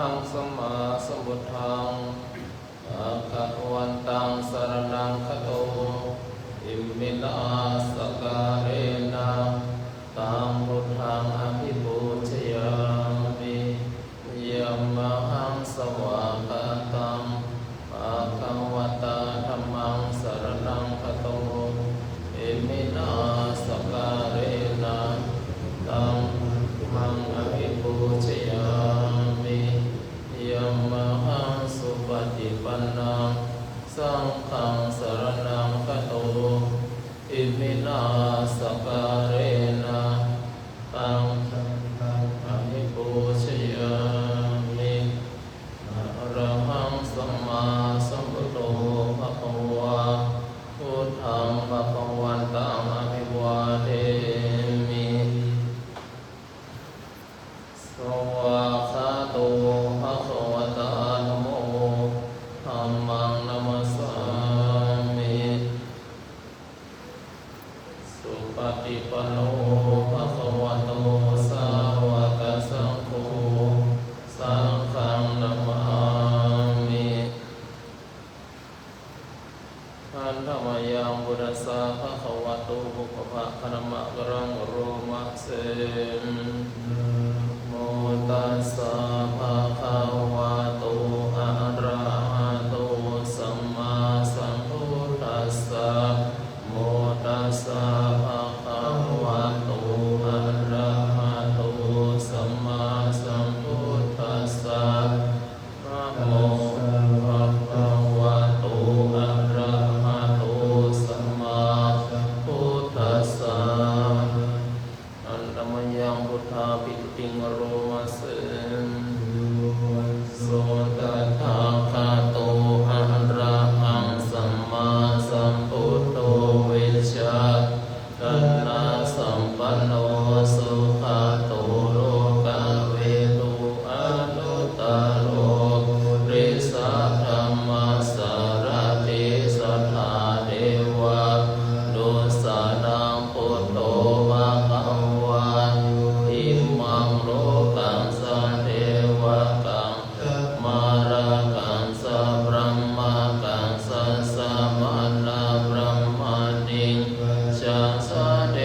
หังสัมมาสัมพุทธังอะคะวันตังสรณังคโตอิมินาสการเรนะตังพุทธังอภิปูชยามิยัมมหังสวากาตังอะคะวตาธัมมังสรณังคโตอิมินาสการเรนะตังมังอภิปูชยามิยัมมหังสุปฏิปันนังสังฆังสรณังคโตอิมินาสการเรนะตังอภิปูชยามิอะระหังสัมมาสัมพุทโธภะคะวะพุทธังภะคะวันตังอะภิวาเทมิสวากขาโตภะคะวะตานะโมธัมมังนัมสสามิสุปฏิปันโนภะคะวะโตสาวกสังโฆสังฆังนะมามิอันธรรมยังบุรัสสะภะคะวะโตภุพพะคะนะมะกะรังโรมะเสนโมตัสสะภะคะวะโตอะระหะโตสัมมาสัมพุทธัสสะโมตัสสะภะคะวะโตอะระหะโตสัมมาสัมพุทธัสสะนะโมภะคะวะโตอะระหะโตสัมมาพุทธัสสะอันธรรมยังพุทธาปิติงโรมาเสนโสตัสสะคาโตอะระหังสัมมาสัมพุทโธวิชชาตัณหาสัมปันโนสุขโตโลกเวทุอนุตตโรริสะธรรมสารติสัทธาเทวะดุสานังพุทโธภะคะวะอิมังโลกังสันเทวะกังมารากังสัพพะมะกังสัสสะมานาพระมานิชัสสะเท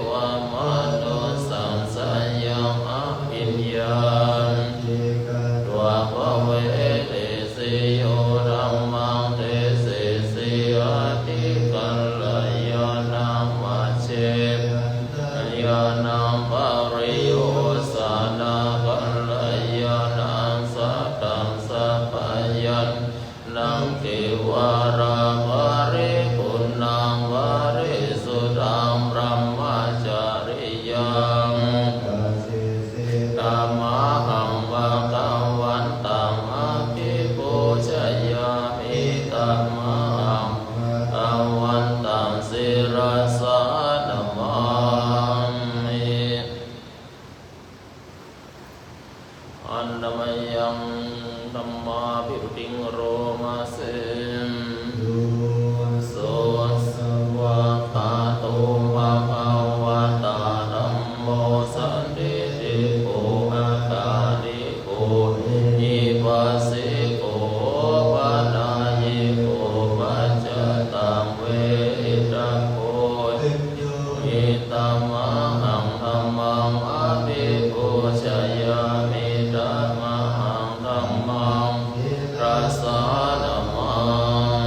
วะมนุสังสัญญังอภิญญาตวะภเวเตสิโยธัมมังเตสิสิอาทิกัลลยานังมัชเชยานังปริโยสานากัลลยานังสัตตังสัพพยัญนังเทวาราภริปุณังวาริสุทธังพระมจาริยังธัมมาหังภะคะวันตังอะภิปูชยามิธัมมาหังภะคะวันตังศิรสานะมามิอันธรรมยังธัมมาภิติงโรมาเสนโสสวากขาโตภะคะวะตาธัมโมสันติติโกอาคาลิโกอิปัสสิโกปะนายิโกปัจจตังเวทะโกอิตัมมหังธัมมังอภิปูชยามิธัมมังธัมมังรัสสะนะมัง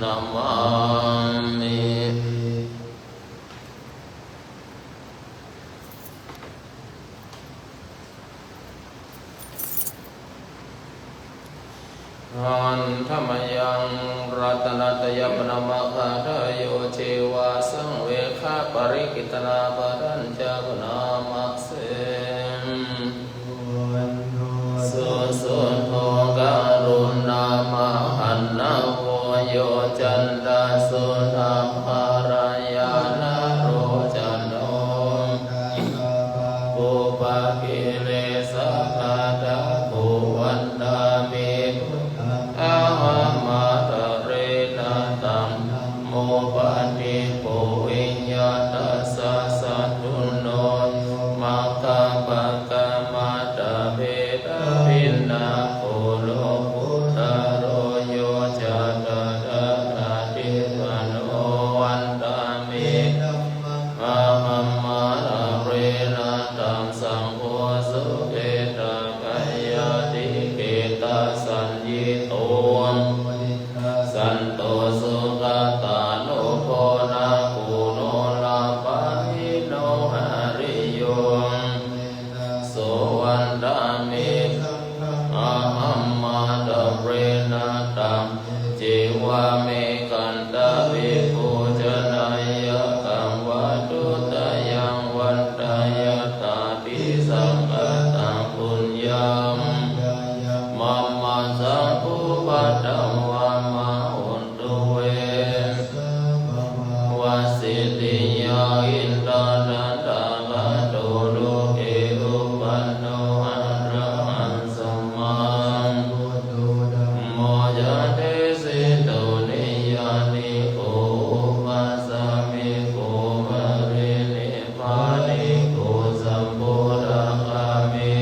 นะมามิอันธรรมยังรัตนัตยปนามะคาทายโยเชวาสังเวคาปริกิตนาปรัญจปนามะเสสุสุโธการุณามหันนาโวโยจันดาสุนาภารายานาโรจันโนปุปะกิเลสะคาตาภูวันตามิอาหัมมาตะเรนะตัมโมปะนิโพวิญญาตสะสัตตุโนมัคคะปะกะมาตะเภทะวินนาโคโลพุทธโรโยจัตตะตะติปโนวันตามิอาหัมมาตะเรนะตัมสังโฆสุเกตะกายติเกตะสัญญิโตสันโตสุขตาโนโพนาคุโนลาภะหิโนหะริโยโสวันตามิอาหัมมาตะเรนะตัมจิวะเมกันตะวิภูชนายะกังวัตุตะยังวันตายะตาติสังฆตังปุญญังมัมมัสสะภูปัตตวะมะหุนตุเววะสิติยาอินทานันตาลาโตโลเกอุปันโนอะระหังสัมมาโมยะเตสิโตนิยานิโกปัสสะมิโกมะเรนิพานิโกสัมโพธิคามิ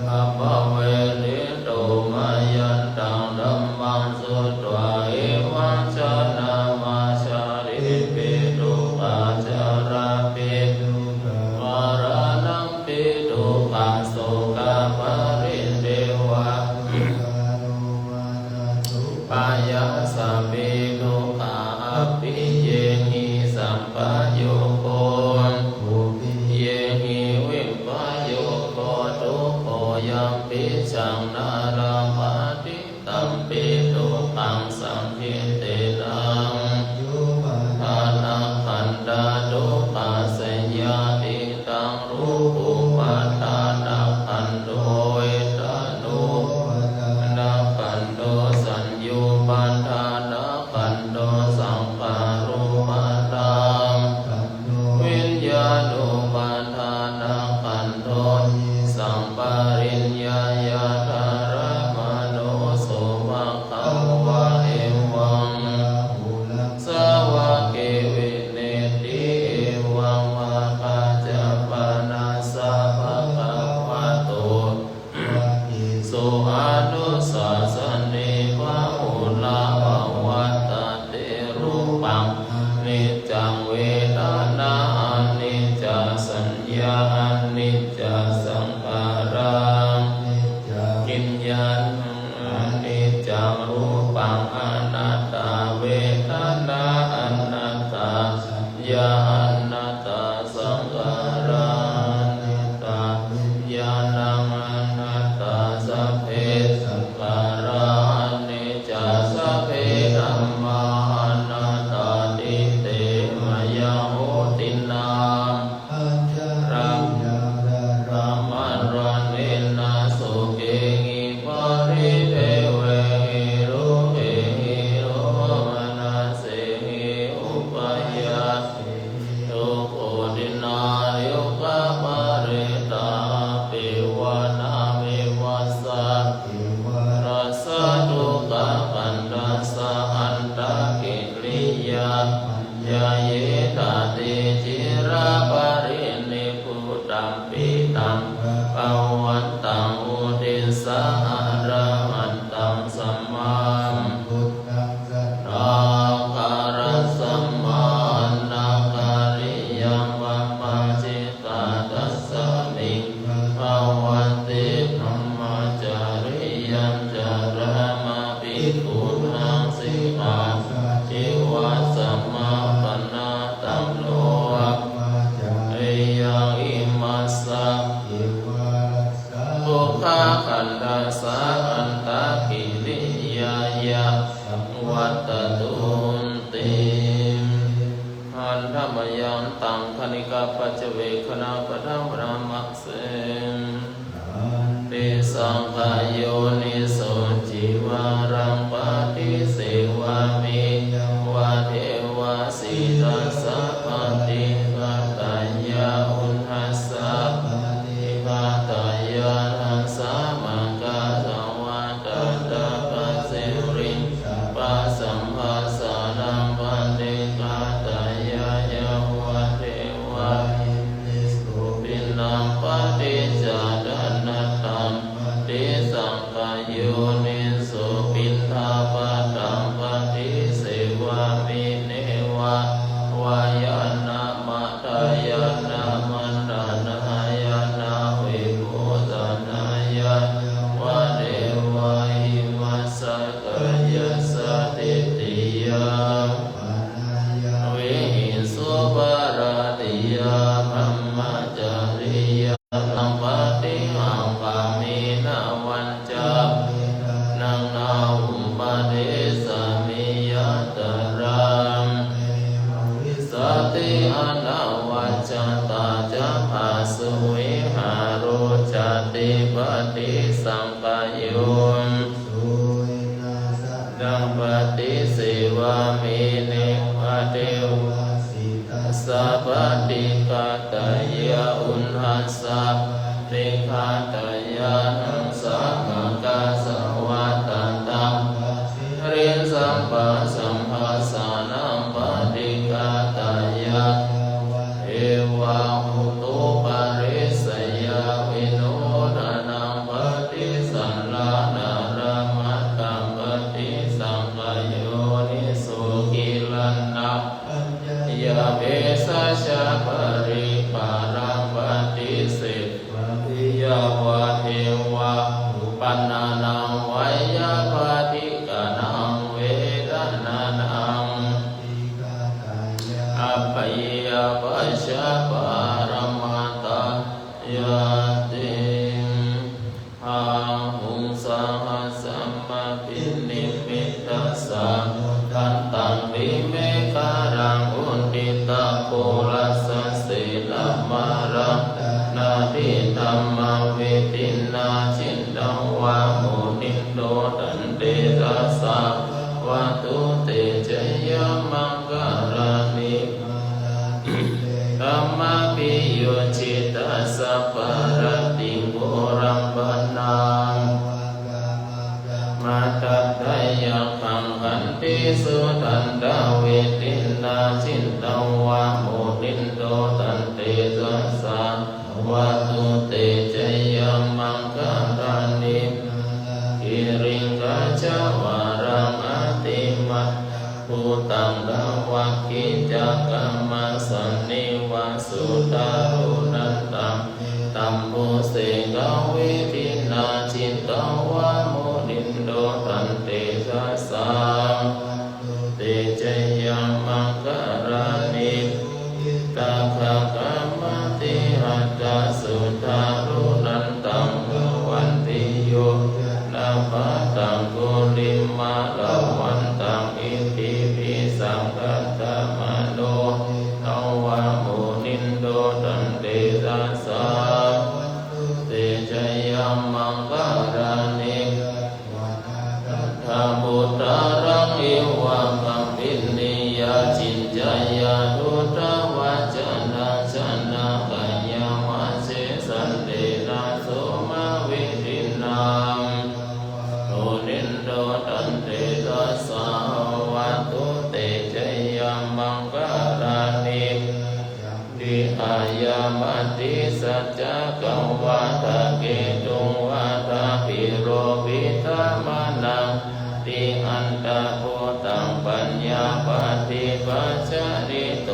อัปปะเวนิโตมายันตังธัมมังสุตวะเอวังชนะมาชาริปิตุปัจจาราปิวารานังปิตุปัสโสกะปริเทวะปายาสัพพิทุกขาปิเยหิสัมปะโยโคเยหิวิปปะโยโคทุกโขยัมปิสังนาราภาติตัมปิทุกขังสังขิเตนังทานาขันธาทุกขาสัญญาติตังรูปุปัฏฐานาขันโตเวทานุนาขันโตสัญญูปัฏฐานาขันโตสังขารุปัฏฐานวิญญาณุปัฏฐานาขันโตสัมปริญญายาธารมโนโสภะคะวะเอวังสาวะเกวิเนติเอวังวะคาจะปานาสะภะคะวะโตสุอานุสาสนิภาหุลาภวัตตะเตรูปังนิจจังเวทนาอนิจจสัญญาอนิจจสังขารังกิญญาณอนิจจังรูปังอนัตตาเวทนาอนัตตาสัญญาอนัตตาสังขารังอนัตตาญาณังอนัตตาสัพเพสังขารานิจจสัพเพธัมมาอนัตตาติเตมยะโหตินังรัมรามันรันเนนะสุเกหิปาริเทเวหิโรเอหิโรมนัสเสหิอุปยาทุกโขตินายุกะปะเรตาปิวานามิวัสสะรัสสะทุกขคันธัสสะอันตะกิริยายาเยตติจิราปรินิพุตัมปิตัมปวันตังอุติสะอะระหันตังสัมมาราคารัสสัมมานาคาริยังวัปปะจิตาตัสสะมิภวันติธรรมจาริยัญจารมะภิกขุนัง สิอาทิวาสัมมาปนาตัมโนเอยังอิมัสสะปุคคาคันดาสาอันตะกิริยายะวัตตุนติหันธรรมยังตังคณิกาปัจเจเวคณาปะธัมรามัสเสติสังขโยนิโสจิวารังปะติเสวามิวะเทวะสิตัสสะปะติฆาตายาอุณหัสสะฆาตายาหัสสะมังกาสวัตตะตะปัสสิริปัสสัมภาสานังปะติฆาตายายาวะเทวะปินังปะติจาดานัตตังติสังขโยนิโสปินทาปะตังปะติเสวามิเนวะวายานะมะตายานะมันตานายานะเวโกตานายาวะเดวะหิมัสสะกายะสะติติยาวิหิสุปาราติยาธัมมจาริยานังปะติหังกามินาวันจานังนาอุปะเดสามิยะตรังสติอนาวัจจตาจะภาสุวิหารโรจติปฏิสังกโยดังปฏิเสวามิเนปะเทวะสัพพติกาตายาอุณหัสสะติฆาตายานังสัมมากัสสวัตตันตังเรียนสัมปัสสัมภาสานังปฏิกาตายาเอวะหุตุปะริสยาวิโนทานังปฏิสันลานารามัตตังปฏิสังขโยนิโสกิลันนะยะเมสะชะปริปารังปฏิเสธิยาวะเทวะปันนานังวายาปฏิกานังเวทนานังอัปปยาปัสสะปารมัตตยาติอาหุงสังหสัมมาปินิมิตตัสสะทันตังวิเมฆารังอุนติตะโคลัสสะเสนามารังนาทิธัมมังเวทินาชินดังวาโมนิโนตันเตตัสสะวะตุเตจยมังการานิธัมมาปิโยจิตัสสะปะรติโกรัมปนังมาตัตถยะขังขันติสุตันตเวทินาชินตังวาโมนิโนตันเตตัสสะวะตุเตจยมังการานิกิริงกัจจวารังอติมัตภูตังดาวะกิจักกัมมัสสันนิวาสุตารุนันตังตัมโพเสกเวทินาจิตตวะโมนิโนตันเตตัสสะเตจยมังการานิตาภะกัมมติหัตถสุตารุนันตังวันติโยนาภะตังกุลิมาลาวันตังอิติปิสังกัตตมโนทวะโมนิโนตันเตตัสสะเตจยมังการานิธามุตตารังอิวะกัมปินิยาจินจายาทุตวะจนะชนะกายามะเสสันเดนะโสมาวิทินังโนนินโดตันเตตัสสะวะตุเตจยมังการานิดิอายามติสัจจะกังวะทะเกตุงวะทะปิโรปิธามานังติอันตะโพตังปัญญาปฏิปัจจาริโต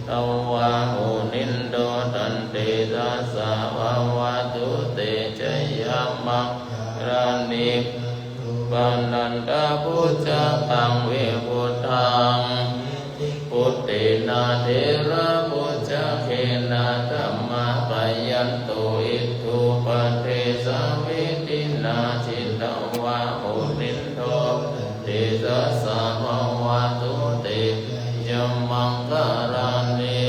ตวะโหนินโดตันเตตัสสะวะวะตุเตจยมังรานิ โ ปันนันตพุทธะตังวิพุทธังพุทธินาเทระพุทธะเขนะธัมมาปยันโตอิทุปเทสวิตินาจิตตวะโหนิโตเตสะสะภวะตุเตยัมมังการานิ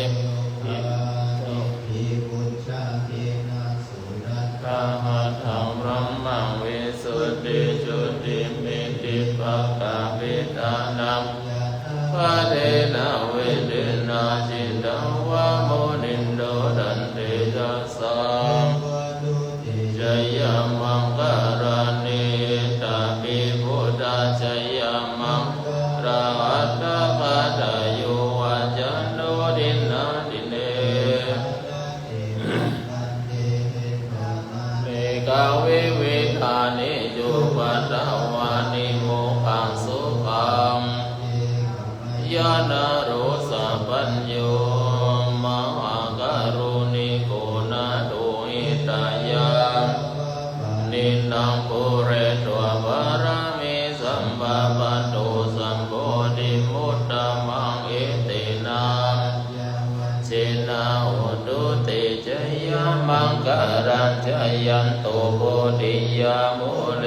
ข้าธังบรมมังวิสุทธิจุติมิติภกาวิตานังพระเทนะเวเทนะจิตตังวะโมนินโดดันเตจัสสะจยามังการานิตาปิพุทธาจยามังราหัตถะปะทะโยวะจันโนดินาดิเนเมกาวิวิธานิจุปัตตวานิโมขังสุขังยานาโรสัพพัญโยมหาการุณิโกนาโตหิตายานินังปุเรตัวบารมิสัมปะปันโตสัมโพธิมุตตมังเอเตนะเจนะโหตุเตจยามังการัญจยันโตโพธิยามุเล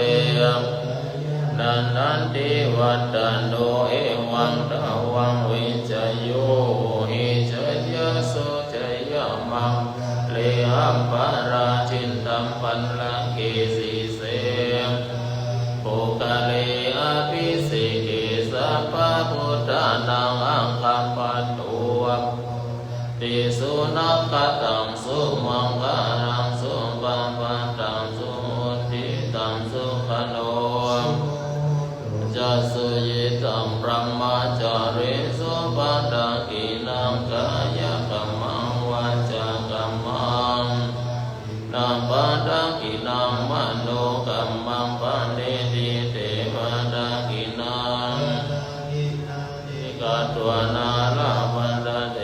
นันนันติวัตตันโตเอวังตะวังวิจโยหิจยสุจยมังเลหัมปะราชินตัมปันลังเกสีเสโภคเลอภิสิเกสัพพะพุทธานังอังคัมปัตโตติสุนักขตังสุมังคารังสุปัมปันตังสุมุติตังสุขโนจัสสุยิตังพระมจาริสุปัฏฐกินังกายกัมมังวาจากัมมังนัมปัฏฐกินังมโนกัมมังปะเนติเตปะฏกินังกัตวนาลาวันตเต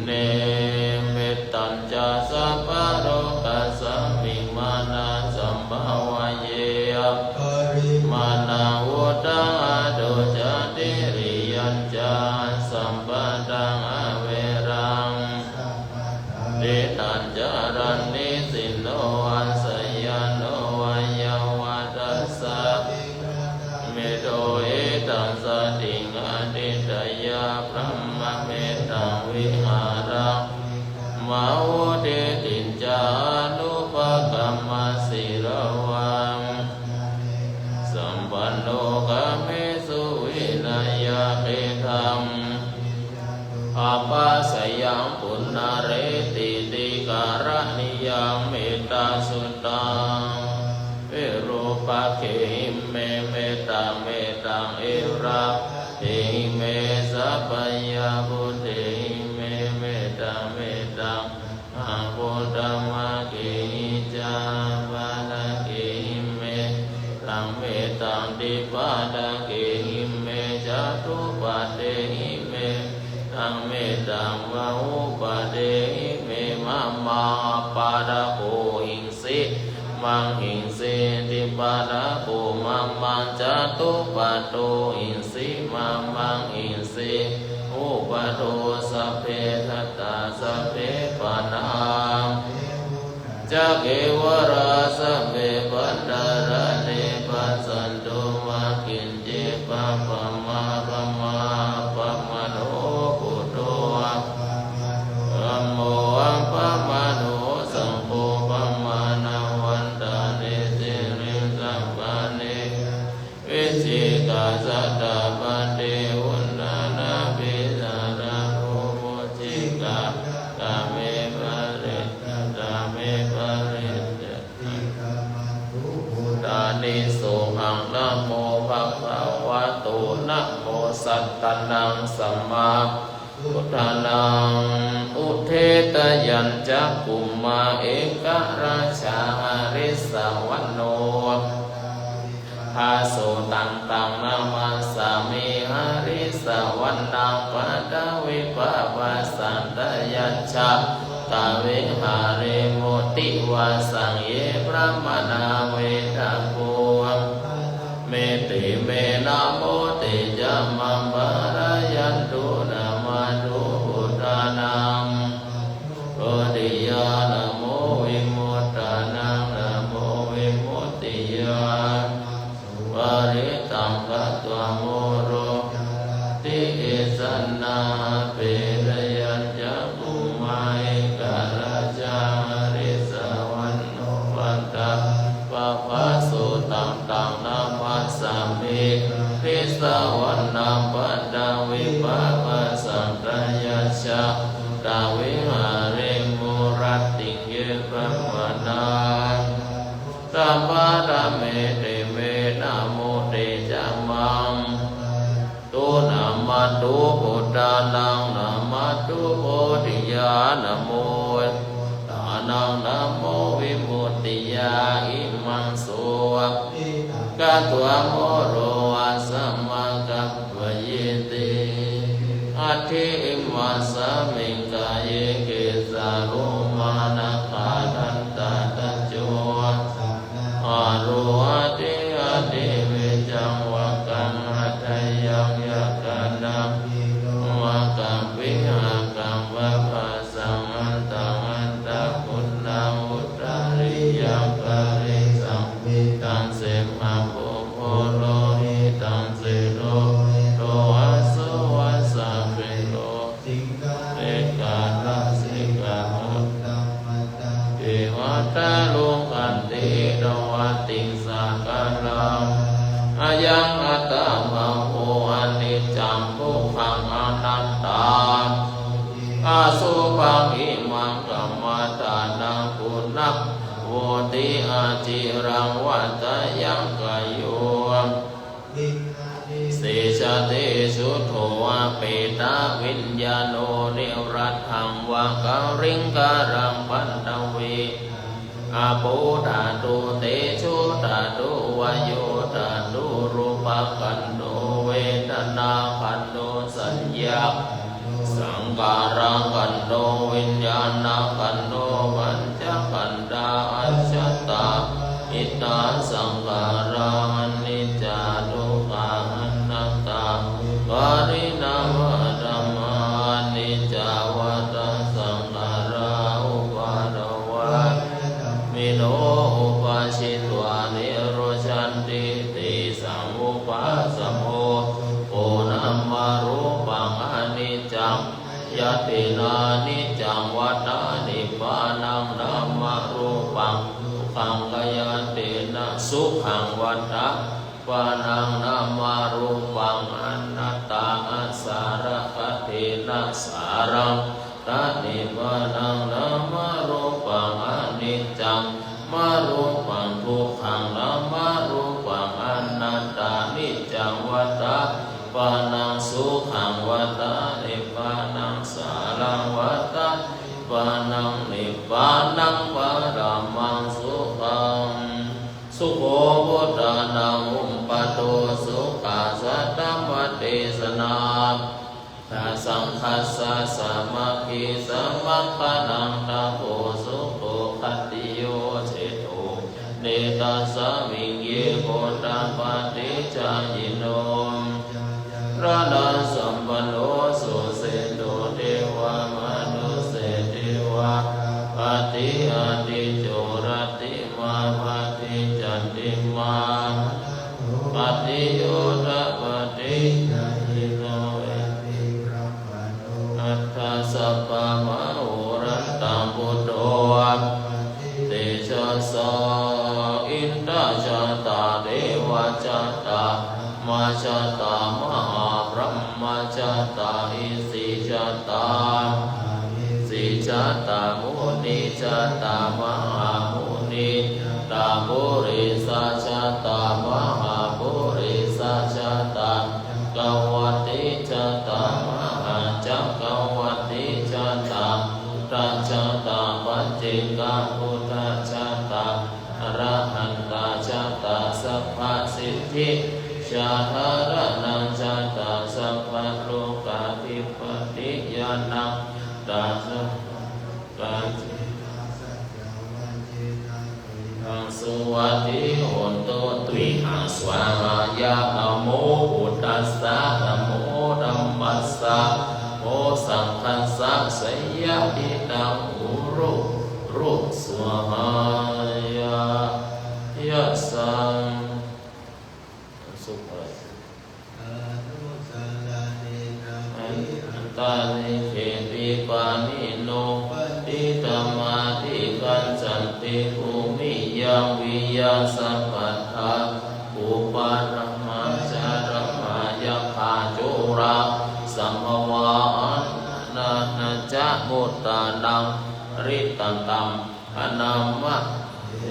เนมิตัญจสัพพะโรกัสสมิมานาสัมภวะเยมานาวุตังอดุจติริยัญจาสัมปตังอเวรังเดตัญจารันนิสินโนอันสยานโนวัยวัตัสสะเมโตเอตังสติงอดิตยาพระมเมตังวิหารังมาวุเดตินจานุปกัมมสิรวังสัมปันโนกะเมสุวินัยเกธังอาปัสสยังปุณณเรติติการณิยังเมตตาสุตังเอรูปะเขหิเมเมตตาเมตังเอระเอหิเมสัพพยาบุเตหิเมเมตตาเมตังอาโพธรรมะเกหิจาปาลเกหิเมตังเมตังดิปาดาเกหิเมจาตุปะเตหิเมตังเมตังวะอุปะเตหิเมมะมาปาดาโกหิงสิมังหิงสิดิปาดาโกมังมังจาตุปะโตหิงสิมังมังหิงสิอุปะโตสัพเพทัตตาสัพเพปะนาจักเกวราสัพเพปันดาระเนปัสสันโตมากินเจปะปะมาปะมาปะมะโนปุตโตอัมโมอัมปะมะโนสังโฆปะมานาวันตาเนสิริสัพพะเนวิจิกาสัตตะปันเตวุนนานาภิสาราภูมุจิกากาเมปะเรตตาเมปะเรตตานิโสหังนะโมภะคะวะโตนะโมสัตตนังสัมมาพุทธานังอุเทตยัญจักกุมมาเอกราชาหริสวันโนภาโสตังตังนามาสามิหาริสวันนังปะดาวิปะปัสสันตยัญชะตาเวหาเรโมติวาสังเยพระมนาเวทะโก มังปารายันตุนามาตุพุทธานังโพธิญาณโมวิมุตตานังนะโมวิมุตติญาณวาริตังกัตวโมโรติอิสันนาเปรยัญญกุมาเอกราชาริสวันโนวันตาปะภะสุตังตังนามัสสามิพิสวันนาปัตตาวิปัสสสังกายาชาตาวิหาริมุรัตติเยปัมมนาสัมปะทะเมเตเมนะโมเตจัมมังตุนามาตุพุทธานังนามาตุโพธิญาณโมตานังนะโมวิมุตติญาอิมังโสกัตวโมโรอาสัมมากัปปะเยติอัตถิอิมัสสมิงกายเกสาโรมานะขาทันตาตะโจอารุอาติอาติวิจังวะกังหัตถยังยะกันนังวะกังวิหากังวะภาสังอันตังอันตะพุทธังอุตตริยังปะริสังมิตังเสมาโภโภโลหิตังเสโลโลอาโสวะสัพเพโลเอกาลสิกามุตตังมัตตังเทวตาโลกันติโนวัตติสักการังอายังอัตตามังโหอนิจจังทุกขังอนัตตาอาสุปังอิมังกัมมัตตานังปุณัพโวติอาจิรังวัตยังกายโยเสชะเตสุโธวะเปตาวิญญาโนนิรัตถังวะกริงการังปันตวีอาปูตาตุเตชุตาตุวายุตาตุรูปขันโตเวทนาขันโตสัญญาสังการังขันโตวิญญาณขันโตปัญจขันธาอัจฉตาอิตาสังการังอนิจจาทุกขังอนัตตาปริณามธัมมานิจจาวัฏสังขาราอุปาทวะมิโนอุปาชิตวานิโรชันติติสังอุปาสมโภโอนัมมารูปังอนิจจังยตินานิจจังวัฏานิพพานังนัมมารูปังขังกายตินะสุขังวัฏะปานังนามารูปังอนัตตาอัสสารคตินะสารังตานิปานังนามารูปังอนิจจังมารูปังทุกขังนามารูปังอนัตตานิจจังวัฏะปานังสุขังวัฏะนิปานังสารังวัฏะปานังนิพพานังปรมังสุขังสุโขพุทธานังอุปปัตโตสุขาสัตตมัตติสนาตาสังคัสสะสามัคคีสัมมัคคนังตาโพสุโขคัตติโยเชโตเนตัสสะวิงเยโกตัปฏิจายิโนระนัสสัมปันโนสุเสโตเทวามนุเสเทวาปฏิอาติโจรติมาปฏิจันติมาปฏิโยตปฏิยิโนอัตถสัพพะมะโหรัตตังพุทโธเตชะสะอินทชะตาเทวชะตามาชะตามหาพรหมชะตาอิสิชะตาสิชะตามุนิชะตามหามุนิตาปุริสัชะตามหาปุริสัชะตากวัตติชะตามหาจักกวัตติชะตาราชะตาปัจจิกาพุทธชะตาอรหันตชะตาสัพพสิทธิชาธารนังชาตาสัพพะโลกาภิปติญาณังตาสัพพะทังสุวัติโหนโตตุยหังสวายะนะโมพุทธัสสะธัม ทิตังอุรุรุสวหายายะสังสุขะอันตานิเขติปานิโนติธรรมาทิกัญจันติภูมิยังวิยาสัพพทาอุปาระมาจารมายัคขาจุราสัมภวะนานาจะมุตตานังริตันตัมอนามะเอ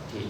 ทิ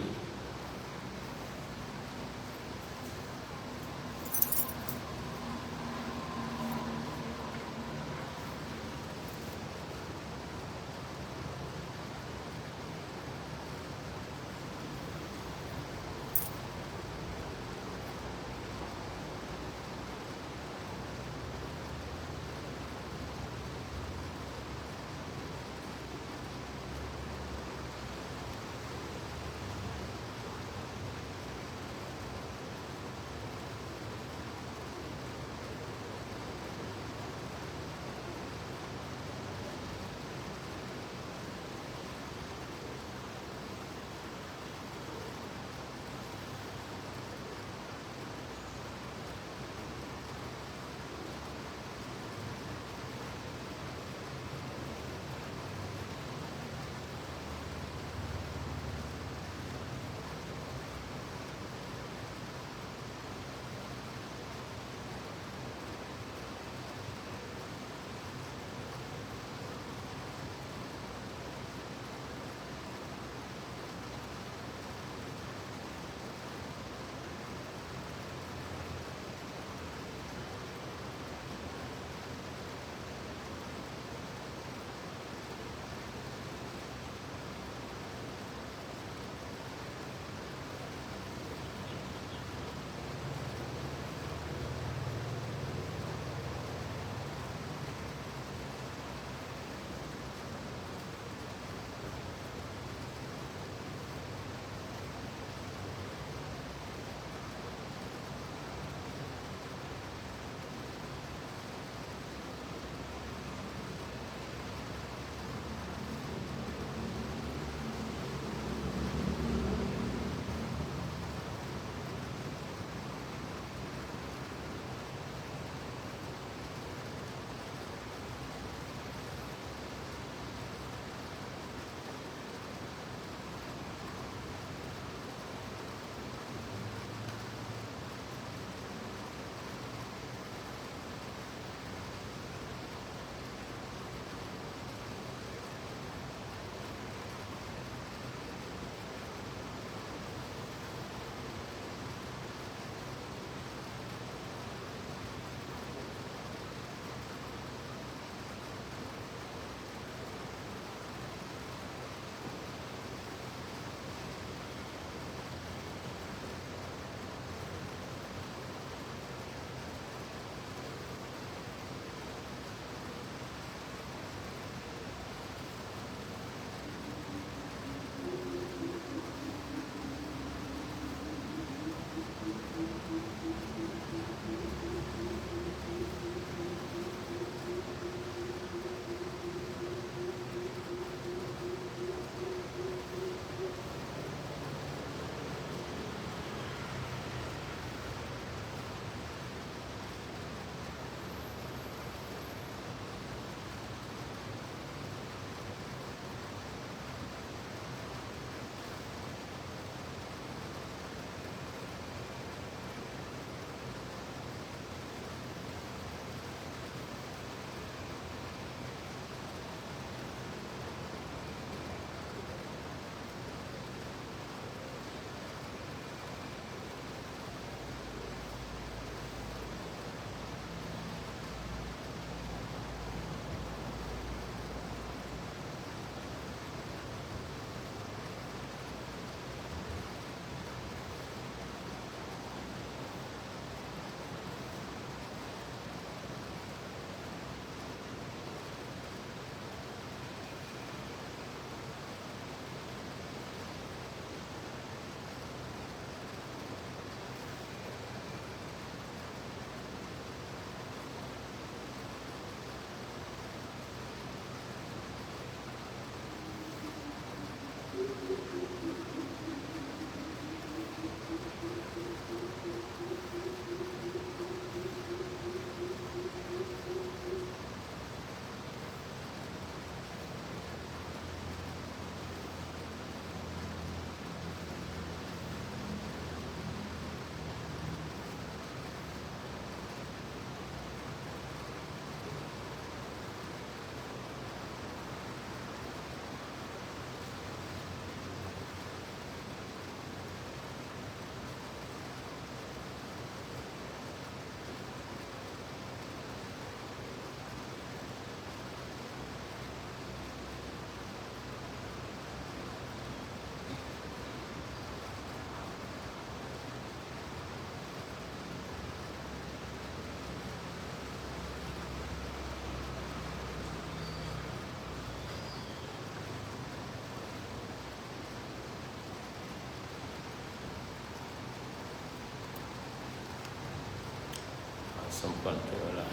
สมควรถึงเวลา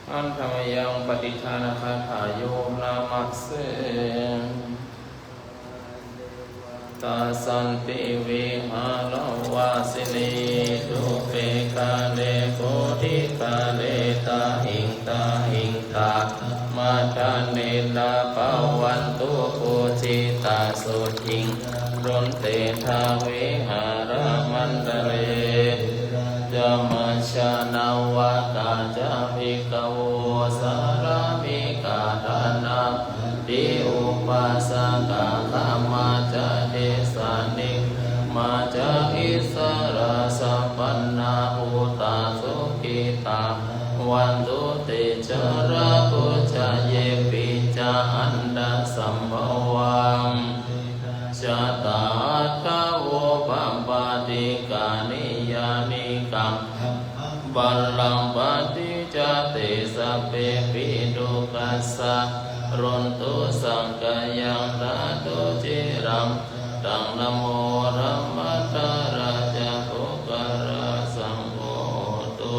อันธรรมยังปฏิทานคาถาโยนามัสเสตาสันติวิหารวาสินีทุเปกาเลโกธิกาเลตาหิงตาหิงตามาทานเนนาปาวันตุปูจิตาสุจิงรุนเตทาวิหารมันตเลจามัชฌานาวกาจาภิกขโวสารามิกาทานาติอุปัสสกะธรรมาจาเดสานิมาจาอิสระสัพพันนาภูตาสุขิตาวันตุเตจาระปุจจเยปิจาอันดาสัมภวังชาตาตาโวปัมปติกานิยานิกังบัลลังปฏิจเตสัพเพปิดุกัสสะรุนตุสังกายังตาตุจิรังตังนะโมรัมมัตตาราชะโอการะสังโฆตุ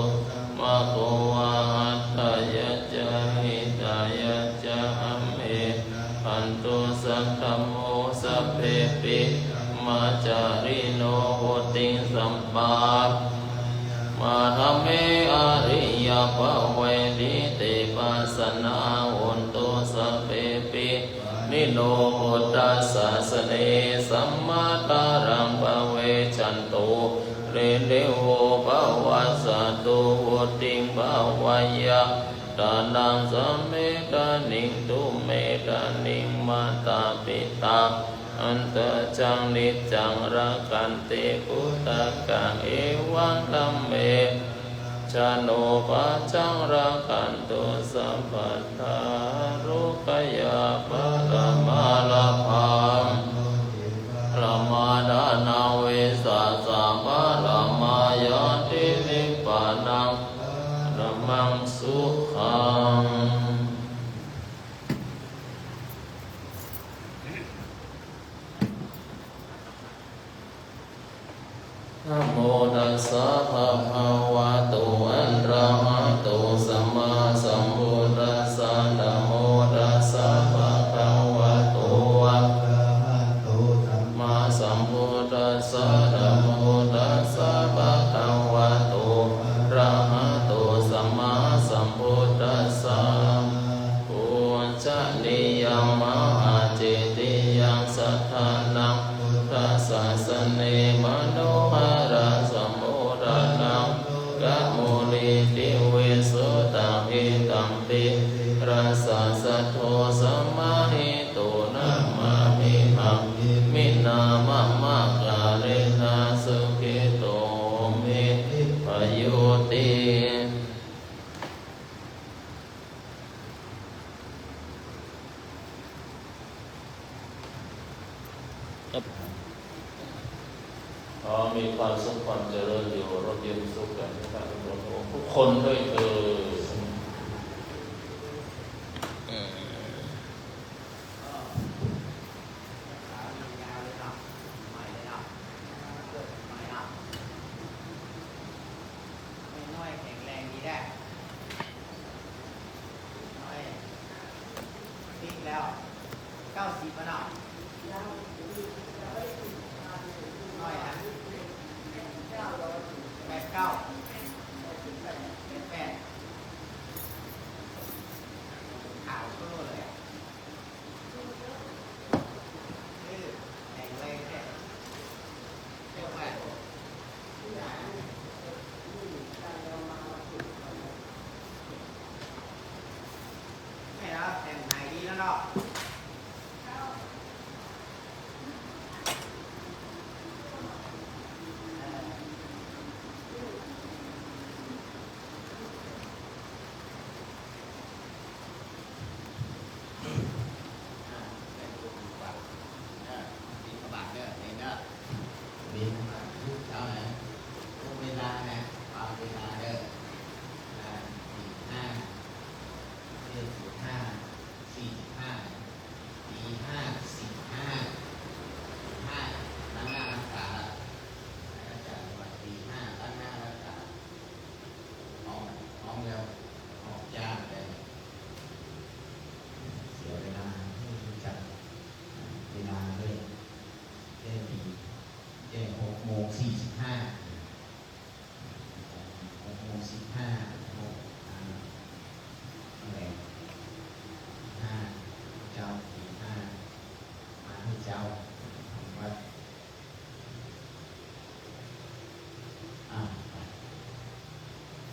มะโกวะหัตถยะจาหิตายะจาอัมเมหันตุสัทธัมโมสัพเพปิมาจาริโนโหติสัมปามาธรรมเมอริยภเวนิเตปัสสนาหุนตุสัพเพปินิโนโหตัสสะสเนสัมมาตารังภเวชันตุเรเดโวภวัสสตุโหติงภวยะตานังสัมเมตานิตุเมตานิมาตาปิตาอันตจังนิจังรักขันติพุทธกังเอวังธัมเมชาโนปัจจังรักขันตุสัพพทารุกยาปะละมาลาภังละมาดานาเวสัสสะปะละมายันตินิพพานังละมังสุขังนะโมตัสสะภะคะวะโตอะระหะโตสัมมาสัมพุทธัสสะนะโมตัสสะภะคะวะโตอะระหะโตสัมมาสัมพุทธัสสะนะโมตัสสะภะคะวะโตอะระหะโตสัมมาสัมพุทธัสสะปุจจนิยังมหาเจติยังสัทธานังพุทธศาสเนมโนหะระสัมโมทนังกะโมลิติเวสุตังหิตัมปิรัสสะสัทโธสัมมาหิโตนะมามิหังมินามะมะกะเรนะสุขิโตเมภยุติขอมีความสุขความเจริญอยู่รถเย็นสุขกันทุกคนด้วยเถิด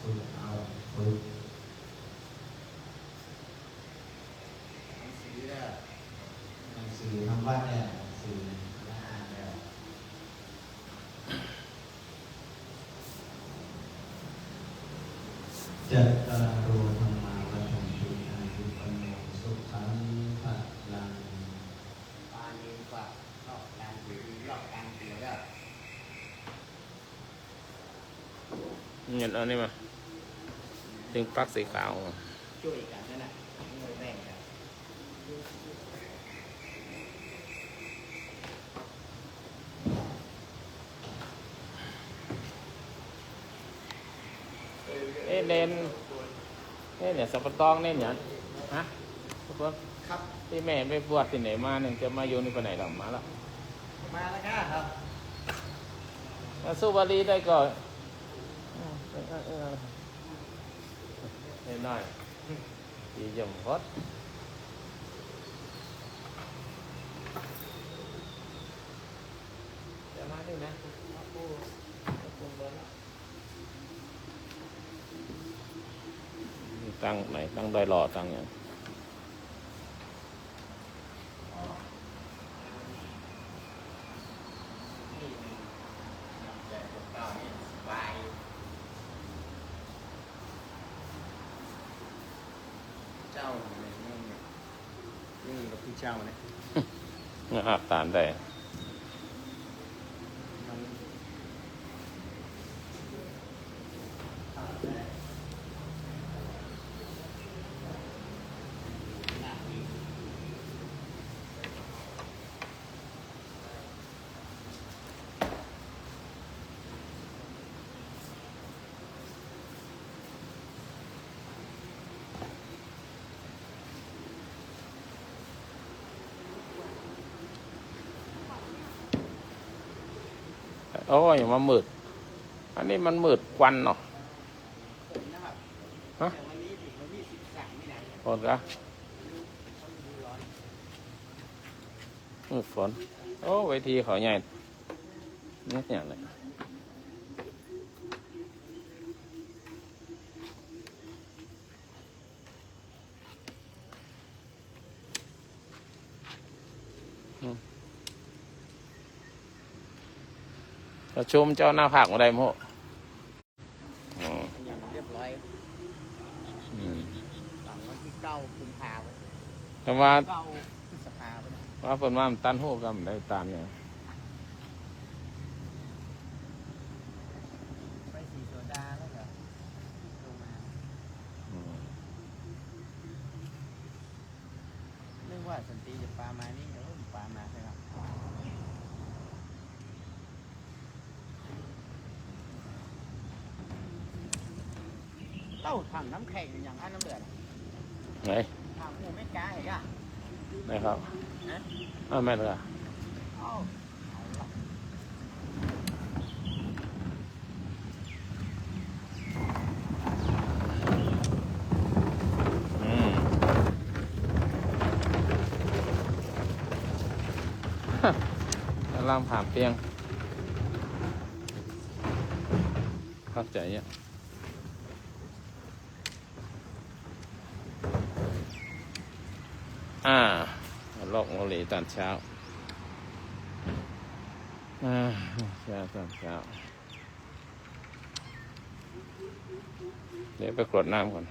ฝึกเอาฝึกหนังสือเนี่ยหนังสือทำวัดเนี่ยหนังสือและอ่านแล้วจัตตารโอธรรมาวัฏฏันติอายุวันโนสุขังพลังปานิปะรอบการถือรอบการเกี่ยวได้เงินเอานี่มาถึงปลั๊กสีขาว ช่วยกันนั่นแหละไม่แบ่งกันเน้นเนี่ยสับปะตองเน้นเนี่ยฮะทุกคน ครับ ที่แม่ไปบวชที่ไหนมาเนี่ยจะมาอยู่นี่ไปไหนหรอมาแล้ว มาแล้วครับ มาสู้บาลีได้ก่อนนิดหน่อยดีจมพดจะมาที่ไหนตั้งไหนตั้งได้หล่อตั้งอย่างเจ้าเนี่ยนี่กับพี่เจ้าเนี่ย อาบตามได้โอ้ยมามืดอันนี้มันมืดควันเนาะฮะฝนกะมืดฝนโอ้เวทีเขาใหญ่นี่อย่างไรประชุมเจ้าหน้าภาคมาได้มั้งอย่างเรียบร้อยหลังวันที่9 กุมภาพันธ์ แต่ว่า 9 พฤษภาพันธ์ ว่าเปิดว่ามันตันหูกันได้ตามเนี่ย ไปสีโซดาแล้วก็ลงมาเรื่องว่าสันติจะปลามานี่เดี๋ยวปลามาใช่ไหมเต้าถังน้ำแข็งอย่างอันน้ำเดือด ไหน ถังหมูไม่กล้าเหรอ ไหนครับแม่นเหรอล่างผ่านเตียงเข้าใจเนี่ยโลกโมลีตอนเช้าเช้าตอนเช้าเดี๋ยวไปกรดน้ำก่อน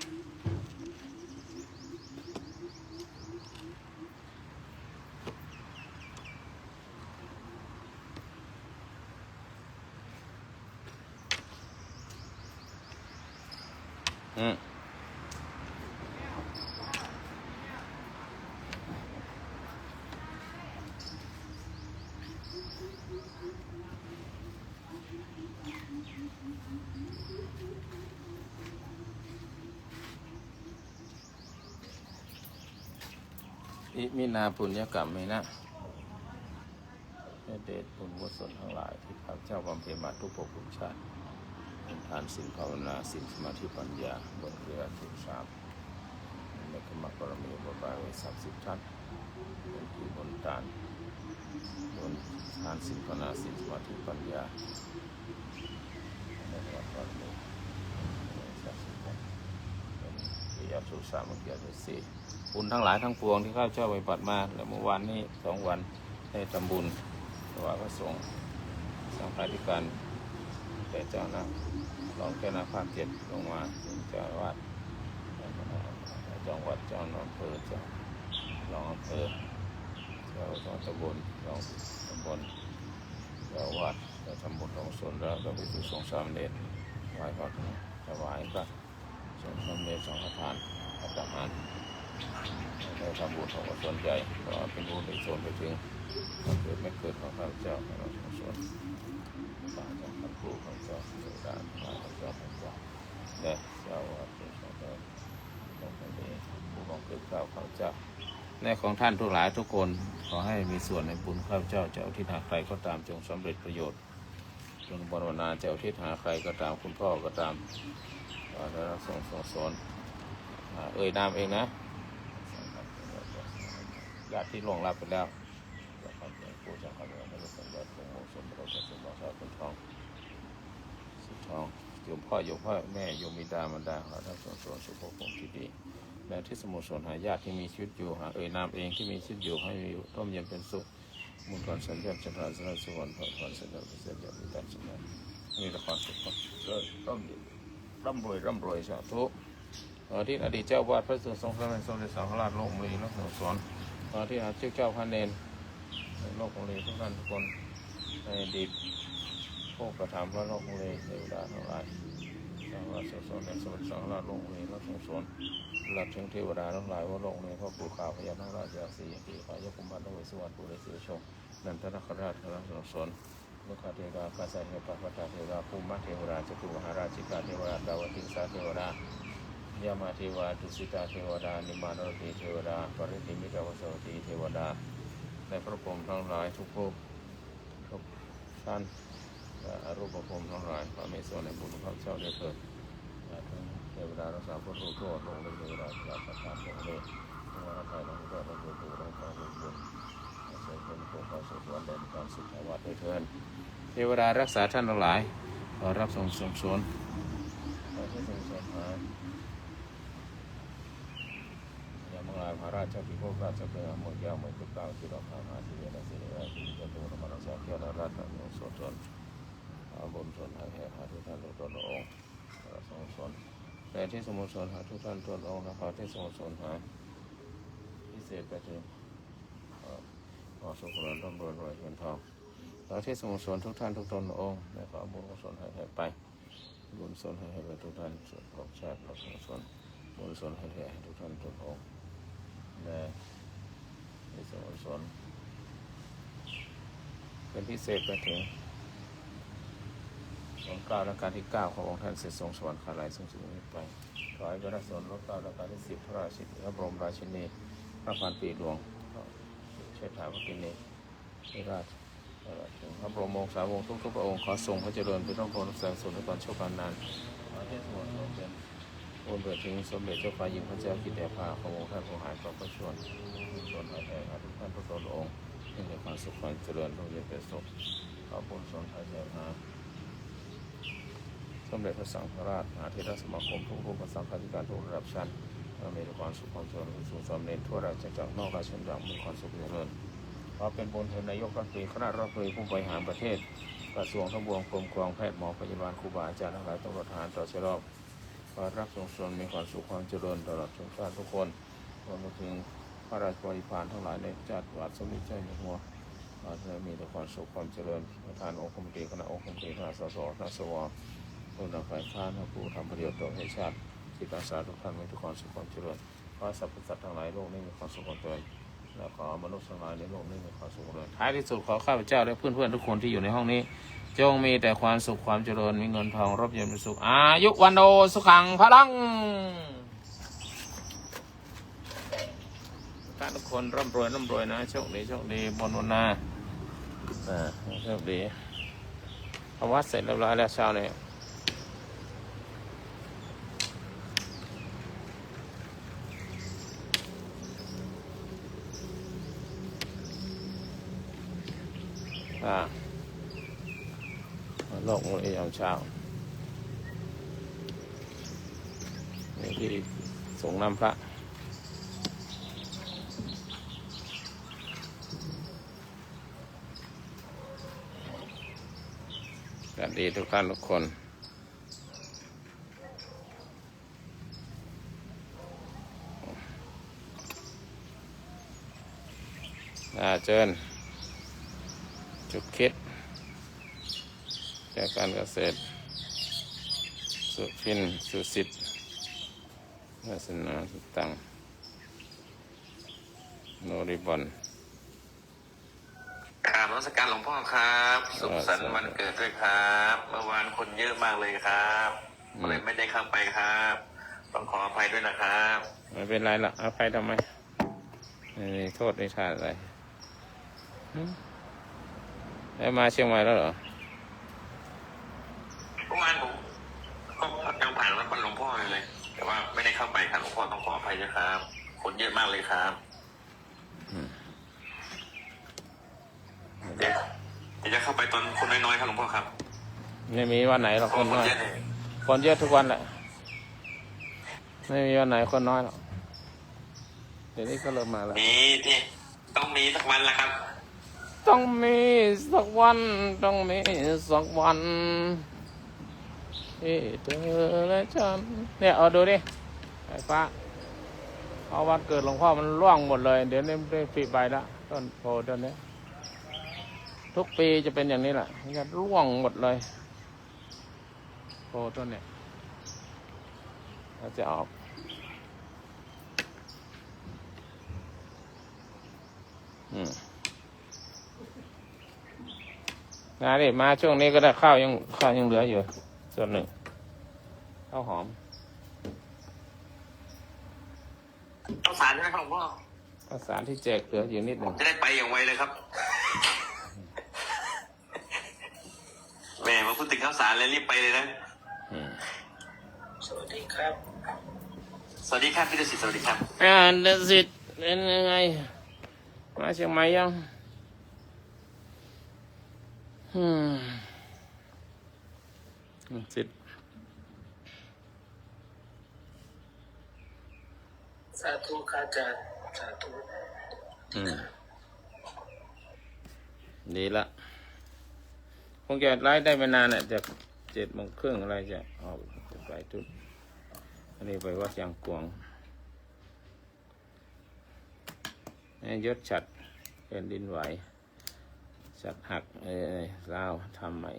มีนาปุญญกรรมไหมนะเดชบุญกุศลทั้งหลายที่ข้าพเจ้าบำเพ็ญมาทุกภพทุกชาติเป็นทานศีลภาวนาศีลสมาธิปัญญาบนเรือถึง3ในกรรมกรมีบทบาท30 ชั้นบนที่บนทานศีลภาวนาศีลสมาธิปัญญาในวัดนี้ ตุสามัคคีด้วยสี่บุญทั้งหลายทั้งปวงที่ข้าพเจ้าไปปฏิบัติมาและเมื่อวานนี้2 วันได้ทำบุญถวายพระสงฆ์สังฆาธิการแต่เจ้าหน้ารองเจ้าหน้าภาค7ลงมาเจ้าอาวาสจังหวัดเจ้าอำเภอเจ้ารองอำเภอเจ้าตำบลรองตำบลเจ้าอาวาสเจ้าตำบลรองส่วนแล้วก็ไปสู่สงฆ์สามเณรถวายพระถวายพระสงฆ์สามเณรสังฆทานอาหารได้ทำบุญของส่วนใหญ่ก็เป็นบุญในส่วนไปถึงเกิดไม่เกิดของพระเจ้าของเราส่วนบาจังคับผู้ของเจ้าเจ้าดานพระเจ้าของเจ้าและเจ้าว่าเป็นของเจ้าต้องเป็นผู้บังเกิดข้าวของเจ้าในของท่านทุกหลายทุกคนขอให้มีส่วนในบุญข้าพเจ้าจะอุทิศหาใครก็ตามจงสำเร็จประโยชน์จงบรรณาจะอุทิศหาใครก็ตามคุณพ่อก็ตามได้รับส่งสอนนามเองนะญาติที่ล่วงลับไปแล้วผู้จังหวัดนครสวรรค์หลวงปู่สมเด็จพระสัมมาสัมพุทธเจ้าสุทองโยมพ่อโยมแม่โยมบิดามารดาขอท่านส่วนสุขภาพที่ดีและที่สมุทรสงครามญาติที่มีชีวิตอยู่นามเองที่มีชีวิตอยู่ให้มีร่มเย็นเป็นสุขมุนก่อนสัญญาจันทราสระสุวรรณก่อนสัญญาเสด็จยมีแต่สิ่งนั้นมีแต่ความสุขร่ำรวยสาธุที่อดีตเจ้าวาดพระสุทรงพระสมเด็จสังฆราชโลกมรีรัตนสอนที่อาเจ้าพระเนรโลกมรีทุกท่านทุกคนในอดีตพวกกระทำพระโลกมรีเทวดาทั้งหลายสังฆราชสอนในสมเด็จสังฆราชโลกมรีรัตนสอนหลับถึงเทวดาทั้งหลายว่าโลกนี้พ่อปู่ข่าวพญานาคราชสีที่ขายกุมารตะเวสวรรณปุเรศชงนันทนาคราชรัตนสอนลูกเทวดากาศัยเหตุปัตตาเทวดาภูมิเทวดาจตุมหาราชิกาเทวดาดาวติสาเทวดายามาเทวดาดุสิตาเทวดานิมานรติเทวดาปริธิมิตาวสวัสดีเทวดาในพระพรหมทั้งหลายทุกภพทุกท่านอรูปภพทั้งหลายขอมีส่วนในบุญของเจ้าได้เกิดทั้งเทวดารักษาพุทธโทษลงในเทวดารักษาธรรมลงในเทวดาไทยลงในพระบุตรลงในพระบุตรเสด็จเป็นผู้เข้าสู่สวรรค์เด่นการสุขวัดได้เถิดเทวดารักษาท่านทั้งหลายขอรับส่งสวนขอที่ทรงสอนหามหาราชพิภพราชเกลือหมดยาวหมดจุดเก่าที่เราผ่านมาที่เรียนได้สิ่งใดที่จะตัวธรรมรักษาเกี่ยวกับรัฐธรรมสวดจนบนส่วนหายหาทุกท่านทุกตนองค์สมุทรสนแต่ที่สมุทรสนหาทุกท่านตนองค์นะขอที่สมุทรสนหาพิเศษไปถึงขอสุขรร่ำรวยเงินทองขอที่สมุทรสนทุกท่านทุกตนองค์และขอบุญกุศลให้ไปบุญกุศลให้ไปทุกท่านส่วนของชาติของสมุทรสนบุญกุศลให้ทุกท่านตนองค์และในสมุทรสนเป็นพิเศษไปถึงของ9 รัชกาลที่ 9ขององค์ท่านเสด็จทรงสวรรคาลัยทรงสุนิไปถวายพระราชสนรถ9 รัชกาลที่ 10พระราชินีพระบรมราชินีพระพันปีหลวงเชษฐาภกินีที่ราชถึงพระบรมวงศาวงศ์ทุกพระองค์ขอทรงพระเจริญเป็นร่มโพธิ์แสงสุดในตอนโชคานานขอให้สมุทรสนเป็นองค์เกิดถึงสมเด็จเจ้าฟ้าหญิงพระเจ้ากิติยาภาขององค์ท่านผู้หายต่อพระชนส่วนหายแห่งทุกท่านทุกตนองค์ให้มีความสุขความเจริญร่มเย็นเป็นสุขขอบุญส่วนหายแห่งสมเด็จพระสังฆราชมหาเถรสมาคมทุกรูปสังฆาธิการทุกระดับชั้นมีความสุขความเจริญสู่สำเร็จทั่วราชจักรนอกราชอาณาจักรมีความสุขเจริญขอเป็นบุญแห่งนายกรัฐมนตรีคณะรัฐมนตรีผู้บริหารประเทศกระทรวงทบวงกรมกองแพทย์หมอพยาบาลครูบาอาจารย์ทั้งหลายตำรวจทหารต่อชะลอขอรับทรงส่วนมีความสุขความเจริญตลอดชนชาติทุกคนรวมถึงพระราชบริพารทั้งหลายในจังหวัดสมเด็จเจ้าอยู่หัวจะมีแต่ความสุขความเจริญประธานองค์คมนตรีคณะองค์คมนตรีคณะสสคณะสวผู้นำฝ่ายค้านผู้ทำประโยชน์ต่อประชาชนจิตอาสาทุกท่านมีทุกความสุขความเจริญขอสรรพสัตว์ทั้งหลายโลกนี้มีความสุขความเจริญและขอมนุษย์ทั้งหลายในโลกนี้มีความสุขความเจริญท้ายที่สุดขอข้าพเจ้าและเพื่อนๆทุกคนที่อยู่ในห้องนี้จงมีแต่ความสุขความเจริญมีเงินทองร่มเย็นเป็นสุขอายุวันโนสุขังพลังท่านทุกคนร่ำรวยนะโชคดีบนวันนาโชคดีเอาวัดเสร็จเรียบร้อยแล้วเช้านี้โลกมันยามเช้านี่ที่ ส่งน้ำพระสวัสดีทุกท่านทุกคนเชิญจุกคิดจากการเกษตรสุพินสุสิทธิ์วาสนาสุตังโนริบอนกราบนมัสการหลวงพ่อครับสุขสันต์วันเกิดด้วยครับเมื่อวานคนเยอะมากเลยครับก็เลยไม่ได้เข้าไปครับต้องขออภัยด้วยนะครับ ไม่เป็นไรหรอกเอาไปทำไมนี่โทษไม่ทานอะไรได้มาเชียงใหม่แล้วเหรอเมื่อวานผมก็ยังผ่านวัดหลวงพ่อเลยแต่ว่าไม่ได้เข้าไปครับหลวงพ่อต้องขออภัยนะครับคนเยอะมากเลยครับเดี๋ยวจะเข้าไปตอนคนน้อยๆครับหลวงพ่อครับ ไม่มีวันไหนหรอกคนน้อย เยอะเลย คนเยอะทุกวันแหละไม่มีวันไหนคนน้อยหรอกเดี๋ยวนี้ก็เริ่มมาแล้ว มีที่ต้องมีสักวันละครับ ต้องมีสักวันต้องมีสักวันที่เธอและฉันเนี่ยเอาดูดิไอ้ฟ้าเอาวันเกิดหลวงพ่อมันร่วงหมดเลยเดี๋ยวนี้ได้ปีใบแล้วต้นโพต้นนี้ทุกปีจะเป็นอย่างนี้แหละมันจะร่วงหมดเลยโพต้นเนี่ยเราจะออกมาดิมาช่วงนี้ก็ได้ข้าวยังเหลืออยู่ส่วนหนึ่งข้าวหอม ต้องสารใช่ไหมครับหลวงพ่อ ข้าวสารที่แจกเหลืออยู่นิดหนึ่ง จะได้ไปอย่างไวเลยครับแหม่มาพูดถึงข้าวสารเลยรีบไปเลยนะสวัสดีครับ สวัสดีครับพี่ดุสิตสวัสดีครับเดสิตเป็นยังไงมาเชียงใหม่ยังสิทธิ์สาธุค่ะอาจารย์สาธุ ดีละคงจะไล่ได้ไม่นานน่ะจะ7:30อะไรจะออกจะไปทุกอันนี้ไปวัดยางกวงยศฉัดเป็นดินไหวฉัดหักลาวทำใหม่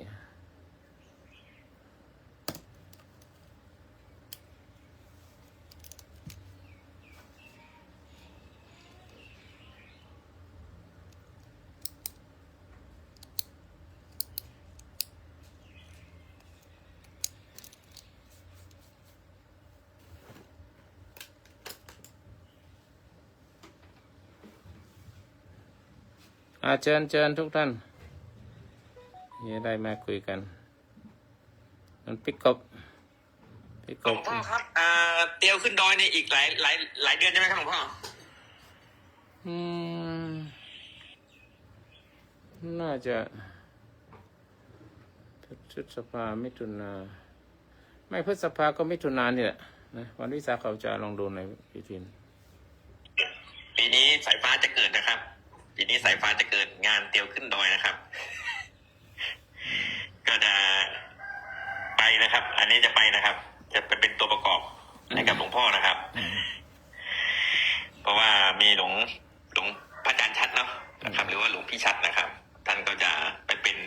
เชิญทุกท่านจะได้มาคุยกันมันปิกกบ หลวงพ่อครับเตียวขึ้นดอยในอีกหลายเดือนใช่ไหมครับหลวงพ่อน่าจะพฤษภามิถุนาไม่พฤษภาก็มิถุนานี่แหละนะวันวิสาขบูชาลองดูในพิธีปีนี้สายฟ้าจะเกิดนะครับปีนี้สายฟ้าจะเกิดงานเตียวขึ้นดอยนะครับก็จะไปนะครับอันนี้จะไปนะครับจะไปเป็นตัวประกอบให้กับหลวงพ่อนะครับเพราะว่ามีหลวงพระอาจารย์ชัดเนาะนะครับหรือว่าหลวงพี่ชัดนะครับท่านก็จะไปเป็น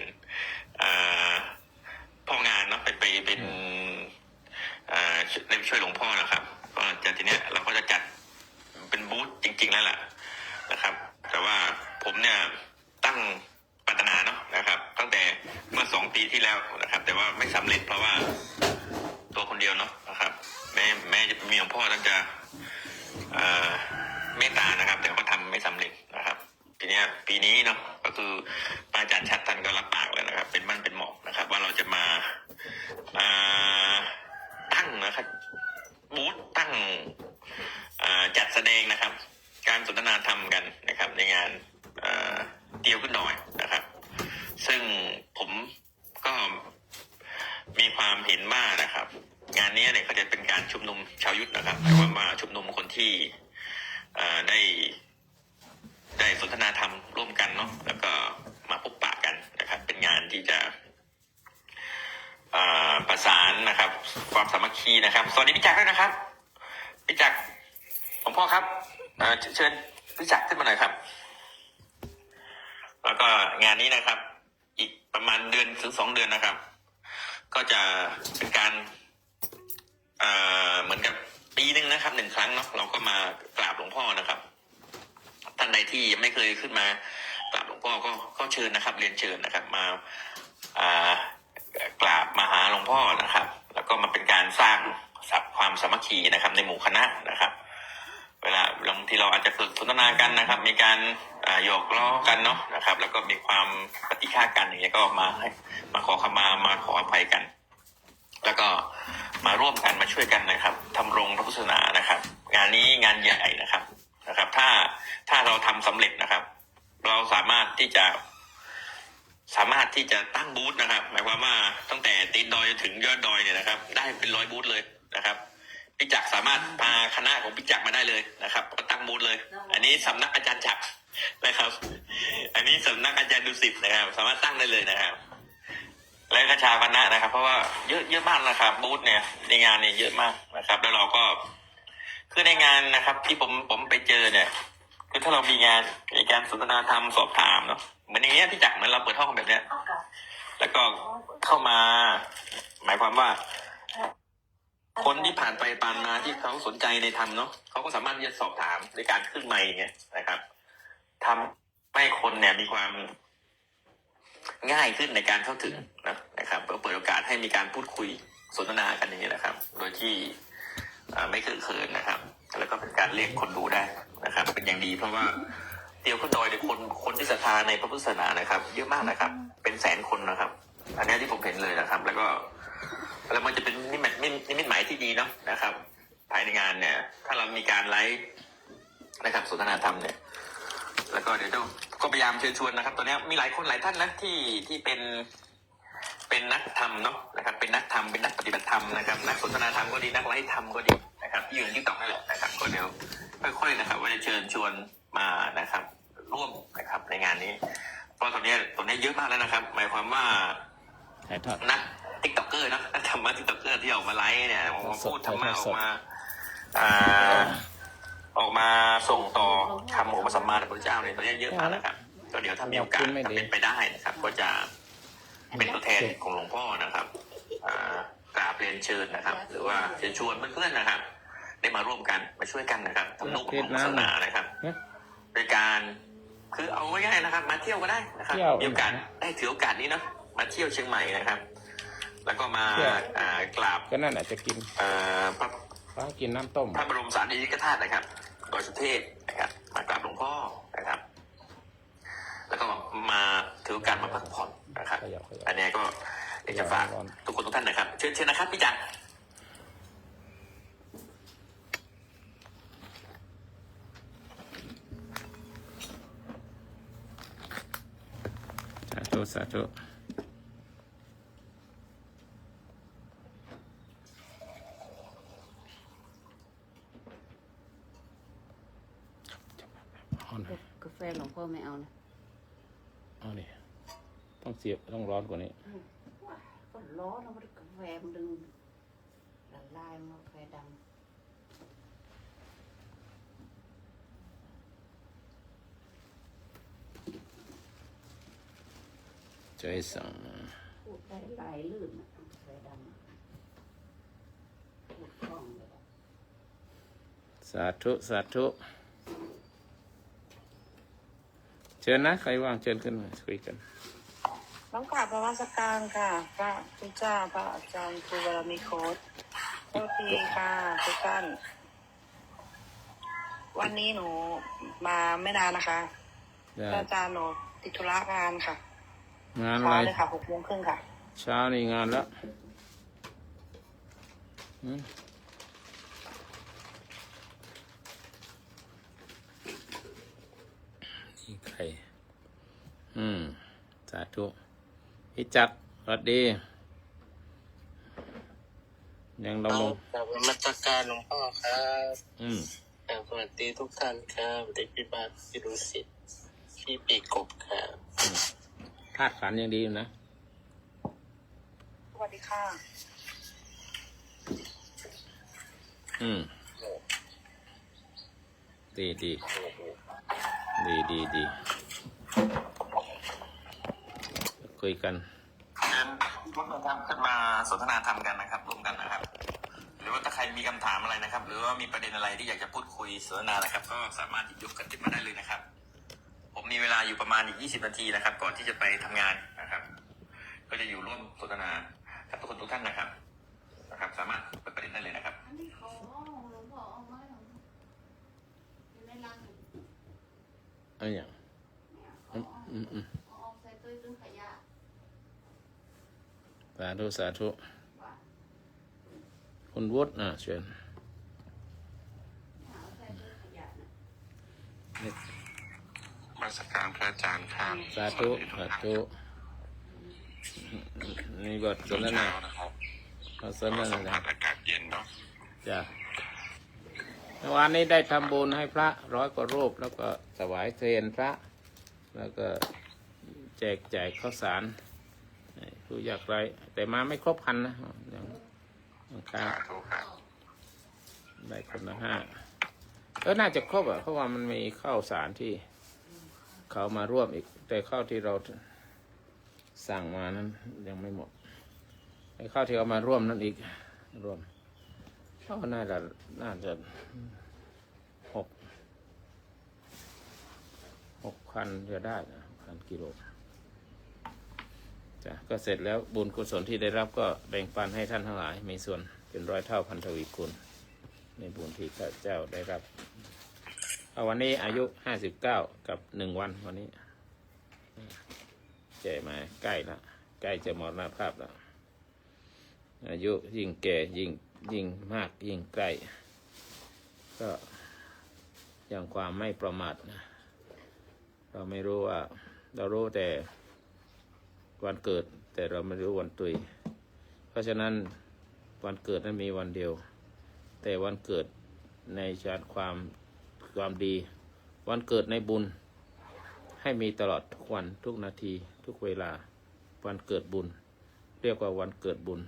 พ่องานเนาะไปเป็นช่วยหลวงพ่อนะครับก็จะทีเนี้ยเราก็จะจัดเป็นบูธจริงๆแล้วล่ะนะครับแต่ว่าผมเนี่ยตั้งปรารถนาเนาะนะครับตั้งแต่เมื่อ2 ปีที่แล้วนะครับแต่ว่าไม่สำเร็จเพราะว่าตัวคนเดียวเนาะนะครับแม้จะมีหลวงพ่อท่านจะเมตตานะครับแต่ก็ทำไม่สำเร็จนะครับทีนี้ปีนี้เนาะก็คืออาจารย์ชัดท่านก็รับปากแล้วนะครับเป็นมั่นเป็นเหมาะนะครับว่าเราจะมาตั้งนะครับบูธตั้งจัดแสดงนะครับการสนทนาธรรมกันนะครับในงานเตียวขึ้นหน่อยนะครับซึ่งผมก็มีความเห็นว่านะครับ งานนี้เนี่ยเขาจะเป็นการชุมนุมชาวยุทธนะครับหมายความว่าชุมนุมคนที่ได้สนทนาธรรมร่วมกันเนาะแล้วก็มาพบปะกันนะครับ เป็นงานที่จะประสานนะครับ ความสามัคคีนะครับสวัสดีพี่จักรด้วยนะครับพี่จักรผมพ่อครับเชิญพี่จักรขึ้นมาหน่อยครับแล้วก็งานนี้นะครับอีกประมาณ1 เดือนถึง 2 เดือนนะครับก็จะเป็นการเหมือนกับปีนึงนะครับ1 ครั้งเนาะเราก็มากราบหลวงพ่อนะครับท่านใดที่ยังไม่เคยขึ้นมากราบหลวงพ่อก็เชิญนะครับเรียนเชิญนะครับมากราบมาหาหลวงพ่อนะครับแล้วก็มาเป็นการสร้างความสามัคคีนะครับในหมู่คณะนะครับเวลาบางทีเราอาจจะฝึกสนทนากันนะครับมีการหยอกล้อกันเนาะนะครับแล้วก็มีความปฏิฆากันอย่างเงี้ยก็มาขอขมาขออภัยกัน แล้วก็มาร่วมกันมาช่วยกันนะครับทำรงพระพุทธศาสนานะครับ งานนี้งานใหญ่นะครับถ้าเราทำสำเร็จนะครับเราสามารถที่จะตั้งบูธนะครับหมายความว่าตั้งแต่ตีนดอยจนถึงยอดดอยเนี่ยนะครับได้เป็น100 บูธเลยนะครับพี่จักรสามารถพาคณะของพี่จักรมาได้เลยนะครับก็ตั้งบูธเลยอันนี้สำนักอาจารย์จักรนะครับอันนี้สำนักอาจารย์ดุสิตนะครับสามารถตั้งได้เลยนะครับและกระชาคณะนะครับเพราะว่าเยอะมากนะครับบูธเนี่ยในงานเนี่ยเยอะมากนะครับแล้วเราก็คือในงานนะครับที่ผมไปเจอเนี่ยคือถ้าเรามีการสนทนาธรรมสอบถามเนาะเหมือนอย่างเงี้ยพี่จักรเหมือนเราเปิดห้องแบบเนี้ยแล้วก็เข้ามาหมายความว่าคนที่ผ่านไปผ่านมาที่เขาสนใจในธรรมเนาะเขาก็สามารถที่จะสอบถามในการขึ้นไมค์ไงนะครับทำให้คนเนี่ยมีความง่ายขึ้นในการเข้าถึงนะครับเปิดโอกาสให้มีการพูดคุยสนทนากันอย่างนี้นะครับโดยที่ไม่เขินนะครับแล้วก็เป็นการเรียกคนดูได้นะครับเป็นอย่างดีเพราะว่าเตียวขึ้นดอยเนี่ยคนที่ศรัทธาในพระพุทธศาสนานะครับเยอะมากนะครับเป็นแสนคนนะครับอันนี้ที่ผมเห็นเลยนะครับแล้วมันจะเป็นนิมิตหมายที่ดีเนาะนะครับภายในงานเนี่ยถ้าเรามีการไลฟ์นะครับสนทนาธรรมเนี่ยแล้วก็เดี๋ยวก็พยายามเชิญชวนนะครับตอนนี้มีหลายคนหลายท่านนะที่เป็นนักธรรมเนาะนะครับเป็นนักธรรมเป็นนักปฏิบัติธรรมนะครับนักสนทนาธรรมก็ดีนักไลฟ์ธรรมก็ดีนะครับที่อยู่ในTikTokนั่นแหละนะครับก็เดี๋ยวค่อยๆนะครับว่าจะเชิญชวนมานะครับร่วมนะครับในงานนี้เพราะตอนนี้เยอะมากแล้วนะครับหมายความว่านักTikTokerนะธรรมะTikTokerที่ออกมาไลฟ์เนี่ยมาพูดธรรมะออกมาส่งต่อคำของพระสัมมาสัมพุทธเจ้าเนี่ยตอนนี้เยอะมากนะครับก็เดี๋ยวถ้ามีโอกาสถ้าเป็นไปได้นะครับก็จะเป็นตัวแทนของหลวงพ่อนะครับกราบเรียนเชิญนะครับหรือว่าเชิญชวนเพื่อนๆนะครับได้มาร่วมกันมาช่วยกันนะครับทำนุบำรุงศาสนานะครับโดยการคือเอาง่ายๆนะครับมาเที่ยวก็ได้นะครับมีโอกาสได้ถือโอกาสนี้เนาะมาเที่ยวเชียงใหม่นะครับแล้วก็มากราบก็นั่นอาจจะกินพระกินน้ำต้มพระบรมสารีริกธาตุนะครับดอยสุเทพนะครับมากราบหลวงพ่อนะครับแล้วก็มาถือโอกาสมาพักผ่อนนะครับอันนี้ก็อยากจะฝากทุกคนทุกท่านนะครับเชิญนะครับพี่จักรสาธุกาแฟหลวงพ่อไม่เอานะเอาดิต้องเสียบต้องร้อนกว่านี้ก็ร้อนแล้วกาแฟมันดึงละลายกาแฟดำใจสั่งพูดได้ลายลื่นกาแฟดำพูดคล่องเลยสาธุเชิญนะใครว่างเชิญขึ้นมาคุยกันน้องกราบนมัสการค่ะพระคุณเจ้าพระอาจารย์ครูบารมีโค้ดโทษทีค่ะทุกท่านวันนี้หนูมาไม่นานนะคะพระอาจารย์หนูติดธุระงานค่ะงานอะไรเลยค่ะ6:30ค่ะเช้านี่งานแล้วนี่ใครสาธุพี่จักรสวัสดี ยังเราลง กราบนมัสการหลวงพ่อครับ อืม สวัสดีทุกท่านครับเด็กพิบาลพิรุสิทธิ์พี่ปีกบครับ ธาตุขันธ์ยังดีอยู่นะ สวัสดีค่ะ อืม ดีดีดีดีดีคุยกัน เดินร่วมกันขึ้นมาสนทนาธรรมกันนะครับร่วมกันนะครับ หรือว่าถ้าใครมีคำถามอะไรนะครับ หรือว่ามีประเด็นอะไรที่อยากจะพูดคุยสนทนานะครับ ก็สามารถหยิบยกกันขึ้นมาได้เลยนะครับ ผมมีเวลาอยู่ประมาณอีก20 นาทีนะครับ ก่อนที่จะไปทำงานนะครับ ก็จะอยู่ร่วมสนทนากับทุกคนทุกท่านนะครับ สามารถเปิดประเด็นได้เลยนะครับ อันนี้เขาหลวงพ่อเอาไว้อยู่ในรัง อันอย่าง เนี่ยเขาเอาออกใส่ตู้ขยะ สาธุสาธุ ว่า คุณวุฒิเชิญ เอาใส่ตู้ขยะน่ะ มาสักการพระอาจารย์ครับ สาธุสาธุนี่บทสนทนา นะครับ บทสนทนา อากาศเย็นเนาะ จ้ะเมื่อวานนี้ได้ทำบุญให้พระ100 กว่ารูป แล้วก็ถวายเพลนพระ แล้วก็แจกจ่ายข้าวสารให้ผู้ยากไร้แต่มาไม่ครบ1,000นะยังค้าง ถูกครับ ได้คนละ5ก็น่าจะครบเพราะว่ามันมีข้าวสารที่เขามาร่วมอีก แต่ข้าวที่เราสั่งมานั้นยังไม่หมดไอ้ข้าวที่เอามาร่วมนั้นอีกรวมก็น่าจะ6,000จะได้นะ6,000 กิโลจ้ะก็เสร็จแล้วบุญกุศลที่ได้รับก็แบ่งปันให้ท่านทั้งหลายมีส่วนเป็น100 เท่าพันทวีคูณในบุญที่ข้าเจ้าได้รับวันนี้อายุ59กับ1 วันวันนี้แก่มาใกล้ละใกล้จะมรณภาพแล้วอายุยิ่งแก่ยิ่งมากยิ่งใกล้ก็อย่างความไม่ประมาทนะเราไม่รู้ว่าเรารู้แต่วันเกิดแต่เราไม่รู้วันตุยเพราะฉะนั้นวันเกิดนั้นมีวันเดียวแต่วันเกิดในชาติความดีวันเกิดในบุญให้มีตลอดทุกวันทุกนาทีทุกเวลาวันเกิดบุญเรียกว่าวันเกิดบุญ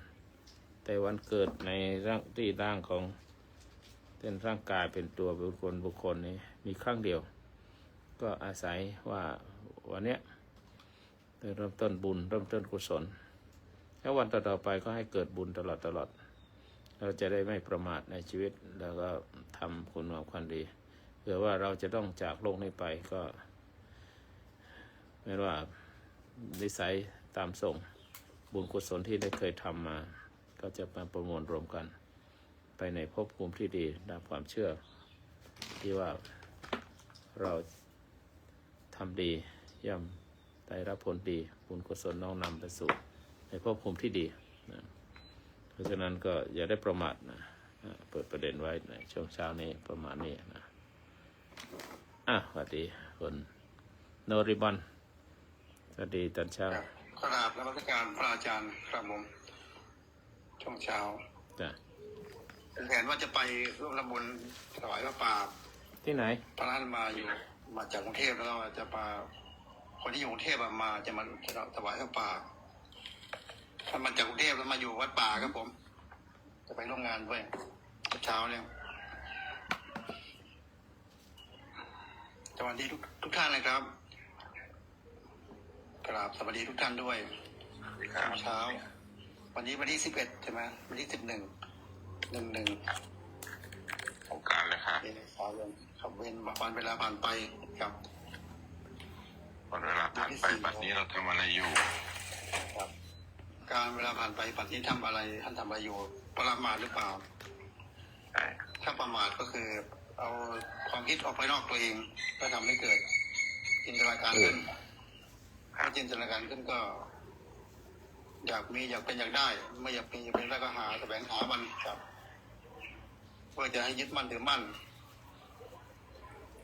แต่วันเกิดในร่างของเป็นร่างกายเป็นตัวบุคคลนี้มีครั้งเดียวก็อาศัยว่าวันเนี้ยเริ่มต้นบุญเริ่มต้นกุศลแล้ววันต่อไปก็ให้เกิดบุญตลอดเราจะได้ไม่ประมาทในชีวิตแล้วก็ทำคุณงามความดีเผื่อว่าเราจะต้องจากโลกนี้ไปก็ไม่ว่านิสัยตามส่งบุญกุศลที่ได้เคยทำมาก็จะมาประมวลรวมกันไปในภพภูมิที่ดีตามความเชื่อที่ว่าเราทำดีย่อมได้รับผลดีบุญกุศลน้อมนำไปสู่ในภพภูมิที่ดีนะเพราะฉะนั้นก็อย่าได้ประมาทนะเปิดประเด็นไว้ในช่วงเช้านี้ประมาณนี้นะสวัสดีคุณโนริบอนสวัสดีตอนเช้า กราบนมัสการพระอาจารย์ครับผมช่วงเช้า จ้ะ เป็นแผนว่าจะไปร่วมทำบุญถวายพระป่า ที่ไหน พระท่านมาจากกรุงเทพแล้วก็จะมาคนที่อยู่กรุงเทพมาจะมาถวายพระป่าท่านมาจากกรุงเทพแล้วมาอยู่วัดป่าครับผม จะไปร่วมงานด้วยเช้าเนี่ยสวัสดีทุกท่านเลยครับกราบสวัสดีทุกท่านด้วยเช้าวันนี้วันที่11ใช่ไหมวันที่11 ของการเลยครับ เป็นสาวเดือนขับเว้นวันเวลาผ่านไปครับ วันเวลาผ่านไปบัดนี้เราทำอะไรอยู่ ครับ การเวลาผ่านไปปัจจุบันทำอะไรท่านทำอะไรอยู่ประมาทหรือเปล่า ใช่ ถ้าประมาทก็คือเอาความคิดออกไปนอกตัวเองก็ทำให้เกิดจินตนาการขึ้นถ้าจินตนาการขึ้นก็ อยากมีอยากเป็นอยากได้ไม่อยากมีอยากเป็นแล้วก็แสวงหามันครับเพื่อจะให้ยึดมั่นถือมั่น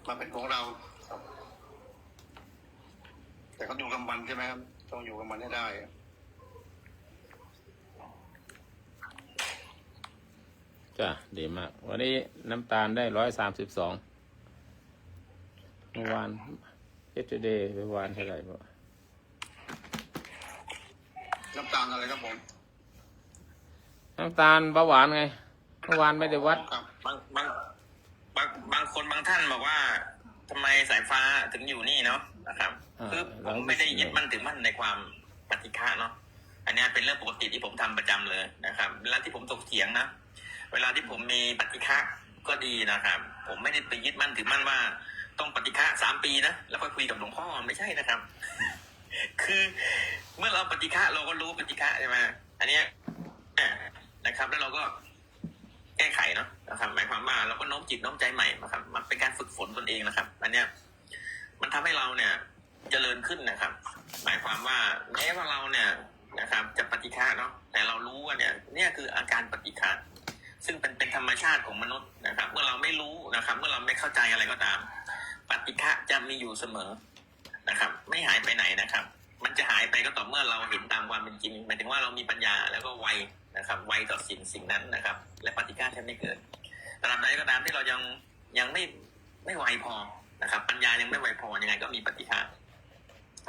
มาเป็นของเราครับ แต่เขาอยู่กับมันใช่ไหมครับต้องอยู่กับมันให้ได้ จ้ะดีมาก วันนี้น้ำตาลได้132เมื่อวานyesterday เมื่อวานเท่าไหร่บ่ น้ำตาลอะไรครับผม น้ำตาลเบาหวานไงเมื่อวานไม่ได้วัด ครับ บางคนบางท่านบอกว่าทำไมสายฟ้าถึงอยู่นี่เนาะนะครับ คือผมไม่ได้ยึดมั่นถือมั่นในความปฏิฆะเนาะอันนี้เป็นเรื่องปกติที่ผมทำประจำเลยนะครับเวลาที่ผมถกเถียงนะเวลาที่ผมมีปฏิฆะก็ดีนะครับ ผมไม่ได้ไปยึดมั่นถือมั่นว่าต้องปฏิฆะ3 ปีนะแล้วค่อยคุยกับหลวงพ่อไม่ใช่นะครับ คือเมื่อเราปฏิฆะเราก็รู้ปฏิฆะใช่ไหมอันเนี้ยนะครับ แล้วเราก็แก้ไขเนาะนะครับหมายความว่าเราก็โน้มจิตโน้มใจใหม่นะครับมันเป็นการฝึกฝนตนเองนะครับ อันเนี้ยมันทำให้เราเนี่ยเจริญขึ้นนะครับ หมายความว่าแม้ว่าเราเนี่ยนะครับจะปฏิฆะเนาะแต่เรารู้ว่าเนี่ยคืออาการปฏิฆะซึ่งเป็นธรรมชาติของมนุษย์นะครับ เมื่อเราไม่รู้นะครับ เมื่อเราไม่เข้าใจอะไรก็ตามปฏิฆะจะมีอยู่เสมอนะครับ ไม่หายไปไหนนะครับ มันจะหายไปก็ต่อเมื่อเราเห็นตามความเป็นจริงหมายถึงว่าเรามีปัญญาแล้วก็ไวนะครับไวต่อสิ่งนั้นนะครับ และปฏิฆะจะไม่เกิดตราบใดก็ตามที่เรายังไม่ไวพอนะครับ ปัญญายังไม่ไวพอยังไงก็มีปฏิฆะ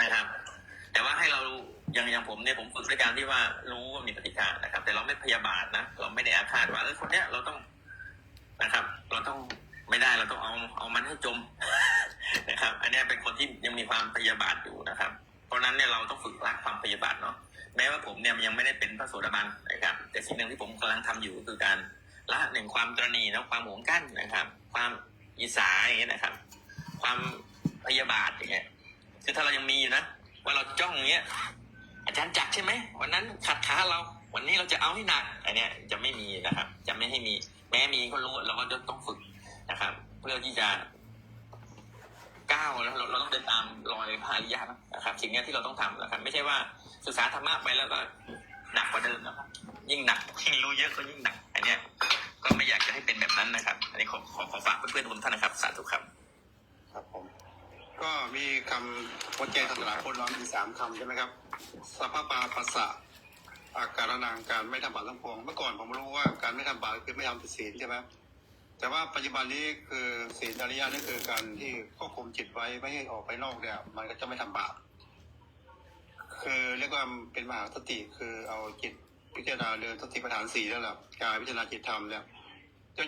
นะครับ แต่ว่าให้เราอย่างผมเนี่ยผมฝึกด้วยการที่ว่ารู้ว่ามีปฏิฆะนะครับ แต่เราไม่พยาบาทนะเราไม่ได้อาฆาตว่าคนเนี้ยเราต้องนะครับ เราต้องไม่ได้เราต้องเอามันให้จม นะครับ อันนี้เป็นคนที่ยังมีความพยาบาทอยู่นะครับ เพราะนั้นเนี่ยเราต้องฝึกละความพยาบาทเนาะแม้ว่าผมเนี่ยยังไม่ได้เป็นพระโสดาบันนะครับ แต่สิ่งหนึ่งที่ผมกำลังทำอยู่คือการละหนึ่งความตระหนี่นะความหวงกั้นนะครับ ความอิจฉาอย่างเงี้ยนะครับ ความพยาบาทอย่างเงี้ยคือถ้าเรายังมีอยู่นะว่าเราจ้องอย่างเงี้ยอาจารย์จักรใช่ไหมวันนั้นขัดขาเราวันนี้เราจะเอาให้หนักอันเนี้ยจะไม่มีนะครับ จะไม่ให้มีแม้มีก็รู้เราก็ต้องฝึกนะครับ เพื่อที่จะก้าวแล้วเราต้องเดินตามรอยพระอริยะนะครับสิ่งนี้ที่เราต้องทำนะครับ ไม่ใช่ว่าศึกษาธรรมะไปแล้วก็หนักกว่าเดิมนะครับยิ่งหนักยิ่งรู้เยอะก็ยิ่งหนักอันเนี้ยก็ไม่อยากจะให้เป็นแบบนั้นนะครับ อันนี้ขอฝากเพื่อนๆทุกท่านนะครับสาธุครับ ครับผมก็มีคำวัดใจศาสนาพุทธเรามี3 คำใช่ไหมครับสัพพปาปัสสะอาการนังการไม่ทำบาปทั้งปวงเมื่อก่อนผมรู้ว่าการไม่ทำบาปคือไม่ทำผิดศีลใช่ไหมแต่ว่าปัจจุบันนี้คือศีลอริยะนี่คือการที่ควบคุมจิตไว้ไม่ให้ออกไปนอกเนี่ยมันก็จะไม่ทำบาปคือเรียกว่าเป็นมหาสติคือเอาจิตพิจารณาเดินสติปัฏฐาน4นั่นแหละการพิจารณาจิตธรรมเนี่ย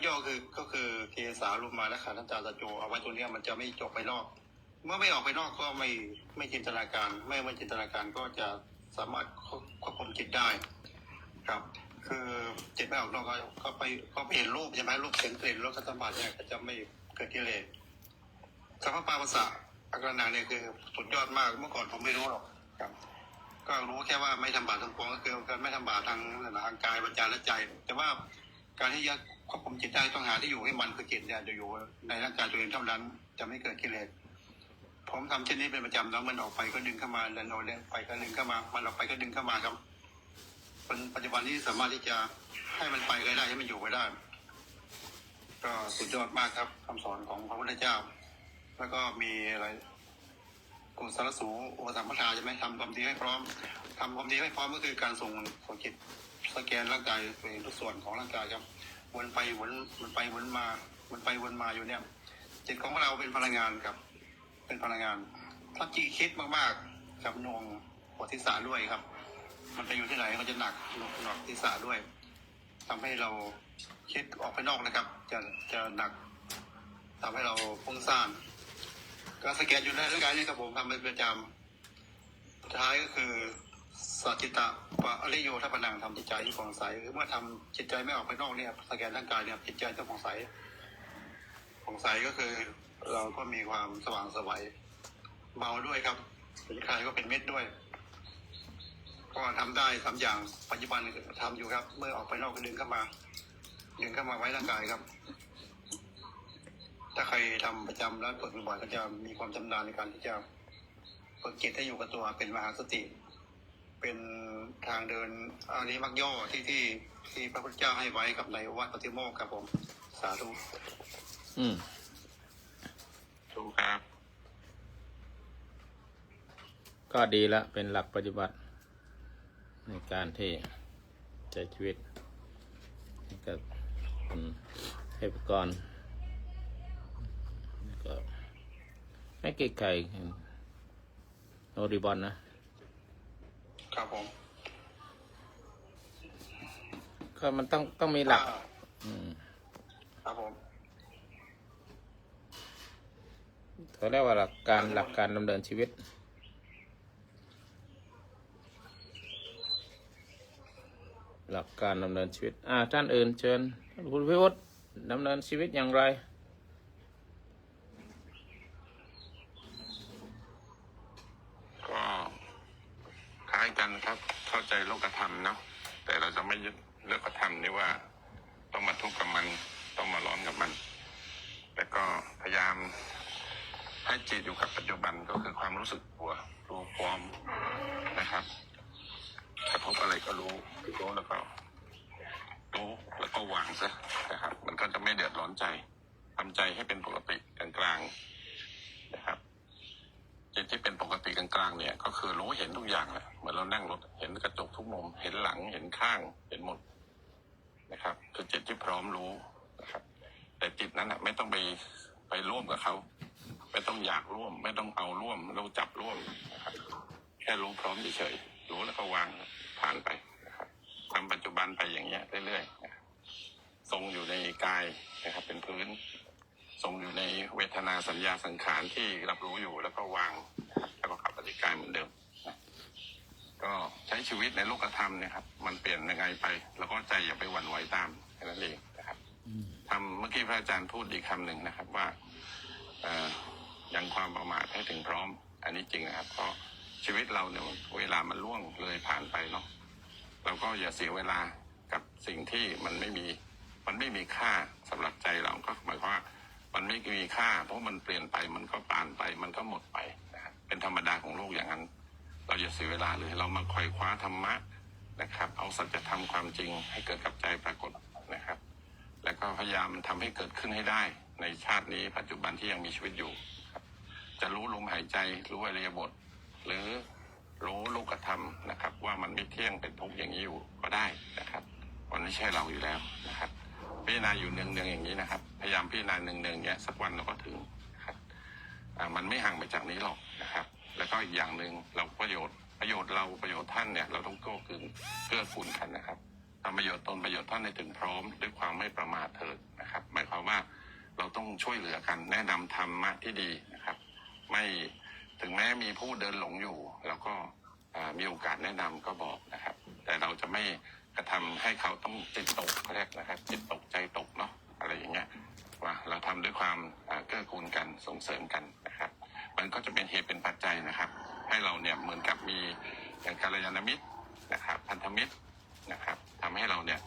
ย่อๆก็คือเทสารุมาและขันธ์จาตโจเอาไว้ตัวเนี้ยมันจะไม่จบไปนอกเมื่อไม่ออกไปนอกก็ไม่จินตนาการไม่จินตนาการก็จะสามารถควบคุมจิตได้ครับคือจิตไม่ออกนอกก็ไปเห็นรูปใช่ไหมรูปเสียงกลิ่นรสสัมผัสเนี่ยก็จะไม่เกิดกิเลสสัพพปาปัสสะอาการนังเนี่ยคือสุดยอดมากเมื่อก่อนผมไม่รู้หรอกครับก็รู้แค่ว่าไม่ทำบาปทั้งปวงก็คือการไม่ทำบาปทางกายวาจาและใจแต่ว่าการที่จะควบคุมจิตได้ต้องหาที่อยู่ให้มันคือจิตเนี่ยจะอยู่ในร่างกายตัวเองเท่านั้นจะไม่เกิดกิเลสผมทำเช่นนี้เป็นประจำแล้วมันออกไปก็ดึงเข้ามาแล้วโน่นไปก็ดึงเข้ามามันออกไปก็ดึงเข้ามาครับปัจจุบันนี้สามารถที่จะให้มันไปก็ได้ให้มันอยู่ก็ได้ก็สุดยอดมากครับคำสอนของพระพุทธเจ้าแล้วก็มีอะไรกุศลสูอุปสัมปทาใช่ไหมทำความดีให้พร้อมทำความดีให้พร้อมก็คือการส่งจิตสแกนร่างกายตัวเองทุกส่วนของร่างกายครับวนไปวนมาอยู่เนี่ยจิตของเราเป็นพลังงานครับเป็นพลังงานถ้าจิตคิดมากๆกับนวงหัวทิศาด้วยครับมันไปอยู่ที่ไหนก็จะหนักทิศาด้วยทำให้เราคิดออกไปนอกนะครับจะหนักทำให้เราฟุ้งซ่านการสแกนอยู่ในร่างกายนี่ครับผมทำเป็นประจำสุดท้ายก็คือสัจจิตะปะอริโยทัปนังทำจิตใจที่ผ่องใสคือเมื่อทำจิตใจไม่ออกไปนอกเนี่ยสแกนร่างกายเนี่ยจิตใจจะผ่องใสก็คือเราก็มีความสว่างไสวเบาด้วยครับเป็นใครก็เป็นเม็ดด้วยก็ทำได้3 อย่างปัจจุบันทำอยู่ครับเมื่อออกไปนอกก็ดึงเข้ามาไว้ร่างกายครับถ้าใครทำประจำแล้วฝึกบ่อยๆก็จะมีความชำนาญในการที่จะฝึกจิตให้อยู่กับตัวเป็นมหาสติเป็นทางเดินอริยมรรคย่อที่พระพุทธเจ้าให้ไว้กับในวัดปฏิโมกข์ครับผมสาธุถูกครับ ก็ดีแล้วเป็นหลักปฏิบัติในการที่ใช้ชีวิตกับ คุณเทพกรก็ให้เก๋ไก่โนริบอนนะครับ ผม ก็มันต้องมีหลัก ครับผม เขาเรียกว่าหลักการดำเนินชีวิตหลักการดำเนินชีวิตท่านอื่นเชิญคุณพิวุฒิดำเนินชีวิตอย่างไร ก็คล้ายกันครับเข้าใจโลกธรรมเนาะแต่เราจะไม่ยึดโลกธรรมนี่ว่าต้องมาทุกข์กับมันต้องมาร้อนกับมันแต่ก็พยายามให้จิตอยู่กับปัจจุบันก็คือความรู้สึกตัวรู้พร้อมนะครับกระทบอะไรก็รู้แล้วก็วางซะนะครับมันก็จะไม่เดือดร้อนใจทำใจให้เป็นปกติกลางๆนะครับจิตที่เป็นปกติกลางๆเนี่ยก็คือรู้เห็นทุกอย่างแหละเหมือนเรานั่งรถเห็นกระจกทุกมุมเห็นหลังเห็นข้างเห็นหมดนะครับคือจิตที่พร้อมรู้นะครับแต่จิตนั้นไม่ต้องไปร่วมกับเขาไม่ต้องอยากร่วมไม่ต้องเอาร่วมเราจับร่วมนะครับแค่รู้พร้อมเฉยๆรู้แล้วก็วางผ่านไปนะครับทำปัจจุบันไปอย่างเงี้ยเรื่อยๆนะครับทรงอยู่ในกายนะครับเป็นพื้นทรงอยู่ในเวทนาสัญญาสังขารที่รับรู้อยู่แล้วก็วางแล้วก็กลับปฏิกายเหมือนเดิมนะก็ใช้ชีวิตในโลกธรรมเนี่ยครับมันเปลี่ยนยังไงไปแล้วก็ใจอย่าไปหวั่นไหวตามแค่นั้นเองนะครับทำเมื่อกี้พระอาจารย์พูดอีกคำหนึ่งนะครับว่ายังความประมาทให้ถึงพร้อมอันนี้จริงนะครับเพราะชีวิตเราเนี่ยเวลามันล่วงเลยผ่านไปเนาะเราก็อย่าเสียเวลากับสิ่งที่มันไม่มีค่าสำหรับใจเราก็หมายความว่ามันไม่มีค่าเพราะมันเปลี่ยนไปมันก็ผ่านไปมันก็หมดไปนะครับเป็นธรรมดาของโลกอย่างนั้นเราอย่าเสียเวลาเลยเรามาไขว่คว้าธรรมะนะครับเอาสัจธรรมความจริงให้เกิดกับใจปรากฏนะครับแล้วก็พยายามทำให้เกิดขึ้นให้ได้ในชาตินี้ปัจจุบันที่ยังมีชีวิตอยู่ครับจะรู้ลมหายใจรู้อริยบทหรือรู้โลกธรรมนะครับว่ามันไม่เที่ยงเป็นทุกข์อย่างนี้อยู่ก็ได้นะครับมันไม่ใช่เราอยู่แล้วนะครับพิจารณาอยู่เนืองๆอย่างนี้นะครับพยายามพิจารณาเนืองๆเนี้ยสักวันเราก็ถึงนะครับมันไม่ห่างไปจากนี้หรอกนะครับแล้วก็อีกอย่างหนึ่งเราประโยชน์เราประโยชน์ท่านเนี่ยเราต้องเกื้อกูลกันนะครับทำประโยชน์ตนประโยชน์ท่านให้ถึงพร้อมด้วยความไม่ประมาทเถิดนะครับหมายความว่าเราต้องช่วยเหลือกันแนะนำธรรมะที่ดีนะครับไม่ถึงแม้มีผู้เดินหลงอยู่เราก็มีโอกาสแนะนำก็บอกนะครับแต่เราจะไม่กระทำให้เขาต้องจิตตกเขาเรียกนะครับจิตตกใจตกเนาะอะไรอย่างเงี้ยว่าเราทำด้วยความเกื้อกูลกันส่งเสริมกันนะครับมันก็จะเป็นเหตุเป็นปัจจัยนะครับให้เราเนี่ยเหมือนกับมีอย่างกัลยาณมิตรนะครับพันธมิตรนะครับทำให้เราเนี่ย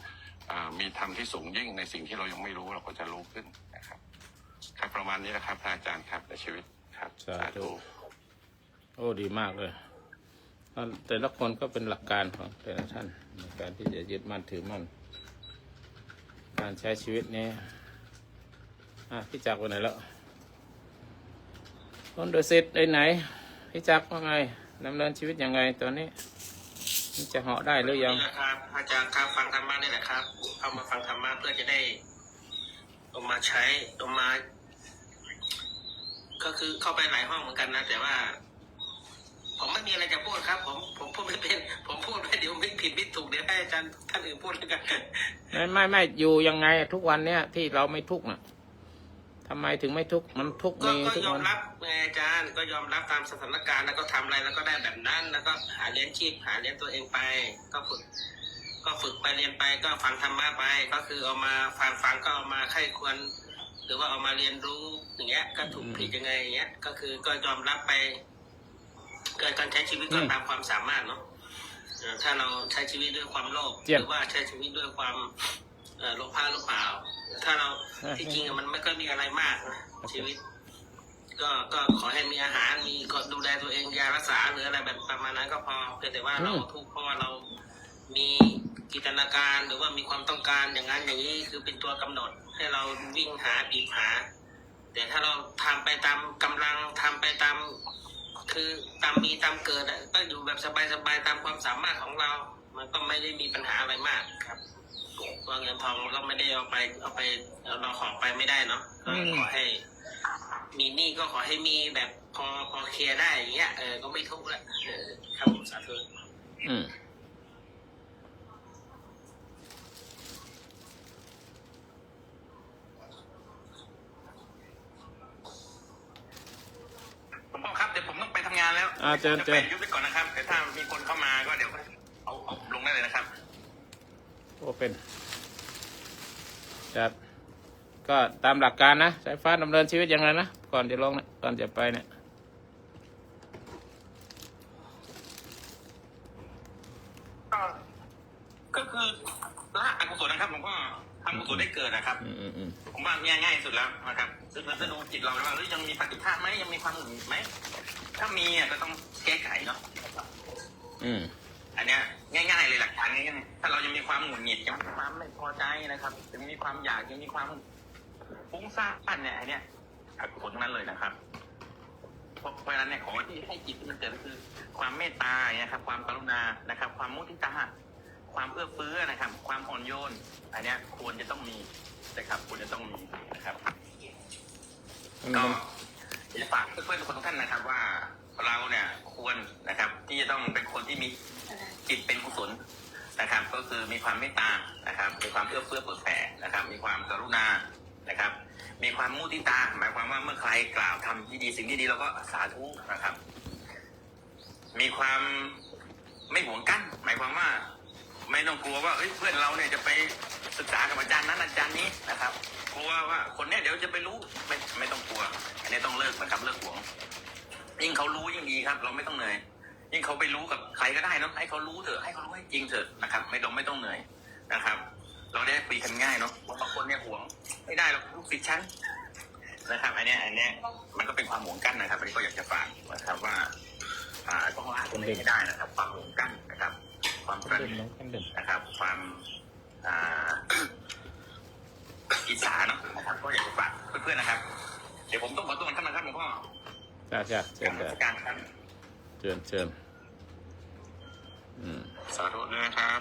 มีธรรมที่สูงยิ่งในสิ่งที่เรายังไม่รู้เราก็จะรู้ขึ้นนะครับครับประมาณนี้นะครับพระอาจารย์ครับในชีวิตครับสาธุโอ้ดีมากเลยแต่ละคนก็เป็นหลักการของแต่ละท่านในการที่จะยึดมั่นถือมั่นการใช้ชีวิตนี้พี่จักรไปไหนแล้วคนดุสิตไปไหนพี่จักรว่าไงดำเนินชีวิตยังไงตอนนี้จะเหาะได้หรือยังครับอาจารย์ครับฟังธรรมะนี่แหละครับเอามาฟังธรรมะเพื่อจะได้เอามาใช้เอามาก็คือเข้าไปหลายห้องเหมือนกันนะแต่ว่าผมไม่มีอะไรจะพูดครับผมพูดไม่เป็นผมพูดไปเดี๋ยวไม่ผิดไม่ถูกเดี๋ยวให้อาจารย์ท่านอื่นพูดแล้วกันไม่อยู่ยังไงทุกวันเนี้ยที่เราไม่ทุกข์น่ะทำไมถึงไม่ทุกข์มันทุกข์มีทุกวันก็ยอมรับไงอาจารย์ก็ยอมรับตามสถานการณ์แล้วก็ทำอะไรแล้วก็ได้แบบนั้นแล้วก็หาเลี้ยงชีพหาเลี้ยงตัวเองไปก็ฝึกไปเรียนไปก็ฟังธรรมะไปก็คือเอามาฟังก็เอามาไข้ควรหรือว่าเอามาเรียนรู้อย่างเงี้ยก็ถูกผิดยังไงอย่างเงี้ยก็คือก็ยอมรับไปเกิดการใช้ชีวิตก็ตามความสามารถเนาะถ้าเราใช้ชีวิตด้วยความโลภหรือว่าใช้ชีวิตด้วยความโลภะหรือเปล่าถ้าเราที่จริงมันไม่ก็มีอะไรมากนะชีวิตก็ขอให้มีอาหารมีก็ดูแลตัวเองยารักษาหรืออะไรแบบประมาณนั้นก็พอเพียงแต่ว่าเราทุกข์เพราะว่าเรามีจินตนาการหรือว่ามีความต้องการอย่างนั้นอย่างนี้คือเป็นตัวกำหนดให้เราวิ่งหาบีบหาแต่ถ้าเราทำไปตามกำลังทำไปตามคือตามมีตามเกิดก็อยู่แบบสบายๆตามความสามารถของเรามันก็ไม่ได้มีปัญหาอะไรมากครับ ว่าเงินทองเราไม่ได้เอาไปเราของไปไม่ได้เนาะก็ขอให้ มีหนี้ก็ขอให้มีแบบพอเคลียร์ได้อย่างเงี้ยก็ไม่ทุกข์ละครับผมสาธุ ผมบอกครับเดี๋ยวผมต้องไปทำงานแล้วเจอ จะไปยุบไปก่อนนะครับแต่ถ้ามีคนเข้ามาก็เดี๋ยวเอาลงได้เลยนะครับโอเป็นจัดก็ตามหลักการนะสายฟ้าดำเนินชีวิตยังไงนะก่อนจะลงนะก่อนจะไปเนี่ยก็คือละอกุศลนะครับผมก็ทำกุศลได้เกิดนะครับผมว่าง่ายๆสุดแล้วนะครับซึ่งเราจะดูจิตเราว่ายังมีปฏิภาณไหมยังมีความหงุดหงิดไหมถ้ามีก็ต้องแก้ไขเนาะอันเนี้ยง่ายๆเลยหลักฐานง่ายๆถ้าเรายังมีความหงุดหงิดยังมีความไม่พอใจนะครับยังมีความอยากยังมีความฟุ้งซ่านเนี่ยอันเนี้ยอกุศลทั้งนั้นเลยนะครับเพราะฉะนั้นเนี่ยขอที่ให้จิตมันเกิดก็คือความเมตตาเนี่ยครับความกรุณานะครับความมุทิตาความเอื้อเฟื้อนะครับความอ่อนโยนอันเนี้ยควรจะต้องมีนะครับควรจะต้องมีนะครับก็จะฝากเพื่อนๆทุกท่านนะครับว่าเราเนี่ยควรนะครับที่จะต้องเป็นคนที่มีจิตเป็นกุศลนะครับก็คือมีความเมตตานะครับมีความเอื้อเฟื้อเผื่อแผ่นะครับมีความกรุณานะครับมีความมุทิตาหมายความว่าเมื่อใครกล่าวทำที่ดีสิ่งที่ดีเราก็สาธุนะครับมีความไม่หวงกั้นหมายความว่าไม่ต้องกลัวว่าเพื่อนเราเนี่ยจะไปศึกษากับอาจารย์นั้นอาจารย์นี้นะครับกลัวว่าคนเนี้ยเดี๋ยวจะไปรู้ไม่ต้องกลัวอันนี้ต้องเลิกนะครับเลิกหวงยิ่งเขารู้ยิ่งดีครับเราไม่ต้องเหนื่อยยิ่งเขาไปรู้กับใครก็ได้นะให้เขารู้เถอะให้เขารู้ให้จริงเถอะนะครับไม่ต้องเหนื่อยนะครับเราได้คุยกันง่ายเนาะบางคนเนี่ยหวงไม่ได้หรอกลูกศิษย์ฉันนะครับอันเนี้ยมันก็เป็นความหวงกั้นนะครับอันนี้ก็อยากจะฝากนะครับว่าต้องละตรงนี้ให้ได้นะครับความหวงกั้นนะครับความกระดิ่งนะครับความอิจฉาเนาะนะครับก็อยากจะฝากเพื่อนๆนะครับเดี๋ยวผมต้องขอตัวท่านนะครับหลวงพ่อจ้าเชิญการครับเชิญสาธุด้วยนะครับ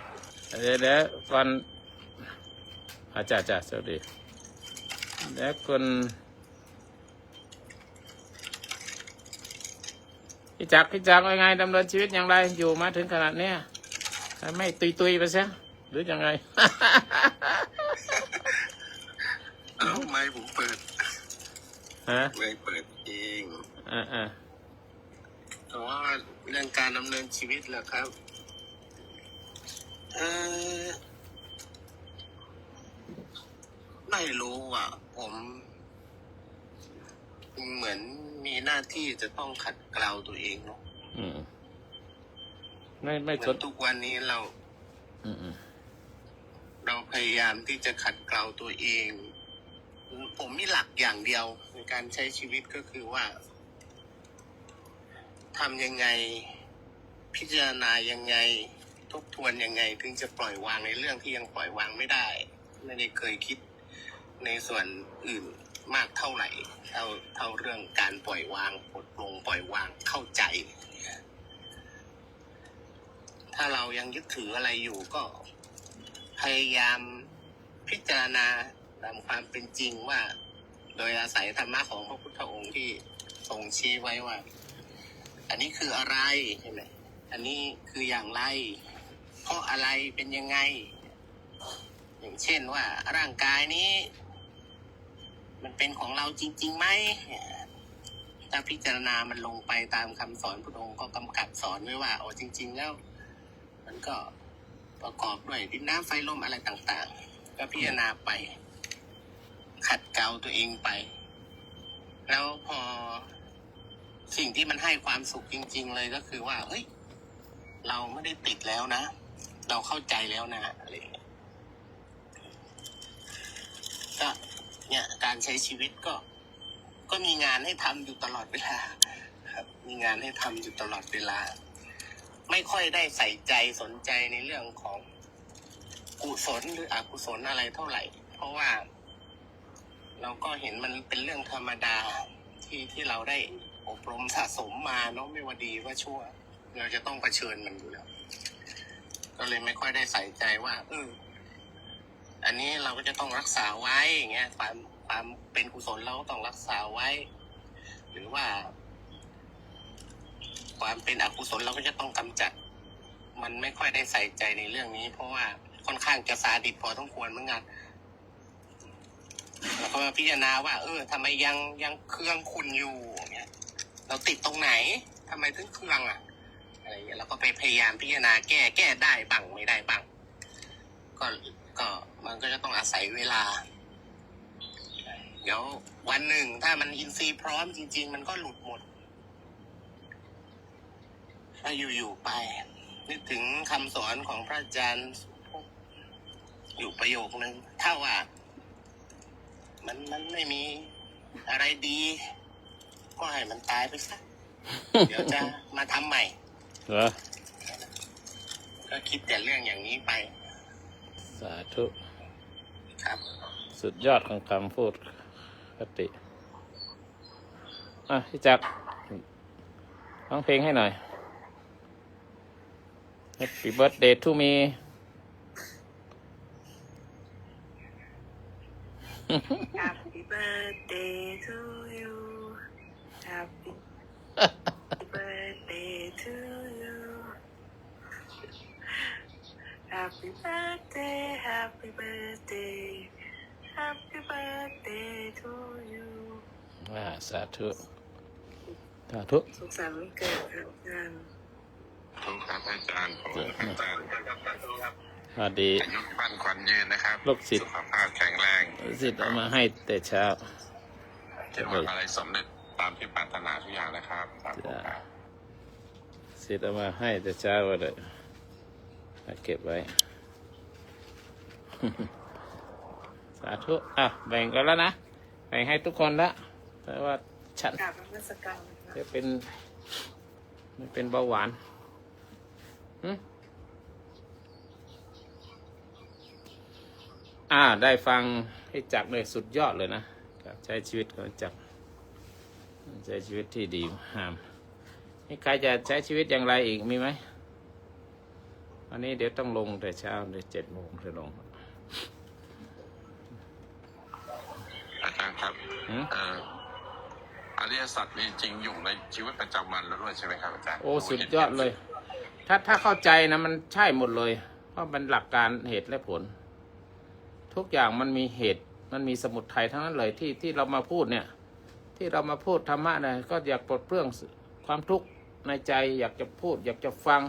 เดี๋ยวก่อนจ้าสวัสดีแล้วคนพี่จักว่าไงดำเนินชีวิตอย่างไรอยู่มาถึงขนาดเนี้ยไม่ตุยไปซะหรือยังไง ไม่ผมเปิดไม่เปิดเองแต่ว่าเรื่องการดำเนินชีวิตเหรอครับไม่รู้อ่ะผมเหมือนมีหน้าที่จะต้องขัดเกลาตัวเองเนาะไม่ทุกวันนี้เราพยายามที่จะขัดเกลาตัวเองผมมีหลักอย่างเดียวในการใช้ชีวิตก็คือว่าทำยังไงพิจารณายังไงทบทวนยังไงถึงจะปล่อยวางในเรื่องที่ยังปล่อยวางไม่ได้เคยคิดในส่วนอื่นมากเท่าไหร่เท่าเรื่องการปล่อยวางปลดปลงปล่อยวางเข้าใจถ้าเรายังยึดถืออะไรอยู่ก็พยายามพิจารณาตามความเป็นจริงว่าโดยอาศัยธรรมะของพระพุทธองค์ที่ทรงชี้ไว้ว่าอันนี้คืออะไรใช่ไหมอันนี้คืออย่างไรเพราะอะไรเป็นยังไงอย่างเช่นว่าร่างกายนี้มันเป็นของเราจริงๆไหมถ้าพิจารณามันลงไปตามคำสอนพระองค์ก็กำกับสอนไว้ว่าจริงๆแล้วมันก็ประกอบด้วยดินน้ำไฟลมอะไรต่างๆก็พิจารณาไปขัดเกลาตัวเองไปแล้วพอสิ่งที่มันให้ความสุขจริงๆเลยก็คือว่าเฮ้ยเราไม่ได้ติดแล้วนะเราเข้าใจแล้วนะอะไรก็เนี่ยการใช้ชีวิตก็มีงานให้ทำอยู่ตลอดเวลาครับมีงานให้ทำอยู่ตลอดเวลาไม่ค่อยได้ใส่ใจสนใจในเรื่องของกุศลหรืออกุศลอะไรเท่าไหร่เพราะว่าเราก็เห็นมันเป็นเรื่องธรรมดาที่เราได้อบรมสะสมมาเนาะไม่ว่าดีว่าชั่วเราจะต้องเผชิญมันอยู่แล้วก็เลยไม่ค่อยได้ใส่ใจว่า อันนี้เราก็จะต้องรักษาไว้อย่างเงี้ยความเป็นกุศลเราก็ต้องรักษาไว้ หรือว่าความเป็นอกุศลเราก็จะต้องกำจัด มันไม่ค่อยได้ใส่ใจในเรื่องนี้ เพราะว่าค่อนข้างจะซาดิสพอต้องควรเหมือนกันแล้วก็มาพิจารณาว่าทำไมยังเครื่องคุณอยู่เงี้ยเราติดตรงไหนทำไมถึงเครื่องอะไรเงี้ยเราก็ไปพยายามพิจารณาแก้ได้บ้างไม่ได้บ้างก็มันก็จะต้องอาศัยเวลา เดี๋ยววันหนึ่งถ้ามันอินทรีย์พร้อมจริงๆมันก็หลุดหมดถ้าอยู่ๆไปนึกถึงคำสอนของพระอาจารย์อยู่ประโยคนึงถ้าว่ามันไม่มีอะไรดีก็ให้มันตายไปซะ เดี๋ยวจะมาทำใหม่ เหรอ ก็คิดแต่เรื่องอย่างนี้ไป สาธุ ครับ สุดยอดของคำพูดคติพี่จักรร้องเพลงให้หน่อย Happy birthday to me Happy birthday to you Happy birthday to you Happy birthday Happy birthday Happy birthday to you สาธุสาธุ สุขสันต์วันเกิดครับอาจารย์ ขอบคุณครับอาจารย์ขอบคุณอาจารย์ สวัสดี อายุมั่นขวัญยืนนะครับ ลูกศิษย์ สุขภาพแข็งแรง สิทธิ์เอามาให้แต่เช้า คิดว่าอะไรสำเร็จตามที่ปรารถนาทุกอย่างนะครับสาธุครับ สิทธิ์เอามาให้แต่เช้าเลยเก็บไว้ สาธุแบ่งกันแล้วนะแบ่งให้ทุกคนละแต่ว่าฉัน กราบนมัสการค่ะ จะไม่เป็นเบาหวานได้ฟังให้จักเลยสุดยอดเลยนะกับใช้ชีวิตของจักใช้ชีวิตที่ดีห้ามนี่ใครจะใช้ชีวิตอย่างไรอีกมีไหมวันนี้เดี๋ยวต้องลงแต่เช้าเดี๋ยว7 โมงจะลง อาจารย์ครับอริยสัจนี่จริงอยู่ในชีวิตประจำวันแล้วด้วยใช่ไหมครับอาจารย์ โอ้สุดยอดเลย ถ้าเข้าใจนะมันใช่หมดเลยเพราะมันหลักการเหตุและผล ทุกอย่างมันมีเหตุมันมีสมุทัยทั้งนั้นเลยที่เรามาพูดเนี่ยที่เรามาพูดธรรมะเนี่ยก็อยากปลดเปลื้องความทุกข์ในใจอยากจะพูดอยากจะฟัง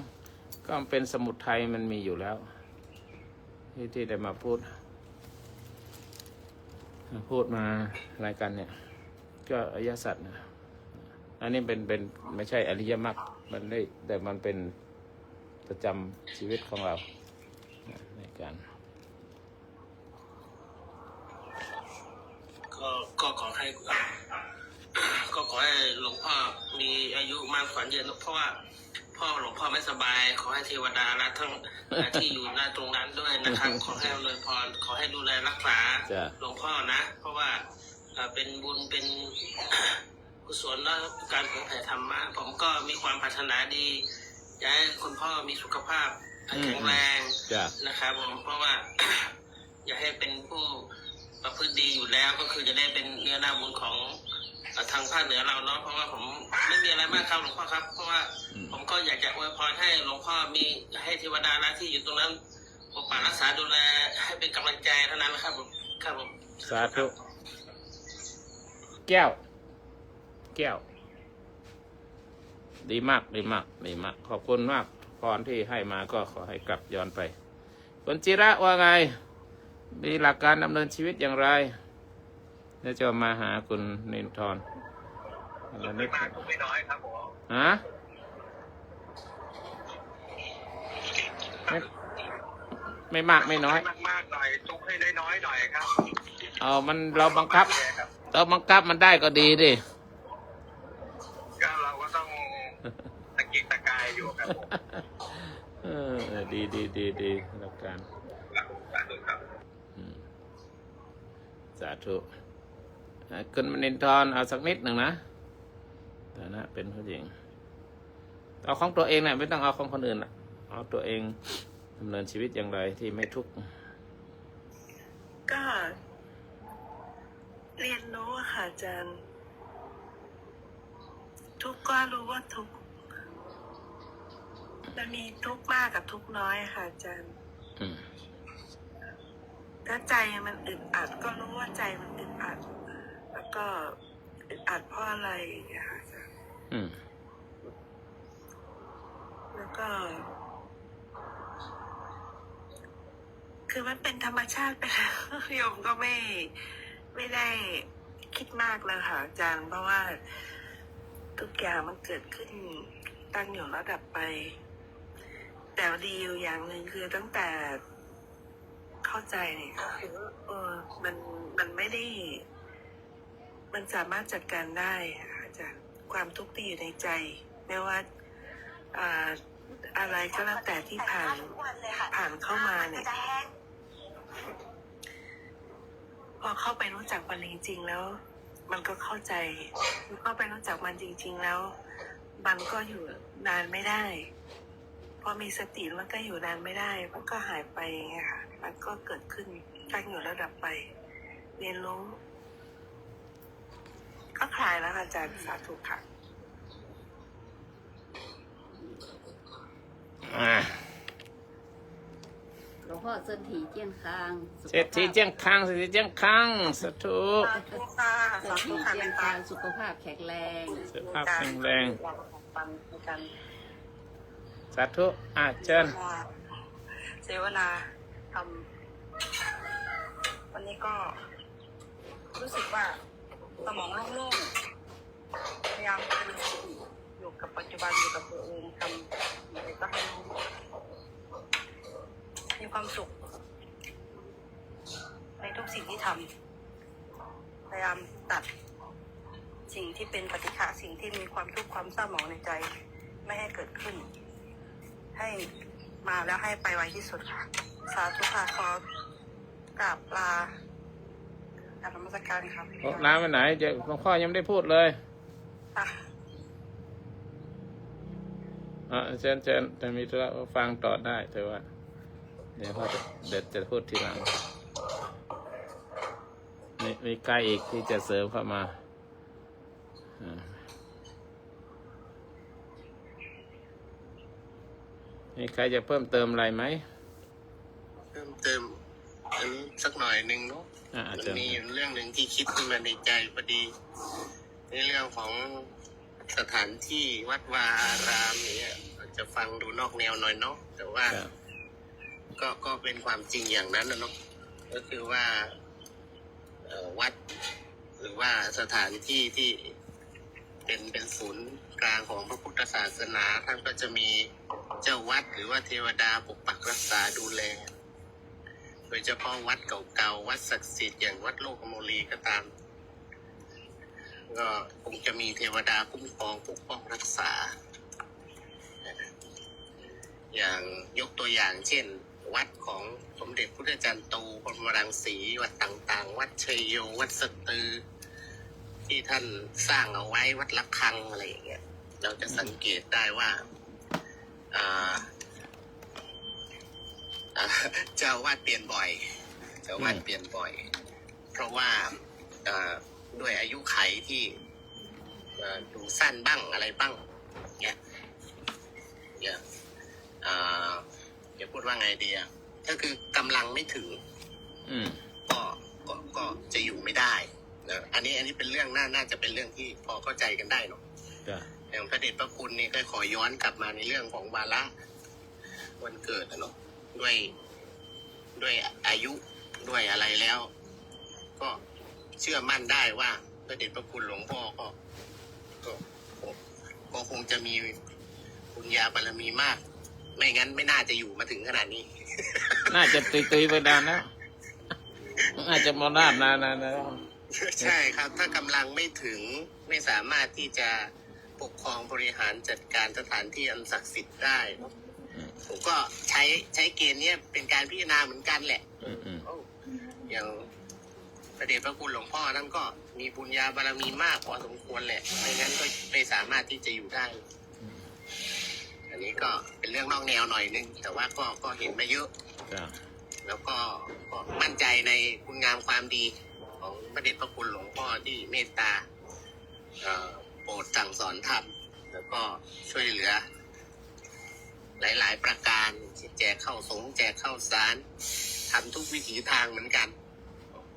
ก็เป็นสมุทัยมันมีอยู่แล้วที่ได้มาพูดมาอะไรกันเนี่ยก็อริยสัจนะอันนี้เป็นไม่ใช่อริยมรรคมันได้แต่มันเป็นประจำชีวิตของเราในการ ก็ขอให้หลวงพ่อมีอายุมากขวัญยืนเพราะว่าหลวงพ่อไม่สบายขอให้เทวดาและทั้งที่อยู่ในตรงนั้นด้วยนะครับ ขอให้อวยพรขอให้ดูแลรักษาหลวงพ่อนะเพราะว่าเป็นบุญเป็นกุศลและการเผยแผ่ธรรมะผมก็มีความปรารถนาดีอยากให้คุณพ่อมีสุขภาพแข็งแรงนะครับผมเพราะว่า อยากให้เป็นผู้ประพฤติดีอยู่แล้วก็คือจะได้เป็นเนื้อนาบุญของทางภาคเหนือเราเนาะเพราะว่าผมไม่มีอะไรมากครับหลวงพ่อครับเพราะว่าผมก็อยากจะอวยพรให้หลวงพ่อมีให้เทวดาหน้าที่อยู่ตรงนั้นปกปักรักษาดูแลให้เป็นกำลังใจเท่านั้นนะครับผมครับผมสาธุแก้วดีมากขอบคุณมากพรที่ให้มาก็ขอให้กลับย้อนไปคุณจิระว่าไงมีหลักการดำเนินชีวิตอย่างไรแล้วจะมาหาคุณนินทรไม่มากก็ไม่น้อยครับผมไม่มากไม่น้อยมากหน่อยทุกให้น้อยหน่อยครับเราบังคับมันได้ก็ดีดิก็เราก็ต้องตะกิกตะกายอยู่ครับผมดีหลักการสาธุคุณนินทรเอาสักนิดหนึ่งนะฐานะเป็นผู้หญิงเอาของตัวเองนะไม่ต้องเอาของคนอื่นเอาตัวเองดำเนินชีวิตอย่างไรที่ไม่ทุกข์ เรียนรู้อะค่ะอาจารย์ทุกข์ก็รู้ว่าทุกข์มันมีทุกข์มากกับทุกข์น้อยค่ะอาจารย์ถ้าใจมันอึดอัดก็รู้ว่าใจมันอึดอัดแล้วก็อึดอัดเพราะอะไรอย่างเงี้ยค่ะอาจารย์แล้วก็คือมันเป็นธรรมชาติไปแล้วโยมก็ไม่ได้คิดมากเลยค่ะอาจารย์เพราะว่าทุกอย่างมันเกิดขึ้นตั้งอยู่แล้วดับไปแต่ดีอยู่อย่างหนึ่งคือตั้งแต่เข้าใจเนี่ยก็คือมันไม่ได้มันสามารถจัดการได้อาจารย์ความทุกข์ที่อยู่ในใจไม่ว่าอะไรก็แล้วแต่ที่ผ่านเข้ามาเนี่ยพอเข้าไปรู้จักมันจริงๆแล้วมันก็เข้าใจเข้าไปรู้จักมันจริงๆแล้วมันก็อยู่นานไม่ได้พอมีสติมันก็อยู่นานไม่ได้มันก็หายไปไงค่ะมันก็เกิดขึ้นตั้งอยู่แล้วดับไปเรียนรู้ก็คลายแล้วค่ะอาจารย์สาธุค่ะหลวงพ่อเส้นถีเจียงคาง เศรษฐีเจียงคางเศรษฐีเจียงคางสาธุ สาธุค่ะ เส้ สาน ธุ ถี ค่ะ เจีย เป็ ง น คา ตาง สุขภาพแข็งแรง สุขภาพแข็งแรง ปันกัน สาธุเชิญ เสวนาทำวันนี้ก็รู้สึกว่าสมองโล่งๆพยายามมีสติอยู่กับปัจจุบันอยู่กับตัวเองทำอะไรก็ให้มีความสุขในทุกสิ่งที่ทำพยายามตัดสิ่งที่เป็นปฏิฆะสิ่งที่มีความทุกข์ความเศร้าหมองในใจไม่ให้เกิดขึ้นให้มาแล้วให้ไปไวที่สุดค่ะสาธุค่ะขอกราบลากราบนมัสการครับ ลาไปไหนเดี๋ยวหลวงพ่อยังไม่ได้พูดเลย เชิญแต่มีธุระฟังต่อได้แต่ว่าเดี๋ยวพ่อจะพูดทีหลังมีใครอีกที่จะเสริมเข้ามามีใครจะเพิ่มเติมอะไรไหมเพิ่มเติมอันนี้สักหน่อยหนึ่งเนาะมันมีเรื่องหนึ่งที่คิดขึ้นมาในใจพอดีในเรื่องของสถานที่วัดวาอารามเนี่ยจะฟังดูนอกแนวหน่อยเนาะแต่ว่าก็เป็นความจริงอย่างนั้นนะเนาะก็คือว่าวัดหรือว่าสถานที่ที่เป็นศูนย์กลางของพระพุทธศาสนาท่านก็จะมีเจ้าวัดหรือว่าเทวดาปกปักรักษาดูแลโดยเฉพาะวัดเก่าๆวัดศักดิ์สิทธิ์อย่างวัดโลกโมลีก็ตามก็คงจะมีเทวดาคุ้มครองปกป้องรักษาอย่างยกตัวอย่างเช่นวัดของสมเด็จพุทธจารย์โตพรหมรังสีวัดต่างๆวัดชัยโยวัดสตือที่ท่านสร้างเอาไว้วัดละคังอะไรอย่างเงี้ยเราจะสังเกตได้ว่าเจ้าวาดเปลี่ยนบ่อยเพราะว่าด้วยอายุไขที่ดูสั้นบ้างอะไรบ้างเนี่ยจะพูดว่าไงดีก็คือกำลังไม่ถึงก็จะอยู่ไม่ได้นะอันนี้เป็นเรื่องน่าจะเป็นเรื่องที่พอเข้าใจกันได้เนาะอย่างพระเดชพระคุณนี่ก็ขอย้อนกลับมาในเรื่องของวาระวันเกิดเนาะด้วยอายุด้วยอะไรแล้ว ก็เชื่อมั่นได้ว่าพระเดชพระคุณหลวงพ่อก็คงจะมีบุญญาบารมีมากไม่งั้นไม่น่าจะอยู่มาถึงขนาดนี้ น่าจะตุยไปนานแล้วน่าจะมรณะนานแล้วใช่ครับถ้ากำลังไม่ถึงไม่สามารถที่จะปกครองบริหารจัดการสถานที่อันศักดิ์สิทธิ์ได้ผมก็ใช้เกณฑ์นี้เป็นการพิจารณาเหมือนกันแหละอย่างพระเดชพระคุณหลวงพ่อท่านก็มีบุญญาบารมีมากพอสมควรแหละไม่งั้นก็ไม่สามารถที่จะอยู่ได้อันนี้ก็เป็นเรื่องนอกแนวหน่อยนึงแต่ว่าก็เห็นมาเยอะแล้วก็มั่นใจในคุณงามความดีข ของพระเดชพระคุณหลวงพ่อที่เมตตาโปรดสั่งสอนธรรมแล้วก็ช่วยเหลือหลายๆประการแจกข้าวสงฆ์แจกข้าวสารทำทุกวิถีทางเหมือนกัน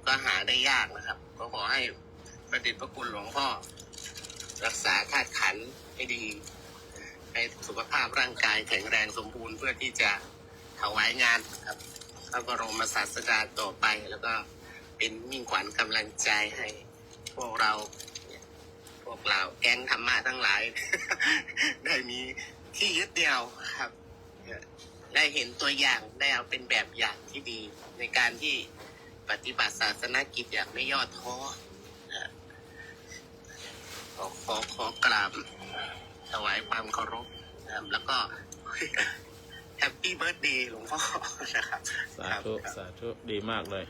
ก็หาได้ยากนะครับ ก็ขอให้พระเดชพระคุณหลวงพ่อรักษาธาตุขันธ์ให้ดีให้สุขภาพร่างกายแข็งแรงสมบูรณ์เพื่อที่จะถวายงานครับพระบรมศาสดาต่อไปแล้วก็เป็นมิ่งขวัญกำลังใจให้พวกเราแก๊งธรรมะทั้งหลาย ได้มีที่ยึดเดียวครับได้เห็นตัวอย่างได้เอาเป็นแบบอย่างที่ดีในการที่ปฏิบัติศาสนกิจอย่างไม่ย่อท้อขอกราบถวายความเคารพแล้วก็แฮปปี้เบิร์ธเดย์หลวงพ่อนะครับสาธุสาธุดีมากเลย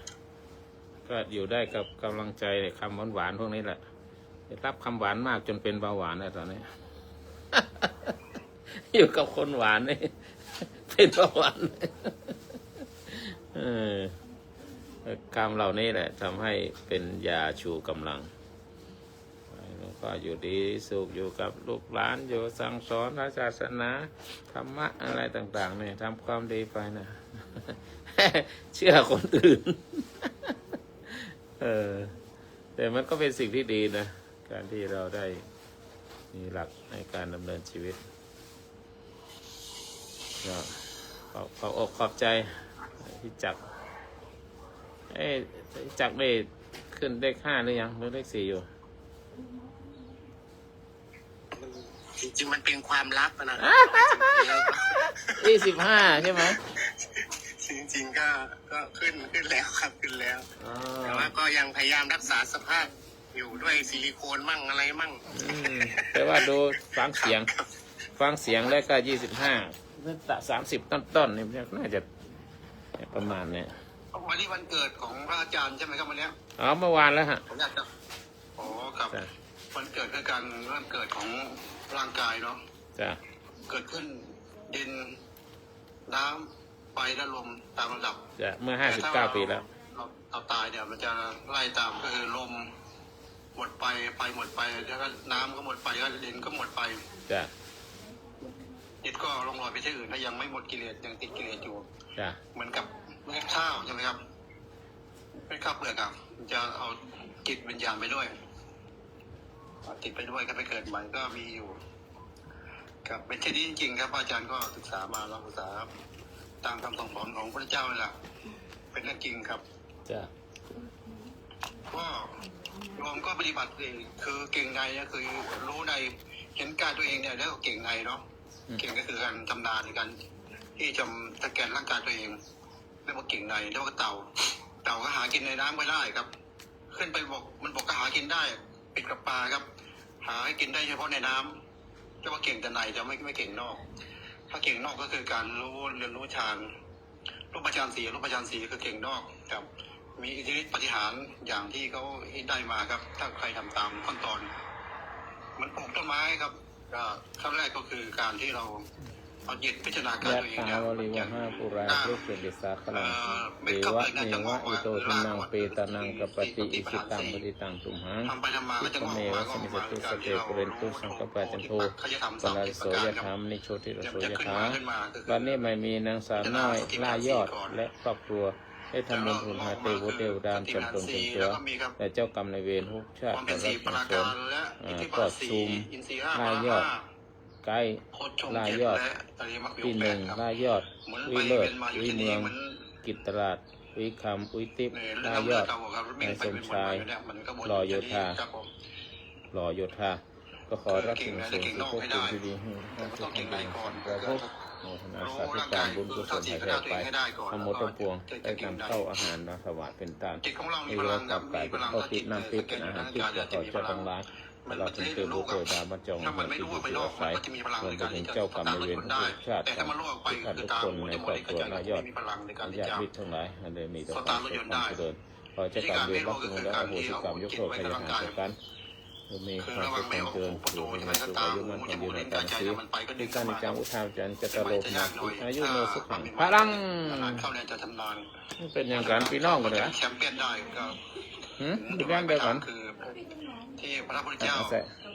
ก็อยู่ได้กับกำลังใจคำหวานๆพวกนี้แหละรับคำหวานมากจนเป็นเบาหวานแล้วตอนนี้ อยู่กับคนหวานนี่เป็นเบาหวานคำเหล่านี้แหละทำให้เป็นยาชูกำลังก็อยู่ดีสุขอยู่กับลูกหลานอยู่สั่งสอนพระศาสนาธรรมะอะไรต่างๆเนี่ยทำความดีไปนะ เชื่อคนอื่น แต่มันก็เป็นสิ่งที่ดีนะการที่เราได้มีหลักในการดำเนินชีวิตก็ขอขอบใจที่จักจักได้ขึ้นเลข5หรือยังหรือเลข4อยู่จริงๆมันเป็นความลับนะ25ใช่ไหมจริงๆก็ขึ้นแล้วครับขึ้นแล้วแต่ว่าก็ยังพยายามรักษาสภาพอยู่ด้วยซิลิโคนมั่งอะไรมั่งแต่ว่าดูฟังเสียงแล้วก็25-30ต้นๆนี่น่าจะประมาณนี้วันนี้วันเกิดของพระอาจารย์ใช่ไหมครับวันนี้เมื่อวานแล้วฮะผมอยากจะครับวันเกิดคือการเริ่มเกิดของร่างกายเนาะเกิดขึ้นดินน้ำไฟและลมตามระดับเมื่อ59 ปีแล้วเราตายเนี่ยมันจะไล่ตามก็คือลมหมดไปหมดไปแล้วก็น้ำก็หมดไปก็ดินก็หมดไปจิตก็ลงลอยไปที่อื่นถ้ายังไม่หมดกิเลสยังติดกิเลสอยู่เหมือนกับเม็ดข้าวใช่ไหมครับเม็ดข้าวเปลือกอ่ะมันจะเอาจิตวิญญาณไปด้วยติดไปด้วยก็ไปเกิดใหม่ก็มีอยู่ครับเป็นเช่นนี้จริงๆครับอาจารย์ก็ศึกษามาเราศึกษาตามคำสั่งสอนของพระเจ้าเลยล่ะเป็นเรื่องจริงครับก็รวมก็ปฏิบัติคือเก่งในก็คือรู้ในเห็นการตัวเองเนี่ยแล้วก็เก่งในเนาะเก่งก็คือการทำนาในการที่จะสแกนร่างกายตัวเองเรียกว่าเก่งในเรียกว่าเต่าก็หากินในน้ำไม่ได้ครับขึ้นไปบกมันบกก็หากินได้ปิดกับปลาครับหาให้กินได้เฉพาะในน้ำเรียกว่าเก่งแต่ในจะไม่เก่งนอกถ้าเก่งนอกก็คือการเรียนรู้ฌานรูปฌาน4คือเก่งนอกครับมีอิทธิฤทธิปาฏิหาริย์อย่างที่เขาได้มาครับถ้าใครทำตามขั้นตอนมันปลูกต้นไม้ครับขั้นแรกก็คือการที่เราเอาจิตพิจารณาการตัวเองเนี่ยเอวะเนวะอิโตทินังเปตานังกัปติอิสิตังปฏิตังตุมหังอิเมวะสมิสตุสเตปุเรนตุสังกปะจันโทปะลาโสยธรรมนิโชติรโสยธาวันนี้ไม่มีนางสาวน้อยล่ายอดและครอบครัวได้ทำบุญทุนหาเทวเทวดาจำตนเป็นเสือแต่เจ้ากรรมในเวรทุกชาติแต่ละคนก็ซูมล่ายอดไกด์ล่ายอดที่1ล่ายอดวิเลิศวิเมืองกิตตราชวิคำวิติปล่ายอดนายสมชายหล่อโยธาก็ขอรับสิ่งสูงสุดพวกคุณที่ดีให้ท่านทุกท่านได้ขอพบโมทนาสาธุการบุญกุศลให้แผ่ไปทั้งหมดทั้งปวงได้นำเข้าอาหารมาถวายเป็นทานให้เรากลับกลายเป็นข้าวติดน้ำติดเป็นอาหารที่จะต่อเจ้าทั้งหลายเราจึงเตือนผู้เกิดดาบรรจงมาที่อยู่ที่อาศัยรวมไปถึงเจ้ากรรมในเวรทุกชาติทุกท่านทุกคนในครอบครัวนายอดญาติมิตรทั้งหลายได้มีแต่ความสุขความเจริญขอเจ้ากรรมเวรรับมือและอโหสิกรรมยกโทษให้หายกันมีความสุขความเจริญอยู่ในสุขอายุมันคนอยู่ในการชีวิตด้วยการจังอุทาจันจะตะโลกมาอายุโนสุขังพลังเป็นอย่างการพี่น้องกันเลยแชมเปี้ยนได้ก็ ดูแลเดียวกัน คือที่พระพุทธเจ้า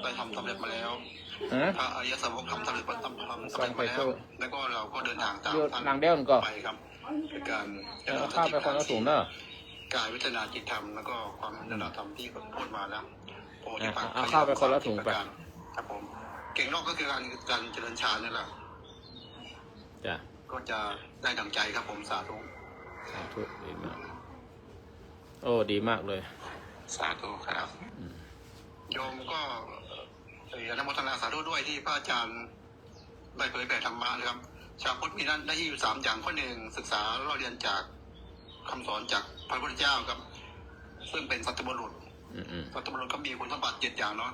ได้ทำสำเร็จมาแล้วพระอริยสาวกทำสำเร็จมาแล้วแล้วก็เราก็เดินทางตามท่าน นางเดียวกันก็ ไปครับในการเจริญส ข้าว ติ ไปคนละถุงเนอะ กายวิจารณาจิตธรรมแล้วก็ความวิจารณาธรรมที่พูดมาแล้วโพธิปัก เอาข้าวไปคนละถุงไป ครับผมเก่งนอกก็คือการเจริญฌานนี่แหละ จ้ะ ก็จะได้ดังใจครับผมสาธุ สาธุดีมากโอ้ดีมากเลย สาธุครับโยมก็อนุโมทนาสาธุด้วยที่พระอาจารย์ได้เผยแผ่ธรรมะนะครับ ชาวพุทธมีหน้าที่อยู่3อย่างข้อหนึ่งศึกษาเราเรียนจากคำสอนจากพระพุทธเจ้าครับซึ่งเป็นสัตบุรุษสัตบุรุษก็มีคุณสมบัติ7อย่างเนาะ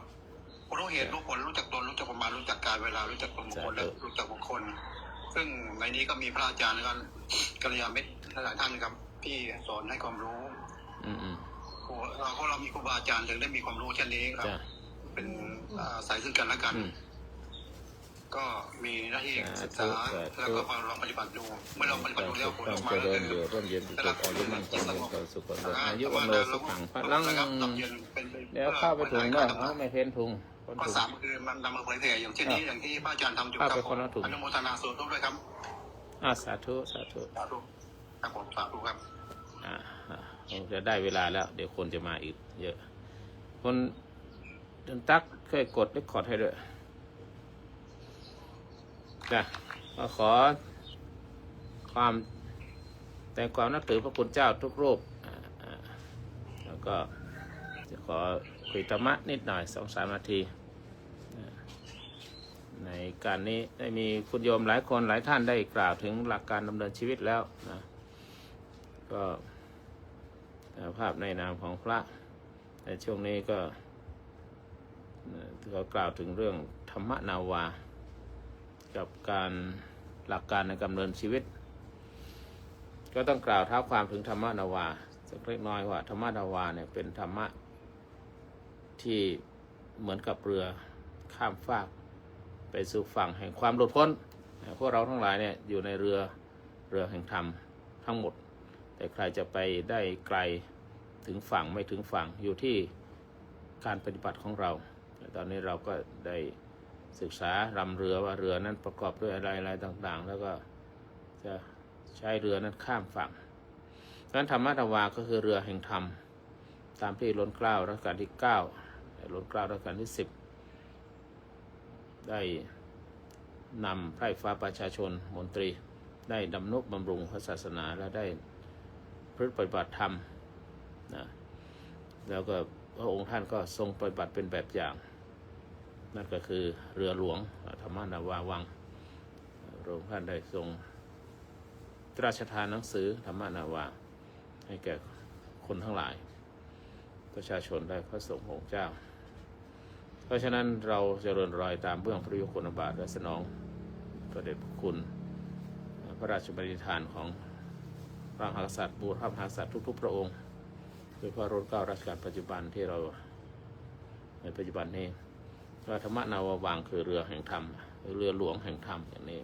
รู้เหตุรู้ผลรู้จักตนรู้จักประมาณรู้จักกาลเวลารู้จักตัวบุคคลและรู้จักบุคคล ซึ่งในนี้ก็มีพระอาจารย์และกัลยาณมิตรหลายท่านครับที่สอนให้ความรู้เรามีครูบาอาจารย์ถึงได้มีความรู้เช่นนี้ครับเป็นสายซึ่งกันและกันก็มีหน้าที่ศึกษาแล้วก็ลองปฏิบัติดูเมื่อเราปฏิบัติดูแล้วผลออกมาก็คือ ร่มเย็นสุขอายุมั่นคงความสุขความเจริญอายุวันโนสุขังพลังเดี๋ยวเข้าไปถุงเนาะไม่เพ้นถุง ข้อ3คือมันนำมาเผยแผ่อย่างเช่นนี้อย่างที่พระอาจารย์ทำอยู่ครับอนุโมทนาสาธุด้วยครับสาธุสาธุครับผมสาธุครับจะได้เวลาแล้วเดี๋ยวคนจะมาอีกเยอะคนเดินตักเคยกดได้ขอดให้ด้วยจ้ะก็ขอความแต่ความนับถือพระคุณเจ้าทุกรูปแล้วก็จะขอคุยธรรมะนิดหน่อย 2-3 นาทีในการนี้ได้มีคุณโยมหลายคนหลายท่านได้กล่าวถึงหลักการดำเนินชีวิตแล้วนะก็ภาพในนามของพระในช่วงนี้ก็กล่าวถึงเรื่องธรรมนาวากับการหลักการในการดำเนินชีวิตก็ต้องกล่าวเท้าความถึงธรรมนาวาสักเล็กน้อยว่าธรรมนาวาเนี่ยเป็นธรรมะที่เหมือนกับเรือข้ามฟากไปสู่ฝั่งแห่งความหลุดพ้นพวกเราทั้งหลายเนี่ยอยู่ในเรือแห่งธรรมทั้งหมดแต่ใครจะไปได้ไกลถึงฝั่งไม่ถึงฝั่งอยู่ที่การปฏิบัติของเราตอนนี้เราก็ได้ศึกษารำเรือว่าเรือนั้นประกอบด้วยอะไรต่างๆแล้วก็จะใช้เรือนั้นข้ามฝั่งดังนั้นธรรมนาวาก็คือเรือแห่งธรรมตามที่ล้นเกล้ารัชกาลที่9ล้นเกล้ารัชกาลที่10ได้นำไพร่ฟ้าประชาชนมนตรีได้ดำนุบำรุงพระศาสนาและได้ปฏิบัติธรรมนะแล้วก็พระองค์ท่านก็ทรงปฏิบัติเป็นแบบอย่างนั่นก็คือเรือหลวงธรรมนาวาวังพระองค์ท่านได้ทรงพระราชทานหนังสือธรรมนาวาให้แก่คนทั้งหลายประชาชนได้พระสงฆ์องค์เจ้าเพราะฉะนั้นเราจะเดินรอยตามเบื้องพระยุคลบาทและสนองพระเดชพระคุณพระราชบัญญัติของพระมหากษัตริย์บูรพมหากษัตริย์ทุกๆพระองค์โดยพระรัชกาลรัชกาลปัจจุบันที่เราในปัจจุบันนี้ก็ธรรมนาวาวังคือเรือแห่งธรรมเรือหลวงแห่งธรรมอย่างนี้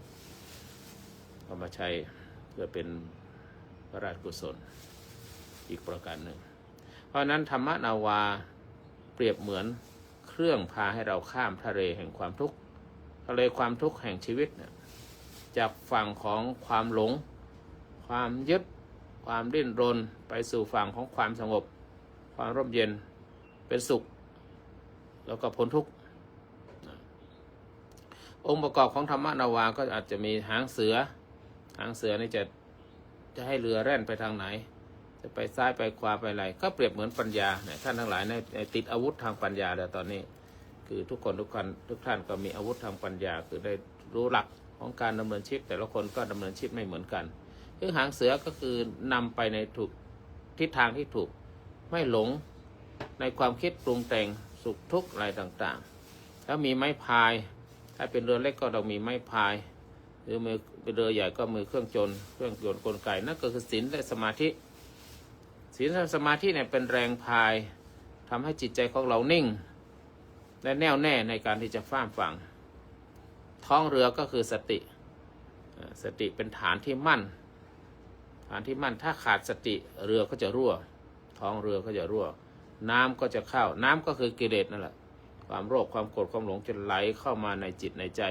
เอามาใช้เพื่อเป็นพระราชกุศลอีกประการหนึ่งเพราะนั้นธรรมนาวาเปรียบเหมือนเครื่องพาให้เราข้ามทะเลแห่งความทุกข์ทะเลความทุกข์แห่งชีวิตจากฝั่งของความหลงความยึดความดิ้นรนไปสู่ฝั่งของความสงบความร่มเย็นเป็นสุขแล้วก็พ้นทุกข์องค์ประกอบของธรรมนาวาก็อาจจะมีหางเสือนี่จะให้เรือแล่นไปทางไหนจะไปซ้ายไปขวาไปอะไรก็เปรียบเหมือนปัญญาเนี่ยท่านทั้งหลายในติดอาวุธทางปัญญาแล้วตอนนี้คือทุกท่านก็มีอาวุธทางปัญญาคือได้รู้หลักของการดำเนินชีวิตแต่ละคนก็ดำเนินชีวิตไม่เหมือนกันคือหางเสือก็คือนำไปในถูกทิศทางที่ถูกไม่หลงในความคิดปรุงแต่งสุขทุกข์อะไรต่างๆแล้วมีไม้พายถ้าเป็นเรือเล็กก็ต้องมีไม้พายหรือมือเป็นเรือใหญ่ก็มือเครื่องยนต์กลไกนั่นก็คือศีลและสมาธิศีลและสมาธิเนี่ยเป็นแรงพายทำให้จิตใจของเรานิ่งและแน่วแน่ในการที่จะข้ามฝั่งท้องเรือก็คือสติเป็นฐานที่มั่นถ้าขาดสติเรือก็จะรั่วท้องเรือก็จะรั่ว น้ำก็จะเข้าน้ำก็คือกิเลสนั่นแหละความโลภความโกรธความหลงจะไหลเข้ามาในจิตในใจ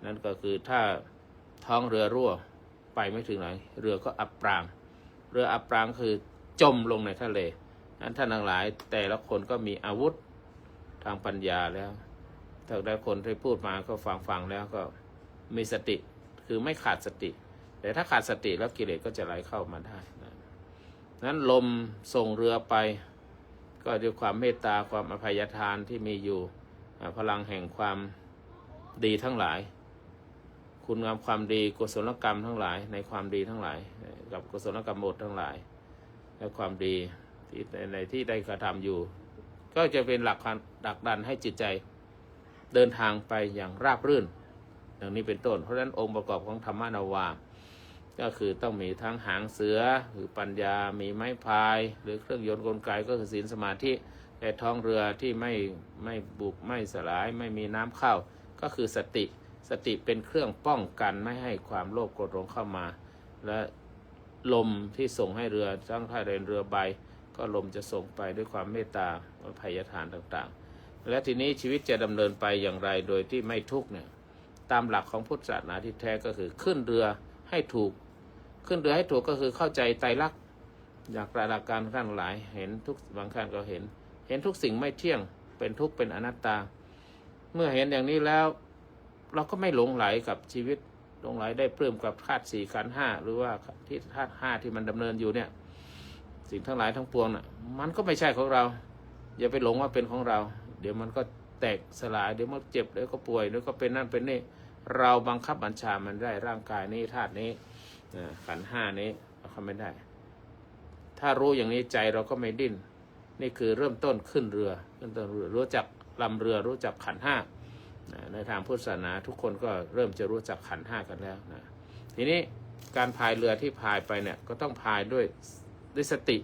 นั่นก็คือถ้าท้องเรือรั่วไปไม่ถึงไหนเรือก็อับปรางเรืออับปรางคือจมลงในทะเลนั้นท่านทั้งหลายแต่ละคนก็มีอาวุธทางปัญญาแล้วถ้าได้คนที่พูดมาก็ฟังแล้วก็มีสติคือไม่ขาดสติแต่ถ้าขาดสติแล้วกิเลสก็จะไหลเข้ามาได้นั้นลมส่งเรือไปก็ด้วยความเมตตาความอภัยทานที่มีอยู่พลังแห่งความดีทั้งหลายคุณงามความดีกุศลกรรมทั้งหลายในความดีทั้งหลายกับกุศลกรรมบททั้งหลายและความดีที่ในที่ได้กระทำอยู่ก็จะเป็นหลักดันให้จิตใจเดินทางไปอย่างราบรื่นอย่างนี้เป็นต้นเพราะฉะนั้นองค์ประกอบของธรรมนาวาก็คือต้องมีทั้งหางเสือคือปัญญามีไม้พายหรือเครื่องยนต์กลไกก็คือศีลสมาธิแต่ท้องเรือที่ไม่บุบไม่สลายไม่มีน้ำเข้าก็คือสติเป็นเครื่องป้องกันไม่ให้ความโลภโกรธหลงเข้ามาและลมที่ส่งให้เรือทั้งท่าเรือใบก็ลมจะส่งไปด้วยความเมตตาอภัยทานต่างๆและทีนี้ชีวิตจะดำเนินไปอย่างไรโดยที่ไม่ทุกข์เนี่ยตามหลักของพุทธศาสนาที่แท้ก็คือขึ้นเรือให้ถูกขึ้นเรือให้ถูกก็คือเข้าใจไตรลักษณ์จากหลักการขั้นหลายเห็นทุกบางขั้นก็เห็นทุกสิ่งไม่เที่ยงเป็นทุกข์เป็นอนัตตาเมื่อเห็นอย่างนี้แล้วเราก็ไม่หลงไหลกับชีวิตหลงไหลได้ปลื้มกับธาตุสี่ขันธ์ห้าหรือว่าที่ธาตุห้าที่มันดำเนินอยู่เนี่ยสิ่งทั้งหลายทั้งปวงน่ะมันก็ไม่ใช่ของเราอย่าไปหลงว่าเป็นของเราเดี๋ยวมันก็แตกสลายเดี๋ยวมันเจ็บเดี๋ยวก็ป่วยเดี๋ยวก็เป็นนั่นเป็นนี่เราบังคับบัญชามันได้ร่างกายนี้ธาตุนี้ขันธ์ห้านี้เราทำไม่ได้ถ้ารู้อย่างนี้ใจเราก็ไม่ดิ้นนี่คือเริ่มต้นขึ้นเรือรู้จักลำเรือรู้จักขันธ์ห้าในทางพุทธศาสนาทุกคนก็เริ่มจะรู้จักขันธ์ห้ากันแล้วนะทีนี้การพายเรือที่พายไปเนี่ยก็ต้องพายด้วยสติ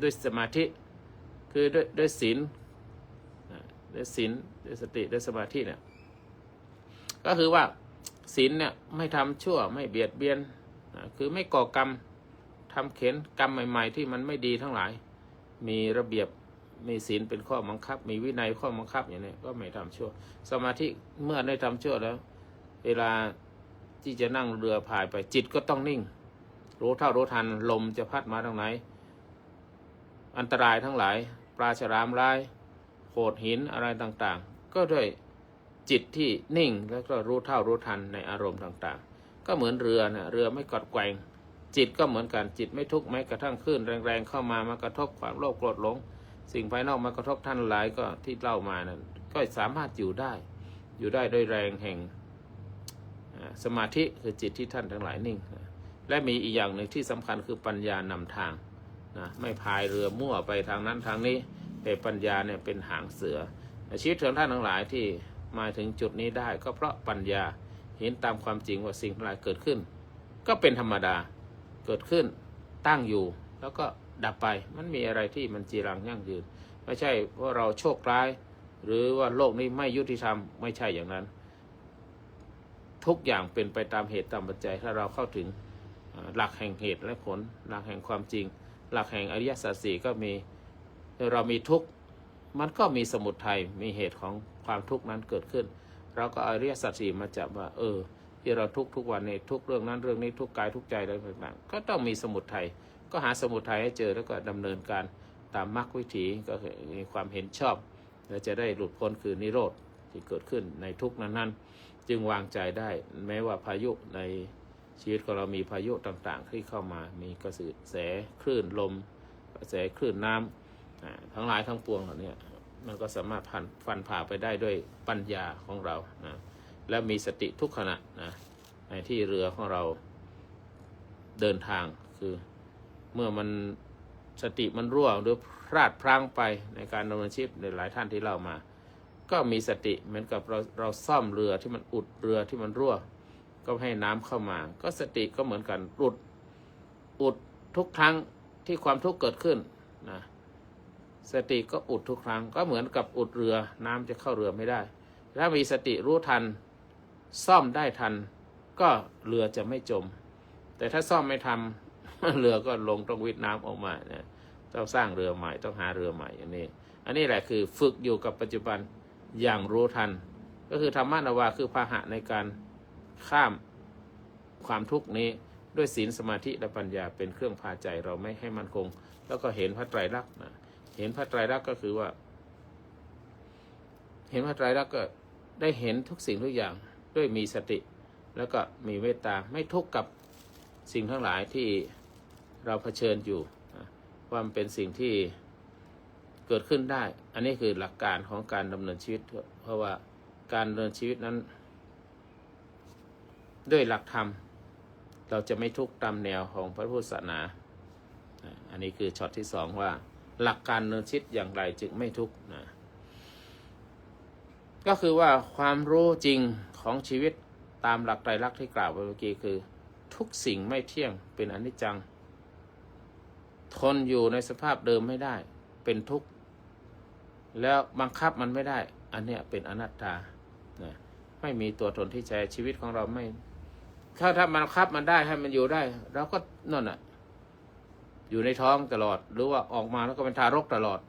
ด้วยสมาธิคือด้วยศีลด้วยสติด้วยสมาธิเนี่ยก็คือว่าศีลเนี่ยไม่ทำชั่วไม่เบียดเบียนคือไม่ก่อกรรมทำเข็นกรรมใหม่ๆที่มันไม่ดีทั้งหลายมีระเบียบมีศีลเป็นข้อบังคับมีวินัยข้อบังคับอย่างนี้ก็ไม่ทำชั่วสมาธิเมื่อได้ทำชั่วแล้วเวลาที่จะนั่งเรือพายไปจิตก็ต้องนิ่งรู้เท่ารู้ทันลมจะพัดมาทางไหนอันตรายทั้งหลายปลาฉลามร้ายโขดหินอะไรต่างๆก็ด้วยจิตที่นิ่งแล้วก็รู้เท่ารู้ทันในอารมณ์ต่างๆก็เหมือนเรือนะเรือไม่กอดแกว่งจิตก็เหมือนกันจิตไม่ทุกข์แม้กระทั่งคลื่นแรงๆเข้ามามากระทบความโลภโกรธหลงสิ่งภายนอกมากระทบท่านหลายก็ที่เล่ามานั้นก็สามารถอยู่ได้ด้วยแรงแห่งสมาธิคือจิตที่ท่านทั้งหลายนิ่งและมีอีกอย่างหนึ่งที่สำคัญคือปัญญานำทางนะไม่พายเรือมั่วไปทางนั้นทางนี้แต่ปัญญาเนี่ยเป็นหางเสือชีวิตของท่านทั้งหลายที่มาถึงจุดนี้ได้ก็เพราะปัญญาเห็นตามความจริงว่าสิ่งทั้งหลายเกิดขึ้นก็เป็นธรรมดาเกิดขึ้นตั้งอยู่แล้วก็ดับไปมันมีอะไรที่มันจีรังยั่งยืนไม่ใช่ว่าเราโชคร้ายหรือว่าโลกนี้ไม่ยุติธรรมไม่ใช่อย่างนั้นทุกอย่างเป็นไปตามเหตุตามปัจจัยถ้าเราเข้าถึงหลักแห่งเหตุและผลหลักแห่งความจริงหลักแห่งอริยสัจสี่ก็มีเรามีทุกข์มันก็มีสมุทัยมีเหตุของความทุกข์นั้นเกิดขึ้นเราก็อริยสัจสี่มาจับว่าที่เราทุกวันนี้ทุกเรื่องนั้นเรื่องนี้ทุกกายทุกใจอะไรต่างๆก็ต้องมีสมุทัยก็หาสมุทัยให้เจอแล้วก็ดำเนินการตามมรรควิถีก็มีความเห็นชอบและจะได้หลุดพ้นคือนิโรธที่เกิดขึ้นในทุกนั้นจึงวางใจได้แม้ว่าพายุในชีวิตของเรามีพายุต่างๆที่เข้ามามีกระแสคลื่นลมกระแสคลื่นน้ำทั้งหลายทั้งปวงเหล่านี้มันก็สามารถฟันผ่าไปได้ด้วยปัญญาของเรานะและมีสติทุกขณะนะในที่เรือของเราเดินทางคือเมื่อมันสติมันรั่วหรือพลาดพลั้งไปในการดำเนินชีวิตในหลายท่านที่เล่ามาก็มีสติเหมือนกับเราซ่อมเรือที่มันอุดเรือที่มันรั่วก็ให้น้ำเข้ามาก็สติก็เหมือนกันอุดทุกครั้งที่ความทุกข์เกิดขึ้นนะสติก็อุดทุกครั้งก็เหมือนกับอุดเรือน้ำจะเข้าเรือไม่ได้ถ้ามีสติรู้ทันซ่อมได้ทันก็เรือจะไม่จมแต่ถ้าซ่อมไม่ทำเรือก็ลงต้องวิทย์น้ำออกมาเนี่ยต ต้องสร้างเรือใหม่ต้องหาเรือใหม่อย่างนี้อันนี้แหละคือฝึกอยู่กับปัจจุบันอย่างรู้ทันก็คือธรรมะนาวาคือพาหะในการข้ามความทุกข์นี้ด้วยศีลสมาธิและปัญญาเป็นเครื่องพาใจเราไม่ให้มันคงแล้วก็เห็นพระไตรลักษณ์นะเห็นพระไตรลักษณ์ก็คือว่าเห็นพระไตรลักษณ์ก็ได้เห็นทุกสิ่งทุกอย่างด้วยมีสติแล้วก็มีเมตตาไม่ทุกข์กับสิ่งทั้งหลายที่เราเผชิญอยู่ว่ามันเป็นสิ่งที่เกิดขึ้นได้อันนี้คือหลักการของการดำเนินชีวิตเพราะว่าการดำเนินชีวิตนั้นด้วยหลักธรรมเราจะไม่ทุกข์ตามแนวของพระพุทธศาสนาอันนี้คือช็อตที่2ว่าหลักการดำเนินชีวิตอย่างไรจึงไม่ทุกข์นะก็คือว่าความรู้จริงของชีวิตตามหลักไตรลักษณ์ที่กล่าวไปเมื่อกี้คือทุกสิ่งไม่เที่ยงเป็นอนิจจังทนอยู่ในสภาพเดิมไม่ได้เป็นทุกข์แล้วบังคับมันไม่ได้อันเนี้ยเป็นอนัตตานะไม่มีตัวตนที่แท้ชีวิตของเราไม่ถ้ามันบังคับมันได้ให้มันอยู่ได้เราก็นั่นน่ะอยู่ในท้องตลอดหรือว่าออกมาแล้วก็เป็นทารกตลอด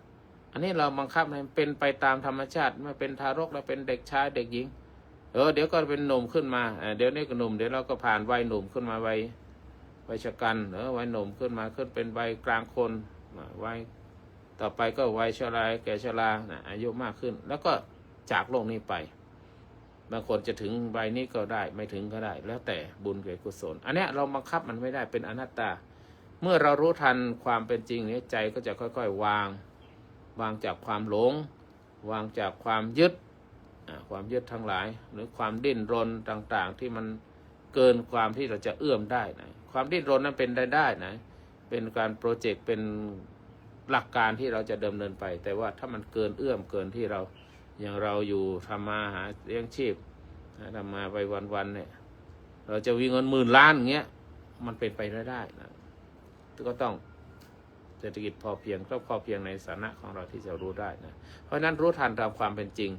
อันนี้เราบังคับให้เป็นไปตามธรรมชาติไม่เป็นทารกแล้วเป็นเด็กชายเด็กหญิงเดี๋ยวก็เป็นหนุ่มขึ้นมาเดี๋ยวนี้ก็หนุ่มเดี๋ยวเราก็ผ่านวัยหนุ่มขึ้นมาวัยชกันวัยหนุ่มขึ้นมาขึ้นเป็นวัยกลางคนวัยต่อไปก็วัยชราแก่ชราอายุมากขึ้นแล้วก็จากโลกนี้ไปบางคนจะถึงวัยนี้ก็ได้ไม่ถึงก็ได้แล้วแต่บุญกับกุศลอันนี้เราบังคับมันไม่ได้เป็นอนัตตาเมื่อเรารู้ทันความเป็นจริงนี้ใจก็จะค่อยๆวางจากความหลงวางจากความยึดทั้งหลายหรือความดิ้นรนต่างๆที่มันเกินความที่เราจะเอื้อมได้นะความดิ้นรนนั้นเป็นได้นะเป็นการโปรเจกต์เป็นหลักการที่เราจะดำเนินไปแต่ว่าถ้ามันเกินเอื้อมเกินที่เราอย่างเราอยู่ทำมาหาเลี้ยงชีพทำมาไปวันๆเนี่ยเราจะมีเงิน10,000 ล้านอย่างเงี้ยมันเป็นไปได้นะก็ต้องเศรษฐกิจพอเพียงก็พอเพียงในฐานะของเราที่จะรู้ได้นะเพราะนั้นรู้ทันตามความเป็นจริง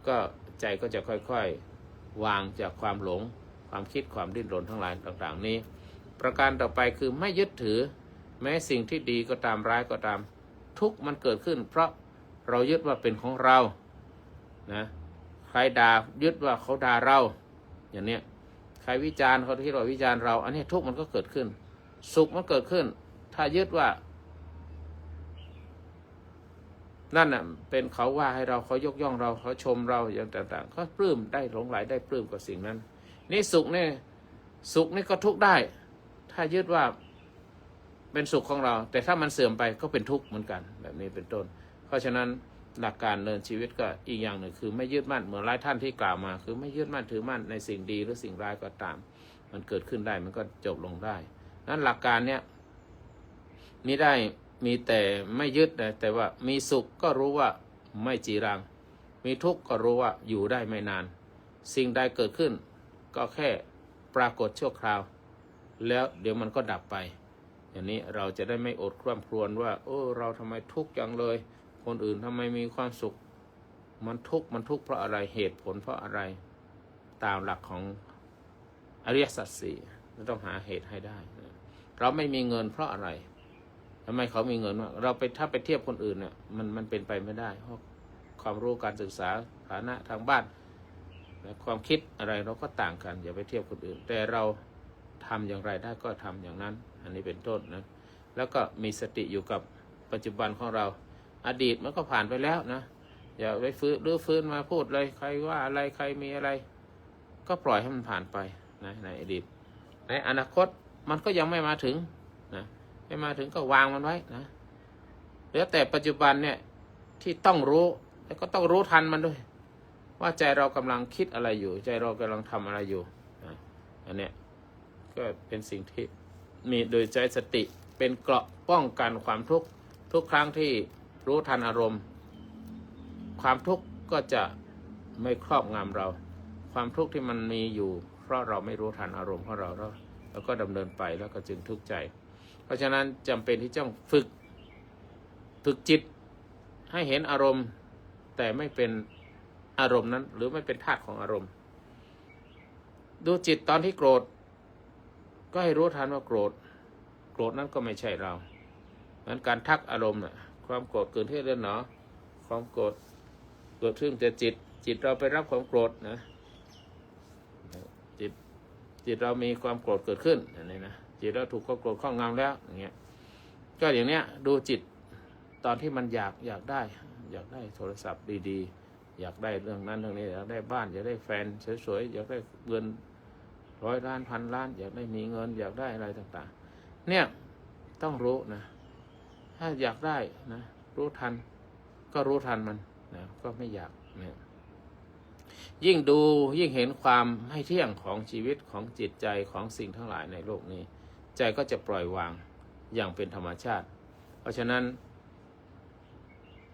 ก็ใจก็จะค่อยๆวางจากความหลงความคิดความดิ้นรนทั้งหลายต่างๆนี้ประการต่อไปคือไม่ยึดถือแม้สิ่งที่ดีก็ตามร้ายก็ตามทุกข์มันเกิดขึ้นเพราะเรายึดว่าเป็นของเรานะใครด่ายึดว่าเขาด่าเราอย่างเนี้ยใครวิจารณ์เขาที่เราวิจารณ์เราอันนี้ทุกข์มันก็เกิดขึ้นสุขมันเกิดขึ้นถ้ายึดว่านั่นน่ะเป็นเขาว่าให้เราเขายกย่องเราเขาชมเราอย่างต่างๆเขาปลื้มได้หลงไหลได้ปลื้มกับสิ่งนั้นนี่สุขนี่ก็ทุกข์ได้ถ้ายึดว่าเป็นสุขของเราแต่ถ้ามันเสื่อมไปก็เป็นทุกข์เหมือนกันแบบนี้เป็นต้นเพราะฉะนั้นหลักการเดินชีวิตก็อีกอย่างหนึ่งคือไม่ยึดมั่นเหมือนหลายท่านที่กล่าวมาคือไม่ยึดมั่นถือมั่นในสิ่งดีหรือสิ่งร้ายก็ตามมันเกิดขึ้นได้มันก็จบลงได้นั้นหลักการเนี้ยมีแต่ไม่ยึดแต่ว่ามีสุขก็รู้ว่าไม่จีรังมีทุกข์ก็รู้ว่าอยู่ได้ไม่นานสิ่งใดเกิดขึ้นก็แค่ปรากฏชั่วคราวแล้วเดี๋ยวมันก็ดับไปอย่างนี้เราจะได้ไม่อดคร่ำครวญว่าเราทำไมทุกข์จังเลยคนอื่นทำไมมีความสุขมันทุกข์เพราะอะไรเหตุผลเพราะอะไรตามหลักของอริยสัจสี่เราต้องหาเหตุให้ได้เราไม่มีเงินเพราะอะไรทำไมเขามีเงินเราถ้าไปเทียบคนอื่นเนี่ยมันเป็นไปไม่ได้เพราะความรู้การศึกษาฐานะทางบ้านและความคิดอะไรเราก็ต่างกันอย่าไปเทียบคนอื่นแต่เราทำอย่างไรได้ก็ทำอย่างนั้นอันนี้เป็นต้นนะแล้วก็มีสติอยู่กับปัจจุบันของเราอดีตมันก็ผ่านไปแล้วนะอย่าไปฟื้นมาพูดเลยใครว่าอะไรใครมีอะไรก็ปล่อยให้มันผ่านไปนะในอดีตในอนาคตมันก็ยังไม่มาถึงนะไม่มาถึงก็วางมันไว้นะเหลือแต่ปัจจุบันเนี่ยที่ต้องรู้แล้วก็ต้องรู้ทันมันด้วยว่าใจเรากำลังคิดอะไรอยู่ใจเรากำลังทำอะไรอยู่นะอันเนี้ยก็เป็นสิ่งที่มีโดยใจสติเป็นเกราะป้องกันความทุกข์ทุกครั้งที่รู้ทันอารมณ์ความทุกข์ก็จะไม่ครอบงำเราความทุกข์ที่มันมีอยู่เพราะเราไม่รู้ทันอารมณ์ของเราแล้วก็ดำเนินไปแล้วก็จึงทุกข์ใจเพราะฉะนั้นจำเป็นที่ต้องฝึกจิตให้เห็นอารมณ์แต่ไม่เป็นอารมณ์นั้นหรือไม่เป็นธาตุของอารมณ์ดูจิตตอนที่โกรธก็ให้รู้ทันว่าโกรธนั้นก็ไม่ใช่เรา มือนการทักอารมณ์น่ะความโกรธเกิดขึ้นแล้วเนาะความโกรธเกิดขึ้นแต่จิตเราไปรับความโกรธนะจิตเรามีความโกรธเกิดขึ้นอย่างนี้นะจิตเราถูกความโกรธครอบงำแล้วอย่างเงี้ยก็อย่างเนี้ยดูจิตตอนที่มันอยากได้โทรศัพท์ดีๆอยากได้เรื่องนั้นเรื่องนี้อยากได้บ้านอยากได้แฟนสวยๆอยากได้เงิน100 ล้าน1,000 ล้านอยากได้มีเงินอยากได้อะไรต่างๆเนี่ยต้องรู้นะถ้าอยากได้นะรู้ทันก็รู้ทันมันนะก็ไม่อยากเนี่ยยิ่งดูยิ่งเห็นความไม่เที่ยงของชีวิตของจิตใจของสิ่งทั้งหลายในโลกนี้ใจก็จะปล่อยวางอย่างเป็นธรรมชาติเพราะฉะนั้น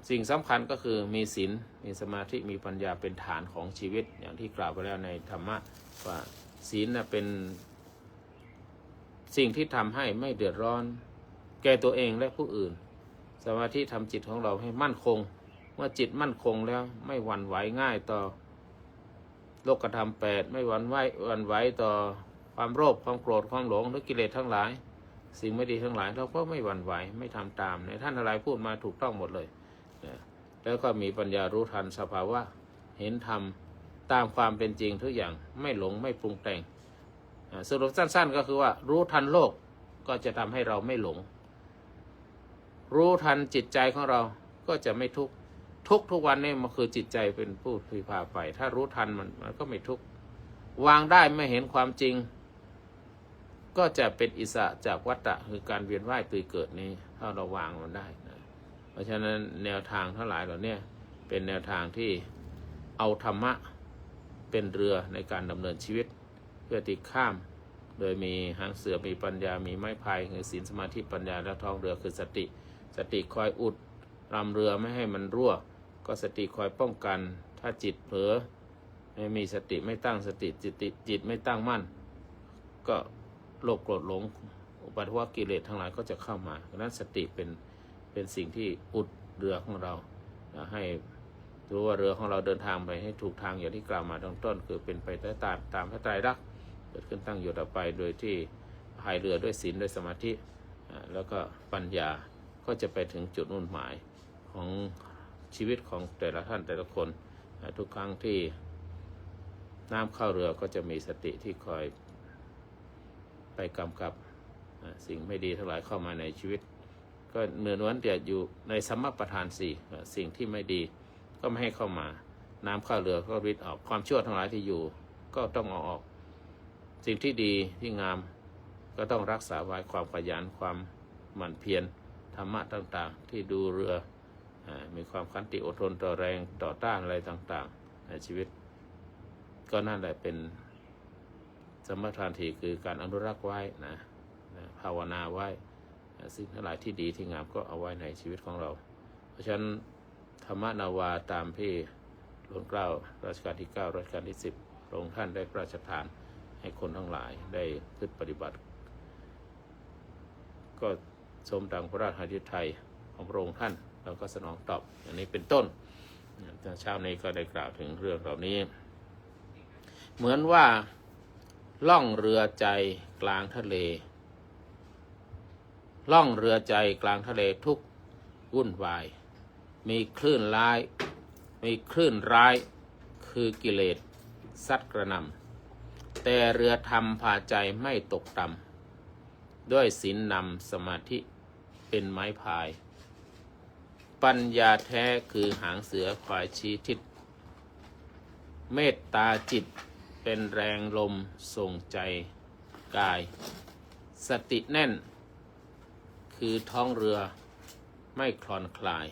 สิ่งสำคัญก็คือมีศีลมีสมาธิมีปัญญาเป็นฐานของชีวิตอย่างที่กล่าวไปแล้วในธรรมะว่าศีลเป็นสิ่งที่ทำให้ไม่เดือดร้อนแก่ตัวเองและผู้อื่นสมาธิทำจิตของเราให้มั่นคงเมื่อจิตมั่นคงแล้วไม่หวั่นไหวง่ายต่อโลกธรรม8ไม่หวั่นไหวต่อความโลภความโกรธความหลงหรือกิเลสทั้งหลายสิ่งไม่ดีทั้งหลายเราก็ไม่หวั่นไหวไม่ทำตามในท่านอะไรพูดมาถูกต้องหมดเลยแล้วก็มีปัญญารู้ทันสภาวะเห็นธรรมตามความเป็นจริงทุกอย่างไม่หลงไม่ปรุงแต่งสรุปสั้นๆก็คือว่ารู้ทันโลกก็จะทำให้เราไม่หลงรู้ทันจิตใจของเราก็จะไม่ทุกข์ทุกวันนี้มันคือจิตใจเป็นผู้พาไปถ้ารู้ทันมันก็ไม่ทุกข์วางได้ไม่เห็นความจริงก็จะเป็นอิสระจากวัฏฏะคือการเวียนว่ายตายเกิดนี้ถ้าเราวางมันได้นะเพราะฉะนั้นแนวทางทั้งหลายเหล่านี้เป็นแนวทางที่เอาธรรมะเป็นเรือในการดำเนินชีวิตเพื่อที่ข้ามโดยมีหางเสือมีปัญญามีไม้พายคือศีลสมาธิปัญญาและท้องเรือคือสติคอยอุดรำเรือไม่ให้มันรั่วก็สติคอยป้องกันถ้าจิตเผลอไม่มีสติไม่ตั้งสติจิตไม่ตั้งมั่นก็โลภโกรธหลงอุปาทวกิเลสทั้งหลายก็จะเข้ามาดังนั้นสติเป็นสิ่งที่อุดเรือของเราให้รู้ว่าเรือของเราเดินทางไปให้ถูกทางอย่างที่กล่าวมาตอนต้นคือเป็นไปตามพระไตรลักษณ์เกิดขึ้นตั้งอยู่ต่อไปโดยที่พายเรือด้วยศีลด้วยสมาธิแล้วก็ปัญญาก็จะไปถึงจุดมุ่งหมายของชีวิตของแต่ละท่านแต่ละคนทุกครั้งที่น้ำเข้าเรือก็จะมีสติที่คอยไปกำกับสิ่งไม่ดีทั้งหลายเข้ามาในชีวิตก็เนื้อล้วนแต่อยู่ในสัมมาประธาน4สิ่งที่ไม่ดีก็ไม่ให้เข้ามาน้ำเข้าเรือก็ริดออกความชั่วทั้งหลายที่อยู่ก็ต้องเอาออกสิ่งที่ดีที่งามก็ต้องรักษาไว้ความขยันความหมั่นเพียรธรรมะต่างๆที่ดูเรือมีความขันติอดทนต่อแรงต่อต้านอะไรต่างๆในชีวิตก็นั่นแหละเป็นสมถะที่คือการอนุรักษ์ไว้นะภาวนาไว้สิ่งทั้งหลายที่ดีที่งามก็เอาไว้ในชีวิตของเราเพราะฉะนั้นธรรมนาวาตามที่หลวงเกล้ารัชกาลที่9รัชกาลที่10พระองค์ท่านได้พระราชทานให้คนทั้งหลายได้พึ่งปฏิบัติก็สมดังพระราชฤทัยของพระองค์ท่านเราก็สนองตอบอย่างนี้เป็นต้นเช้านี้ก็ได้กล่าวถึงเรื่องเหล่านี้เหมือนว่าล่องเรือใจกลางทะเลล่องเรือใจกลางทะเลทุกวุ่นวายมีคลื่นร้ายคือกิเลสซัดกระหน่ำแต่เรือธรรมพาใจไม่ตกต่ำด้วยศีลนำสมาธิเป็นไม้พายปัญญาแท้คือหางเสือคอยชี้ทิศเมตตาจิตเป็นแรงลมส่งใจกายสติแน่นคือท้องเรือไม่คลอนคลาย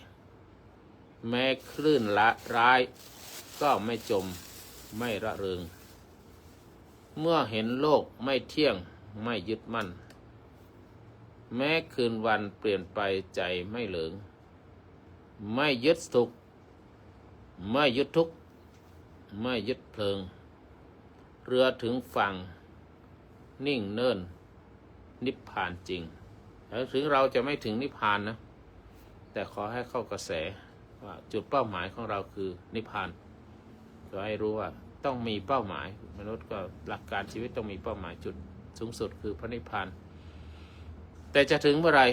แม้คลื่นร้ายก็ไม่จมไม่ระเริงเมื่อเห็นโลกไม่เที่ยงไม่ยึดมั่นแม้คืนวันเปลี่ยนไปใจไม่เหลิงไม่ยึดสุขไม่ยึดทุกข์ไม่ยึดเพลิงเรือถึงฝั่งนิ่งเนิ่นนิพพานจริงถึงเราจะไม่ถึงนิพพานนะแต่ขอให้เข้ากระแสว่าจุดเป้าหมายของเราคือนิพพานก็ให้รู้ว่าต้องมีเป้าหมายมนุษย์ก็หลักการชีวิตต้องมีเป้าหมายจุดสูงสุดคือพระนิพพานแต่จะถึงเมื่อไร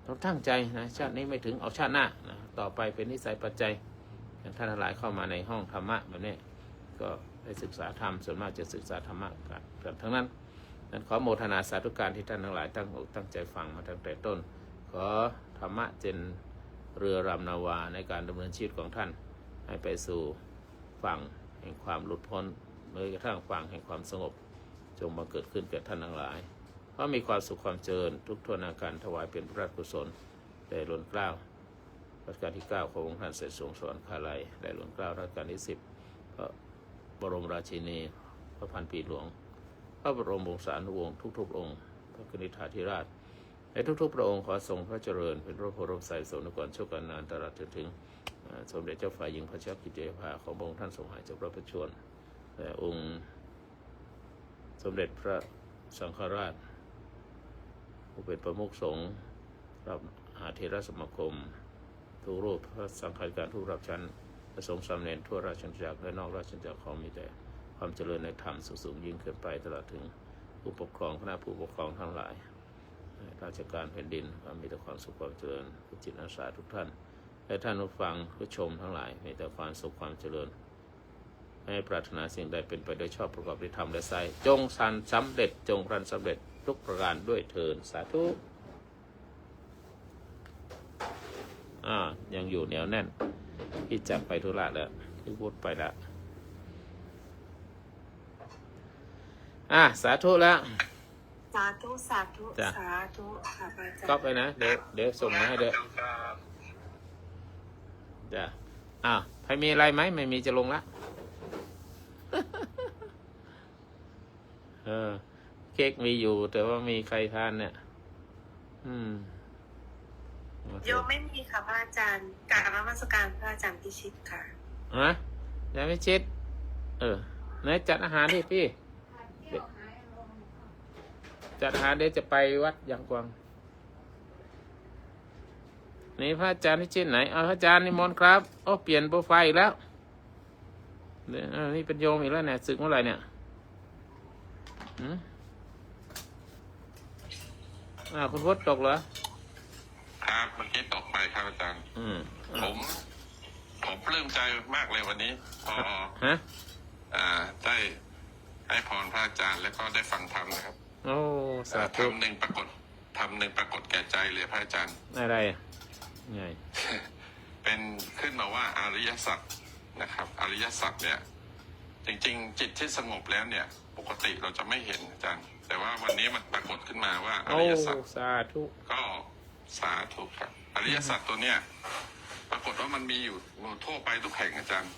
ต้องตั้งใจนะชาตินี้ไม่ถึงเอาชาติหน้านะต่อไปเป็นนิสัยปัจจัยอย่างท่านทั้งหลายเข้ามาในห้องธรรมะแบบนี้ก็ได้ศึกษาธรรมส่วนมากจะศึกษาธรรมะกันทั้งนั้นนั้นขอโมทนาสาธุการที่ท่านทั้งหลายตั้งใจฟังมาตั้งแต่ต้นขอธรรมะเป็นเรือรำนาวาในการดำเนินชีวิตของท่านให้ไปสู่ฝั่งแห่งความหลุดพ้นแม้กระทั่งฝั่งแห่งความสงบจงมาเกิดขึ้นแก่ท่านทั้งหลายเพราะมีความสุขความเจริญทุกทนาการถวายเป็นพระราชกุศลได้ล้นเกล้ารัชกาลที่ 9ขององค์ท่านเสด็จทรงสวรรคาลัยได้ล้นเกล้ารัชกาลที่ 10พระบรมราชินีพระพันปีหลวงพระบรมวงศานุวงศ์ทุกๆองค์พระกนิษฐาธิราชในทุกๆพระองค์ขอทรงพระเจริญเป็นพระโพธิสัยสมกรชั่วการนานตลอดจนถึงสมเด็จเจ้าฝ่ายหญิงพระเจ้ากิติยภาของพระองค์ท่านทรงหายจากพระประชวรและองค์สมเด็จพระสังฆราชผู้เป็นประมุขสงฆ์รับมหาเถรสมาคมทุกรูปพระสังฆาธิการทุกระดับชั้นและสงฆ์สามเณรทั่วราชอาณาจักรและนอกราชอาณาจักรของมีแต่ความเจริญในธรรมสูงยิ่งขึ้นไปตลอดถึงผู้ปกครองคณะผู้ปกครองทั้งหลายราชการแผ่นดินมีแต่ความสุขความเจริญผู้จิตอาสาทุกท่านและท่านผู้ฟังผู้ชมทั้งหลายมีแต่ความสุขความเจริญให้ปรารถนาสิ่งใดเป็นไปโดยชอบประกอบด้วยธรรมและไสจงสำเร็จจงรันสำเร็จทุกประการด้วยเถิดสาธุยังอยู่เหนียวแน่นพี่จับไปธุระแล้วพี่พูดไปแล้วสาธุแล้วสาธุสาธุสาธุค่ะพระอาจารย์ก็ไปนะเดี๋ยวส่งมาให้เด้อจ้ะใครมีอะไรไหมไม่มีจะลงละ เค้กมีอยู่แต่ว่ามีใครทานเนี่ยโยมไม่มีค่ะพระอาจารย์กราบนมัสการพระอาจารย์พิชิตค่ะยังไม่ชิดไหนจัดอาหารดิพี่จัดอาหารเดี๋ยวจะไปวัดยางกวางนี่พระอาจารย์พิชิตไหนพระอาจารย์นิมนต์ครับเปลี่ยนโปรไฟล์อีกแล้วนี่เป็นโยมอีกแล้วเนี่ยศึกเมื่อไหร่เนี่ยคุณพจน์ตกเหรอครับเมื่อกี้ตกไปครับอาจารย์ผมปลื้มใจมากเลยวันนี้พอได้ให้พรพระอาจารย์แล้วก็ได้ฟังธรรมนะครับสาธุธรรมหนึ่งปรากฏแก่ใจเลยพระอาจารย์อะไรไง เป็นขึ้นมาว่าอริยสัจนะครับอริยสัจเนี่ยจริงๆจิตที่สงบแล้วเนี่ยปกติเราจะไม่เห็นอาจารย์แต่ว่าวันนี้มันปรากฏขึ้นมาว่าอริยสัจสาธุก็สาธุครับอริยสัจตัวเนี้ยปรากฏว่ามันมีอยู่ทั่วไปทุกแห่งอาจารย์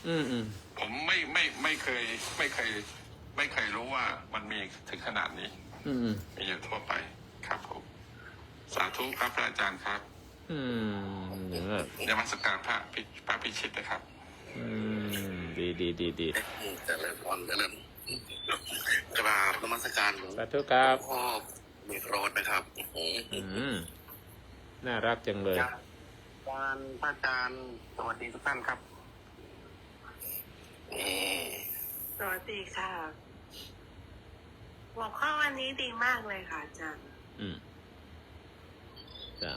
ผมไม่เคยรู้ว่ามันมีถึงขนาดนี้มีอยู่ทั่วไปครับผมสาธุครับพระอาจารย์ครับนมัสการพระพิชิตนะครับดีเจริญพรเจริญกราบนมัสการสาธุครับพ่อมีโรดนะครับน่ารักจังเลยพระอาจารย์สวัสดีทุกท่านครับสวัสดีค่ะหัวข้อวันนี้ดีมากเลยค่ะอาจารย์จ้ะ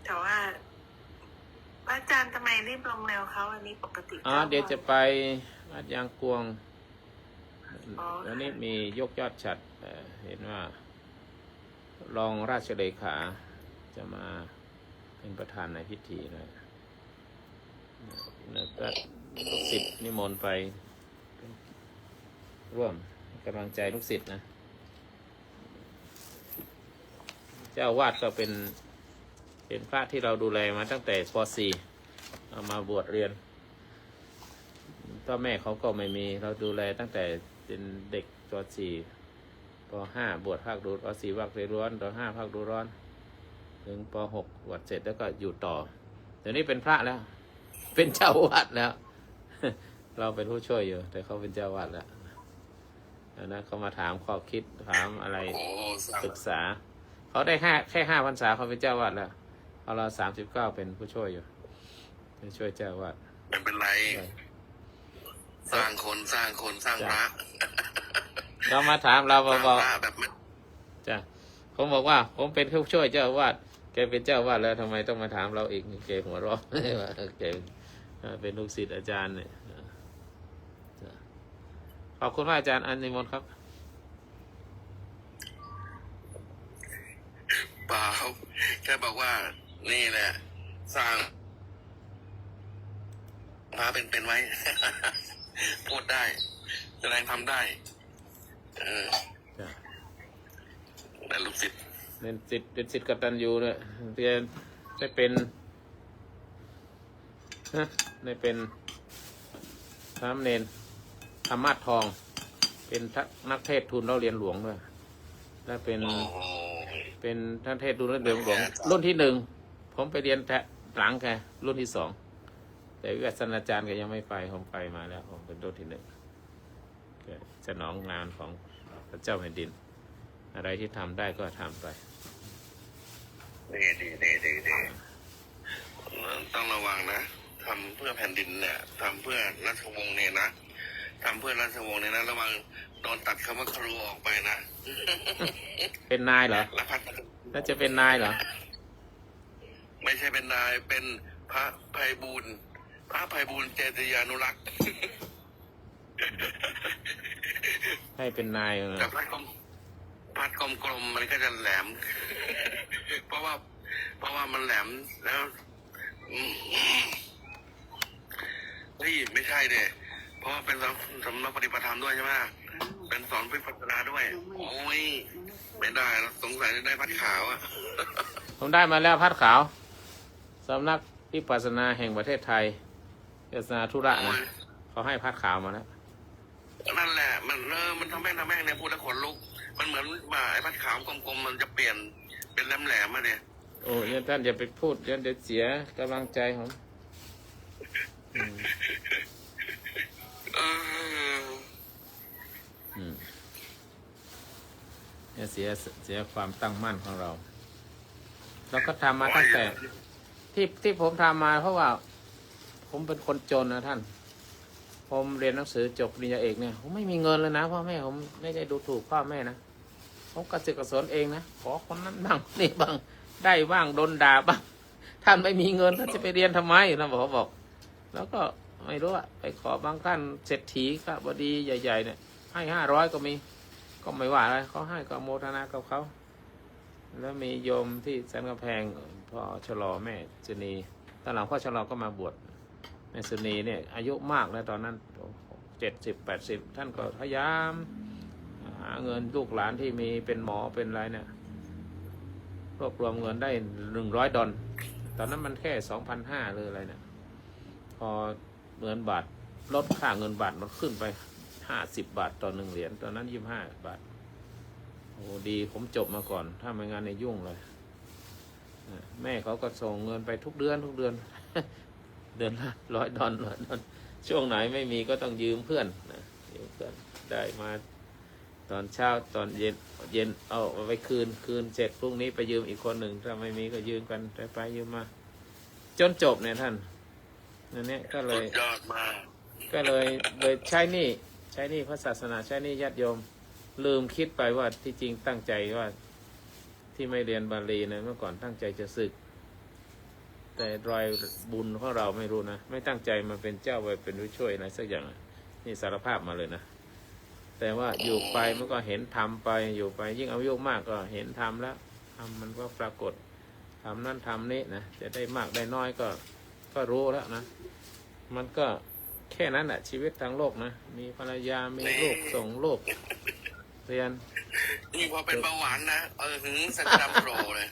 แต่ว่าอาจารย์ทำไมรีบลงเร็วเขาวันนี้ปกติเดี๋ยวจะไปวัดยางกวงวันนี้มียกยอดฉัตรเห็นว่ารองราชเลขาจะมาเป็นประธานในพิธีนะก็ศิษย์นิมนต์ไปร่วมกำลังใจลูกศิษย์นะเจ้าวาดก็เป็นพระที่เราดูแลมาตั้งแต่ป .4 เอามาบวชเรียนพ่อแม่เขาก็ไม่มีเราดูแลตั้งแต่เป็นเด็กป .4 ป .5 บวชภาคดูป .4 ภาคเรียนร้อนป .5 ภาคดูร้อนถึงป .6 บวชเสร็จแล้วก็อยู่ต่อเดี๋ยวนี้เป็นพระแล้วเป็นเจ้าวาดแล้ว เราเป็นผู้ช่วยอยู่แต่เขาเป็นเจ้าวาดแล้วนะเขามาถามข้อคิดถามอะไรศึกษาเขาได้แค่5 พรรษาเขาเป็นเจ้าวาดแล้วเรา39เป็นผู้ช่วยอยู่ช่วยเจ้าวาดไม่เป็นไรสร้างคนสร้างพระเรามาถามเราเบาๆจ้ะ ผมบอกว่า ผมเป็นผู้ช่วยเจ้าอาวาสแกเป็นเจ้าอาวาสแล้วทำไมต้องมาถามเราอีกแกหัวเราะ ว่าแกเป็นลูกศิษย์อาจารย์เนี่ยขอบคุณมากอาจารย์อันนิมนต์ครับ เปล่าแค่บอกว่านี่แหละสร้างมาเป็นไว้ พูดได้แสดงทำได้แต่ลูกศิษย์เป็นศิษย์กตัญญูเนี่ยเรียนได้เป็นสามเณรธรรมะทอง เป็นนักเทศทุนเราเรียนหลวงด้วยและเป็นท่านเทศทุนเรียนหลวงรุ่นที่หนึ่งผมไปเรียนหลังแกรุ่นที่สองแต่วิวัฒนาจารย์ก็ยังไม่ไปผมไปมาแล้วผมเป็นรุ่นที่หนึ่งสนองงานของพระเจ้าแผ่นดินอะไรที่ทำได้ก็ทำไปดีต้องระวังนะทำเพื่อแผ่นดินเนี่ยทำเพื่อราชวงศ์เนี่ยนะทำเพื่อราชวงศ์เนี่ยนะระวังโดนตัดคำว่าครูออกไปนะ เป็นนายเหรอน่าจะเป็นนายเหรอไม่ใช่เป็นนายเป็นพระไพบูลย์เจติยานุรักษ์ ให้เป็นนายกับพัดกลมมันก็จะแหลม เพราะว่ามันแหลมแล้วนี่ไม่ใช่เด้เพราะว่าเป็นสำนักปฏิบัติธรรมด้วยใช่ไหมเป็นสอนวิปัสสนาด้วยโอ้ยไม่ได้สงสัยจะได้พัดขาวอ่ะ ผมได้มาแล้วพัดขาวสำนักวิปัสสนาแห่งประเทศไทยวิปัสสนาธุระนะเขาให้พัดขาวมาแล้วนั่นแหละมันทำแม่เนี่ยพูดแล้วขนลุกมันเหมือนว่าไอ้พัดขาวกลมๆมันจะเปลี่ยนเป็นแหลมๆมาเนี่ยโอ้ยท่านอย่าไปพูดเดี๋ยวเสียกำลังใจผมเนี่ยเสียความตั้งมั่นของเราแล้วก็ทำมาตั้งแต่ที่ผมทำมาเพราะว่าผมเป็นคนจนนะท่านผมเรียนหนังสือจบปริญญาเอกเนี่ยผมไม่มีเงินเลยนะพ่อแม่ผมไม่ได้ดูถูกพ่อแม่นะผมกระสือกระสนเองนะขอคนนั้นบ้างนี่บ้างได้บ้างโดนด่าบ้างท่านไม่มีเงินท่านจะไปเรียนทำไมนะบอกแล้วก็ไม่รู้อะไปขอบางท่านเศรษฐีก็บดีใหญ่ๆเนี่ยให้500ก็มีก็ไม่ว่าอะไรเขาให้ก็โมทนากับเขาแล้วมีโยมที่สันกำแพงพ่อชะลอแม่สุนีตอนหลังพ่อชะลอก็มาบวชแม่สุนีเนี่ยอายุมากแล้วตอนนั้น70-80ท่านก็พยายามหาเงินลูกหลานที่มีเป็นหมอเป็นอะไรเนี่ยรวบรวมเงินได้$100ตอนนั้นมันแค่ 2,500 หรืออะไรเนี่ยพอเงินบาทลดค่าเงินบาทมันขึ้นไป50 บาทต่อ1 เหรียญตอนนั้น25 บาทโอ้ดีผมจบมาก่อนถ้าไม่งั้นในยุ่งเลยแม่เขาก็ส่งเงินไปทุกเดือน เดือนละ$100ช่วงไหนไม่มีก็ต้องยืมเพื่อนนะยืมเพื่อนได้มาตอนเช้าตอนเย็นเอาไปคืนเสร็จพรุ่งนี้ไปยืมอีกคนหนึ่งถ้าไม่มีก็ยืมกันไปยืมมาจนจบเนี่ยท่านนั่นเนี่ยก็เลยใช้หนี้พระศาสนาใช้หนี้ญาติโยมลืมคิดไปว่าที่จริงตั้งใจว่าที่ไม่เรียนบาลีนะเมื่อก่อนตั้งใจจะศึกแต่รอยบุญของเราไม่รู้นะไม่ตั้งใจมาเป็นเจ้าไปเป็นผู้ช่วยอะไรสักอย่างนี่สารภาพมาเลยนะแต่ว่าอยู่ไปมันก็เห็นทำไปอยู่ไปยิ่งอายุมากก็เห็นทำแล้วทำมันก็ปรากฏทำนั่นทำนี่นะจะได้มากได้น้อยก็รู้แล้วนะมันก็แค่นั้นแหละชีวิตทางโลกนะมีภรรยามีลูกส่งลูกเรียนนี่พอเป็นเบาหวานนะสักดำโปรเลย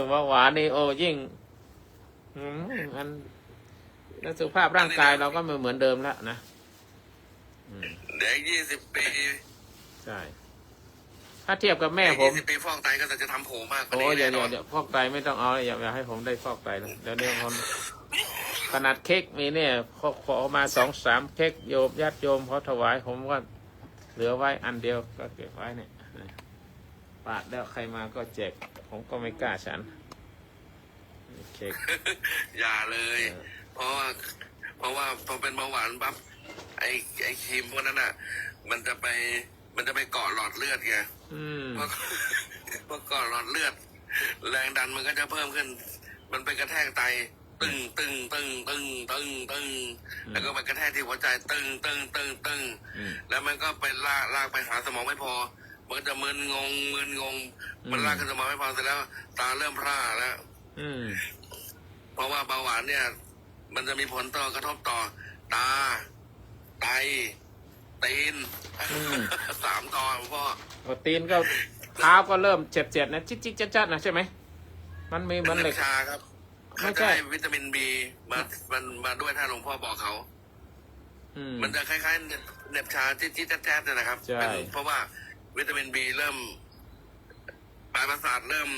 เบาหวานนี่โอ้ยิ่งมันสุขภาพร่างกายเราก็ไม่เหมือนเดิมแล้วนะเดี๋ยว20 ปีใช่ถ้าเทียบกับแม่ผม20 ปีฟอกไตก็จะทำโผมากโอ้ยอย่าฟอกไตไม่ต้องเอาอย่าให้ผมได้ฟอกไตแล้วเดี๋ยวนี้คนขนาดเค้กมีเนี่ยขอมา2-3เค้กโยมญาติโยมเขาถวายผมก็เหลือไว้อันเดียวก็เก็บไว้เนี่ยปาดแล้วใครมาก็แจกผมก็ไม่กล้าฉันเค้กอย่าเลยเพราะว่าพอเป็นเบาหวานปั๊บไอ้ครีมพวกนั้นอ่ะมันจะไปเกาะหลอดเลือดไง พวกก่อนหลอดเลือด แรงดันมันก็จะเพิ่มขึ้น มันไปกระแทกไตตึงตึงตึงตึงตึงตึงแล้วก็ไปกระแทกที่หัวใจตึงตึงตึงตึงแล้วมันก็ไปลากไปหาสมองไม่พอมันก็จะมึนงงมันลากขึ้นสมองไม่พอเสร็จแล้ว ตาเริ่มพร่าแล้วเพราะว่าเบาหวานเนี่ย มันจะมีผลต่อกระทบต่อตาไตตีน3 ตอนพ่อตีนก็เท้าก็เริ่มเจ็บๆนะจิ๊ดๆจัดๆนะใช่ไหมมันมีมันเหล็กชาครับเขาจะให้วิตามินบีมาด้วยถ้าหลวงพ่อบอกเขามันจะคล้ายๆเน็บชาจิ๊ดๆจัดๆเลยนะครับเพราะว่าวิตามินบีเริ่มปลายประสาทเริ่ม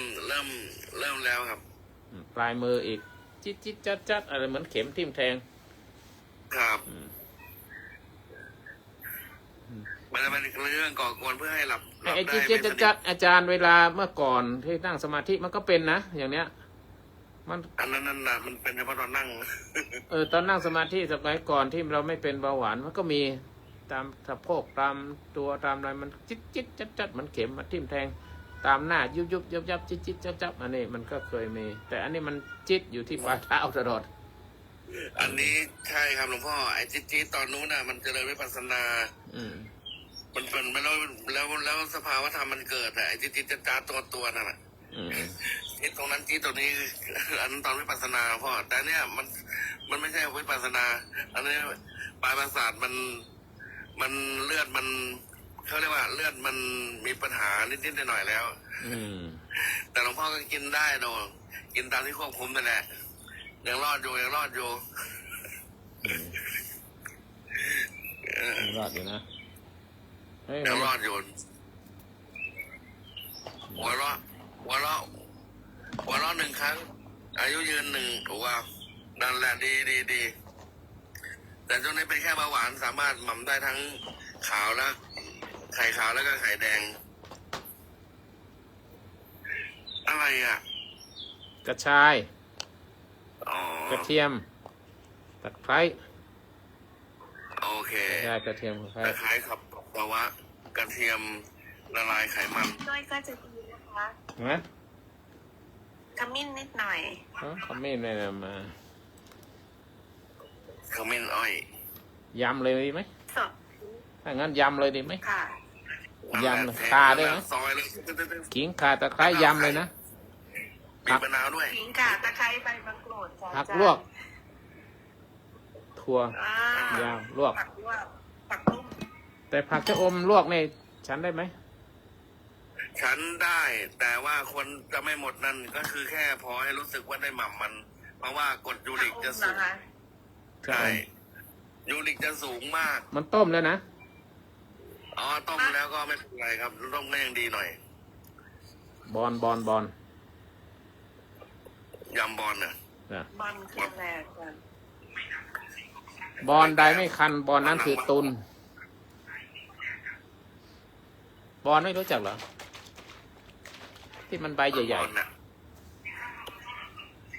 แล้วครับปลายมืออีกจิ๊ดๆจัดๆอะไรเหมือนเข็มทิ่มแทงครับมันเป็นเรื่องก่อกวนเพื่อให้หลับไอ้จิ๊ดจัดอาจารย์เวลาเมื่อก่อนที่นั่งสมาธิมันก็เป็นนะอย่างเนี้ยมันอันนั้นน่ะมันเป็นเฉพาะตอนนั่งตอนนั่งสมาธิสมัยก่อนที่เราไม่เป็นเบาหวานมันก็มีตามสะโพกตามตัวตามอะไรมันจิ๊ดจัดมันเข็มมาทิ่มแทงตามหน้ายุบยับจิ๊ดจับอันนี้มันก็เคยมีแต่อันนี้มันจิ๊ดอยู่ที่ปลายเท้าตลอดอันนี้ใช่ครับหลวงพ่อไอ้จิ๊ดตอนนู้นน่ะมันเจริญวิปัสสนามันเป็นไปแล้วสภาวะธรรมมันเกิดแต่ไอ้จิ๊ดจ้าตัวนั่นแหละที่ตรงนั้นที่ตรงนี้อันนั้นตอนวิปัสสนาพ่อแต่เนี่ยมันไม่ใช่วิปัสสนาอันนี้ปลายประสาทมันเลือดมันเขาเรียกว่าเลือดมันมีปัญหานิดๆหน่อยๆแล้วแต่หลวงพ่อก็กินได้โดกินตามที่ควบคุมนั่นแหละยังรอดอยู่รอดอยู่นะยังรอดอยู่หัวเราะ1 ครั้งอายุยืน1ถูกว่านั่นแหละดีแต่ช่วงนี้เป็นแค่เบาหวานสามารถหม่ำได้ทั้งขาวและไข่ขาวแล้วก็ไข่แดงอะไรอ่ะกระชายกระเทียมตะไคร้โอเคกระเทียมตะไคร้ครับเพราะว่ากระเทียมละลายไขมันด้วยก็จะดีนะคะขมิ้นนิดหน่อยขมิ้นไม่นำมาขมิ้นอ้อยยำเลยดีไหมถ้างั้นยำเลยดีไหมค่ะยำข่าด้วยนะขิงข่าตะไคร้ยำเลยนะมีมะนาวด้วยขิงข่าตะไคร้ใบมะกรูดผักลวกถั่วยาวลวกผักตุ้มแต่ผักชะอมลวกนี่ฉันได้ไหมฉันได้แต่ว่าคนจะไม่หมดนั่นก็คือแค่พอให้รู้สึกว่าได้หม่ำมันเพราะว่ากรดยูริกจะสูงใช่ยูริกจะสูงมากมันต้มแล้วนะต้มแล้วก็ไม่เป็นไรครับต้มก็ยังดีหน่อยบอนยำบอลเนี่ยบอลคืออะไรกันบอลใดไม่คันบอลนั้นคือตุนบอลไม่รู้จักเหรอที่มันใบใหญ่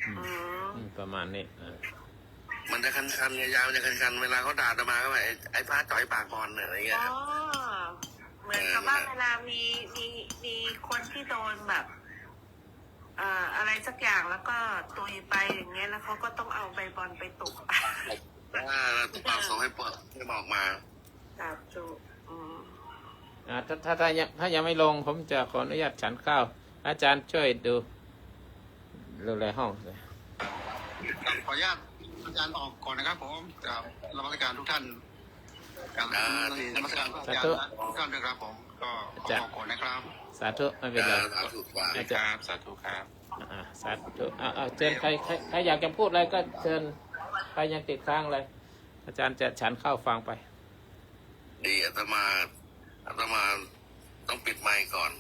ๆประมาณนี้มันจะคันๆยาวๆจะคันๆเวลาเขาด่ามาก็แบบไอ้ฟ้าจ่อยปากบอลอะไรเงี้ยเหมือนกับว่าเวลามีคนที่โดนแบบอะไรสักอย่างแล้วก็ตุยไปอย่างเงี้ยแล้วเขาก็ต้องเอาใบบอลไปตุกปากส่งให้เปิดให้บอกมาจุถ้ายังไม่ลงผมจะขออนุญาตฉันข้าวอาจารย์ช่วยดูแลห้องเลยขออนุญาตอาจารย์ออกก่อนนะครับผมกับนมัสการทุกท่านกับนมัสการอาจารย์ทุกท่านด้วยครับผมก็ขอออกก่อนนะครับสาธุไม่เป็นไรอาจารย์สาธุครับสาธุเชิญใครอยากจะพูดอะไรก็เชิญใครยังติดค้างเลยอาจารย์จะฉันเข้าฟังไปดีอาตมาต้องปิดไมค์ก่อน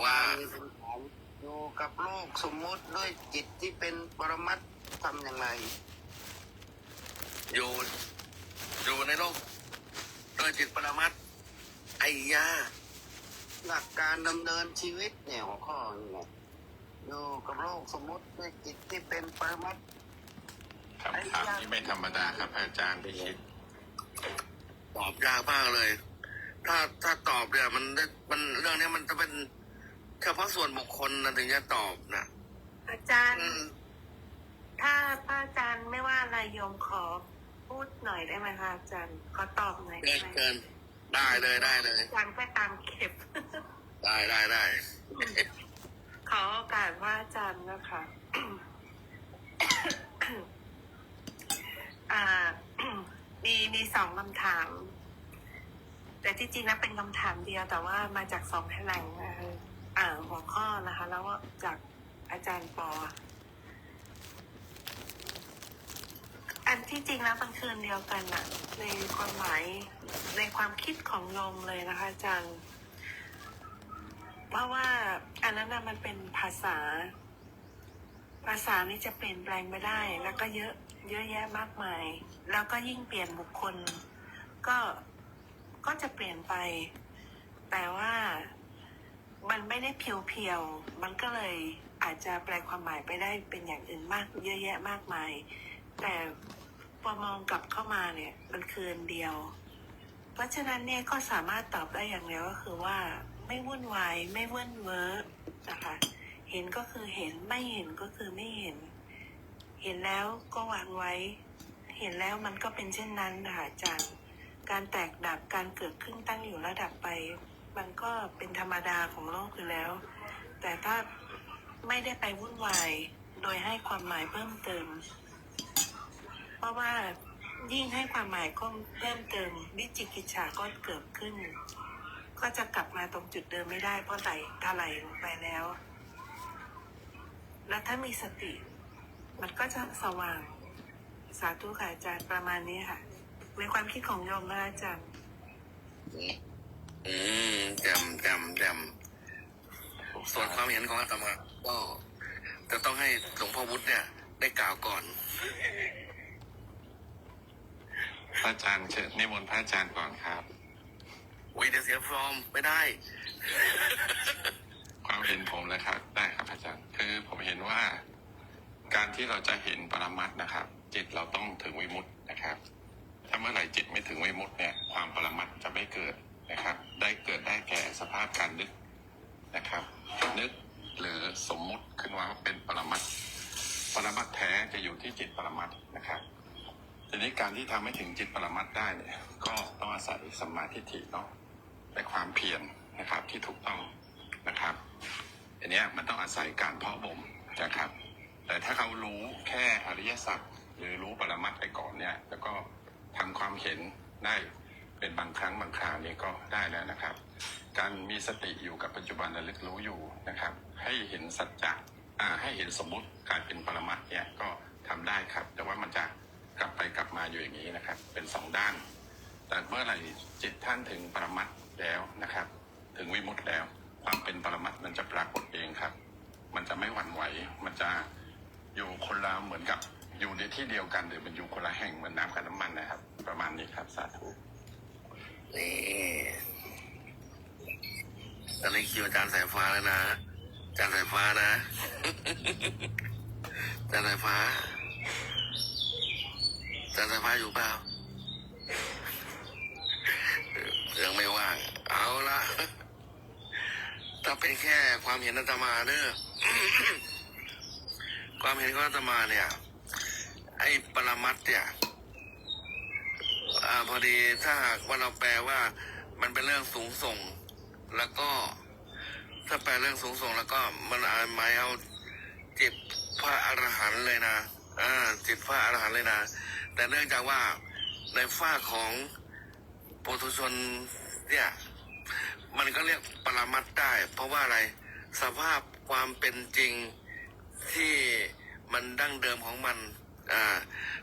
ว่าอยู่กับโลกสมมุติด้วยจิตที่เป็นปรมัตถ์ทำอย่างไรอยู่ในโลกด้วยจิตปรมัตถ์ไอ้ยาหลักการดำเนินชีวิตเนี่ยหัวข้อนี่ไงอยู่กับโลกสมมุติด้วยจิตที่เป็นปรมัตถ์คำถามนี้ไม่ธรรมดาครับอาจารย์ไปคิดตอบยากมากเลย ถ้าตอบเนี่ยมันเรื่องนี้มันจะเป็นเฉพาะส่วนบุคคลนะถึงจะตอบนะ อาจารย์ ถ้าพระอาจารย์ไม่ว่าอะไรโยมขอพูดหน่อยได้ไหมคะอาจารย์ขอตอบหน่อยได้ไหม เกินได้เลย อาจารย์ก็ตามเก็บ ได้ ขอโอกาสว่าอาจารย์นะคะ มีสองคำถาม แต่ที่จริงแล้วเป็นคำถามเดียวแต่ว่ามาจากสองแถลงหัวข้อนะคะ แล้วก็จากอาจารย์ปอ อันที่จริงแล้วมันคืนเดียวกันอะในความหมายในความคิดของโยมเลยนะคะอาจารย์ เพราะว่าอันนั้นมันเป็นภาษานี่จะเปลี่ยนแปลงไปได้ แล้วก็เยอะแยะมากมาย แล้วก็ยิ่งเปลี่ยนบุคคลก็จะเปลี่ยนไป แต่ว่ามันไม่ได้เพียวๆมันก็เลยอาจจะแปลความหมายไปได้เป็นอย่างอื่นมากเยอะแยะมากมาย แต่พอมองกลับเข้ามาเนี่ยมันคืนเดียว เพราะฉะนั้นเนี่ยก็สามารถตอบได้อย่างเดียวก็คือว่าไม่วุ่นวายไม่เว่นเว้อนะคะเห็นก็คือเห็นไม่เห็นก็คือไม่เห็น เห็นแล้วก็วางไว้ เห็นแล้วมันก็เป็นเช่นนั้นนะคะอาจารย์การแตกดับการเกิดขึ้นตั้งอยู่ระดับไป มันก็เป็นธรรมดาของโลกอยู่แล้ว แต่ถ้าไม่ได้ไปวุ่นวายโดยให้ความหมายเพิ่มเติม เพราะว่ายิ่งให้ความหมายก็เพิ่มเติมวิจิกิจฉาก็เกิดขึ้น ก็จะกลับมาตรงจุดเดิมไม่ได้เพราะถลายลงไปแล้ว แล้วถ้ามีสติมันก็จะสว่างสาธุค่ะอาจารย์ประมาณนี้ค่ะในความคิดของโยมนะอาจารย์ จำส่วนความเห็นของอาตมาก็จะต้องให้หลวงพ่อวุฒิเนี่ยได้กล่าวก่อน พระอาจารย์เชิญนิมนต์พระอาจารย์ก่อนครับ เดี๋ยวเสียฟอร์มไม่ได้ ความเห็นผมเลยครับได้ครับพระอาจารย์คือผมเห็นว่าการที่เราจะเห็นปรมัตถ์นะครับ จิตเราต้องถึงวิมุตตินะครับ ถ้าเมื่อไหร่จิตไม่ถึงวิมุตติเนี่ยความปรมัตถ์จะไม่เกิดนะครับ ได้เกิดได้แก่สภาพการนึกนะครับ นึกหรือสมมุติขึ้นว่าเป็นปรมัตถ์แท้จะอยู่ที่จิตปรมัตถ์นะครับทีนี้การที่ทำให้ถึงจิตปรมัตถ์ได้เนี่ยก็ต้องอาศัยสัมมาทิฏฐิเนาะและความเพียรนะครับที่ถูกต้องนะครับอันนี้มันต้องอาศัยการเพาะบ่มนะครับแต่ถ้าเขารู้แค่อริยสัจหรือรู้ปรมัตถ์ไปก่อนเนี่ยแล้วก็ทำความเห็นได้เป็นบางครั้งบางคราวนี้ก็ได้แล้วนะครับการมีสติอยู่กับปัจจุบันระลึกรู้อยู่นะครับให้เห็นสัจจะให้เห็นสมมุติการเป็นปรมัตถ์เนี่ยก็ทำได้ครับแต่ว่ามันจะกลับไปกลับมาอยู่อย่างนี้นะครับเป็นสองด้านแต่เมื่อไหร่จิตท่านถึงปรมัตถ์แล้วนะครับถึงวิมุตติแล้วความเป็นปรมัตถ์มันจะปรากฏเองครับมันจะไม่หวั่นไหวมันจะอยู่คนละเหมือนกับอยู่ในที่เดียวกันหรือมันอยู่คนละแห่งเหมือนน้ำกับน้ำมันนะครับประมาณนี้ครับสาธุนี่ตอนนี้คิวอาจารย์สายฟ้าแล้วนะอาจารย์สายฟ้านะ อาจารย์สายฟ้าอยู่เปล่ายังไม่ว่างเอาละถ้าเป็นแค่ความเห็นอาตมาเนอะ ความเห็นของอาตมาเนี่ยไอ้ปรมัตถ์เนี่ยพอดีถ้าหากว่าเราแปลว่ามันเป็นเรื่องสูงส่งแล้วก็ถ้าแปลเรื่องสูงส่งแล้วก็มันหมายเอาจิตพระอรหันต์เลยนะจิตพระอรหันต์เลยนะแต่เนื่องจากว่าในฝ่าของปุถุชนเนี่ยมันก็เรียกปรมัตถ์ได้เพราะว่าอะไรสภาพความเป็นจริงที่มันดั้งเดิมของมัน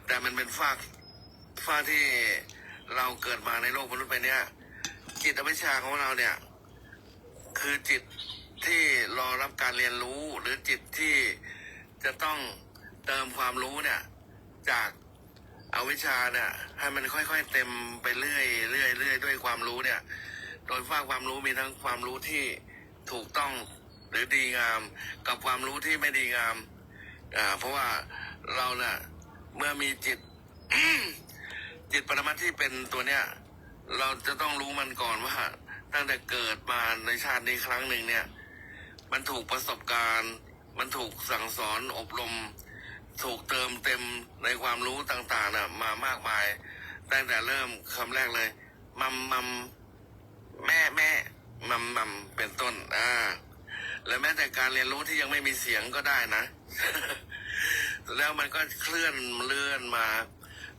แต่มันเป็นฝ่าที่เราเกิดมาในโลกมนุษย์ไปเนี่ยจิตอวิชชาของเราเนี่ยคือจิตที่รอรับการเรียนรู้หรือจิตที่จะต้องเติมความรู้เนี่ยจากอวิชชาเนี่ยให้มันค่อยๆเต็มไปเรื่อยด้วยความรู้เนี่ยโดยฝ่าความรู้มีทั้งความรู้ที่ถูกต้องหรือดีงามกับความรู้ที่ไม่ดีงามเพราะว่าเราเนี่ยเมื่อมีจิต จิตปรมัตถ์ที่เป็นตัวเนี้ย เราจะต้องรู้มันก่อนว่าตั้งแต่เกิดมาในชาตินี้ครั้งหนึ่งเนี่ย มันถูกประสบการณ์ มันถูกสั่งสอนอบรม ถูกเติมเต็มในความรู้ต่างๆนะมามากมายตั้งแต่เริ่มคำแรกเลยมัมมัมแม่แม่มัมมัมเป็นต้นและแม้แต่การเรียนรู้ที่ยังไม่มีเสียงก็ได้นะ แล้วมันก็เคลื่อนเลื่อนมา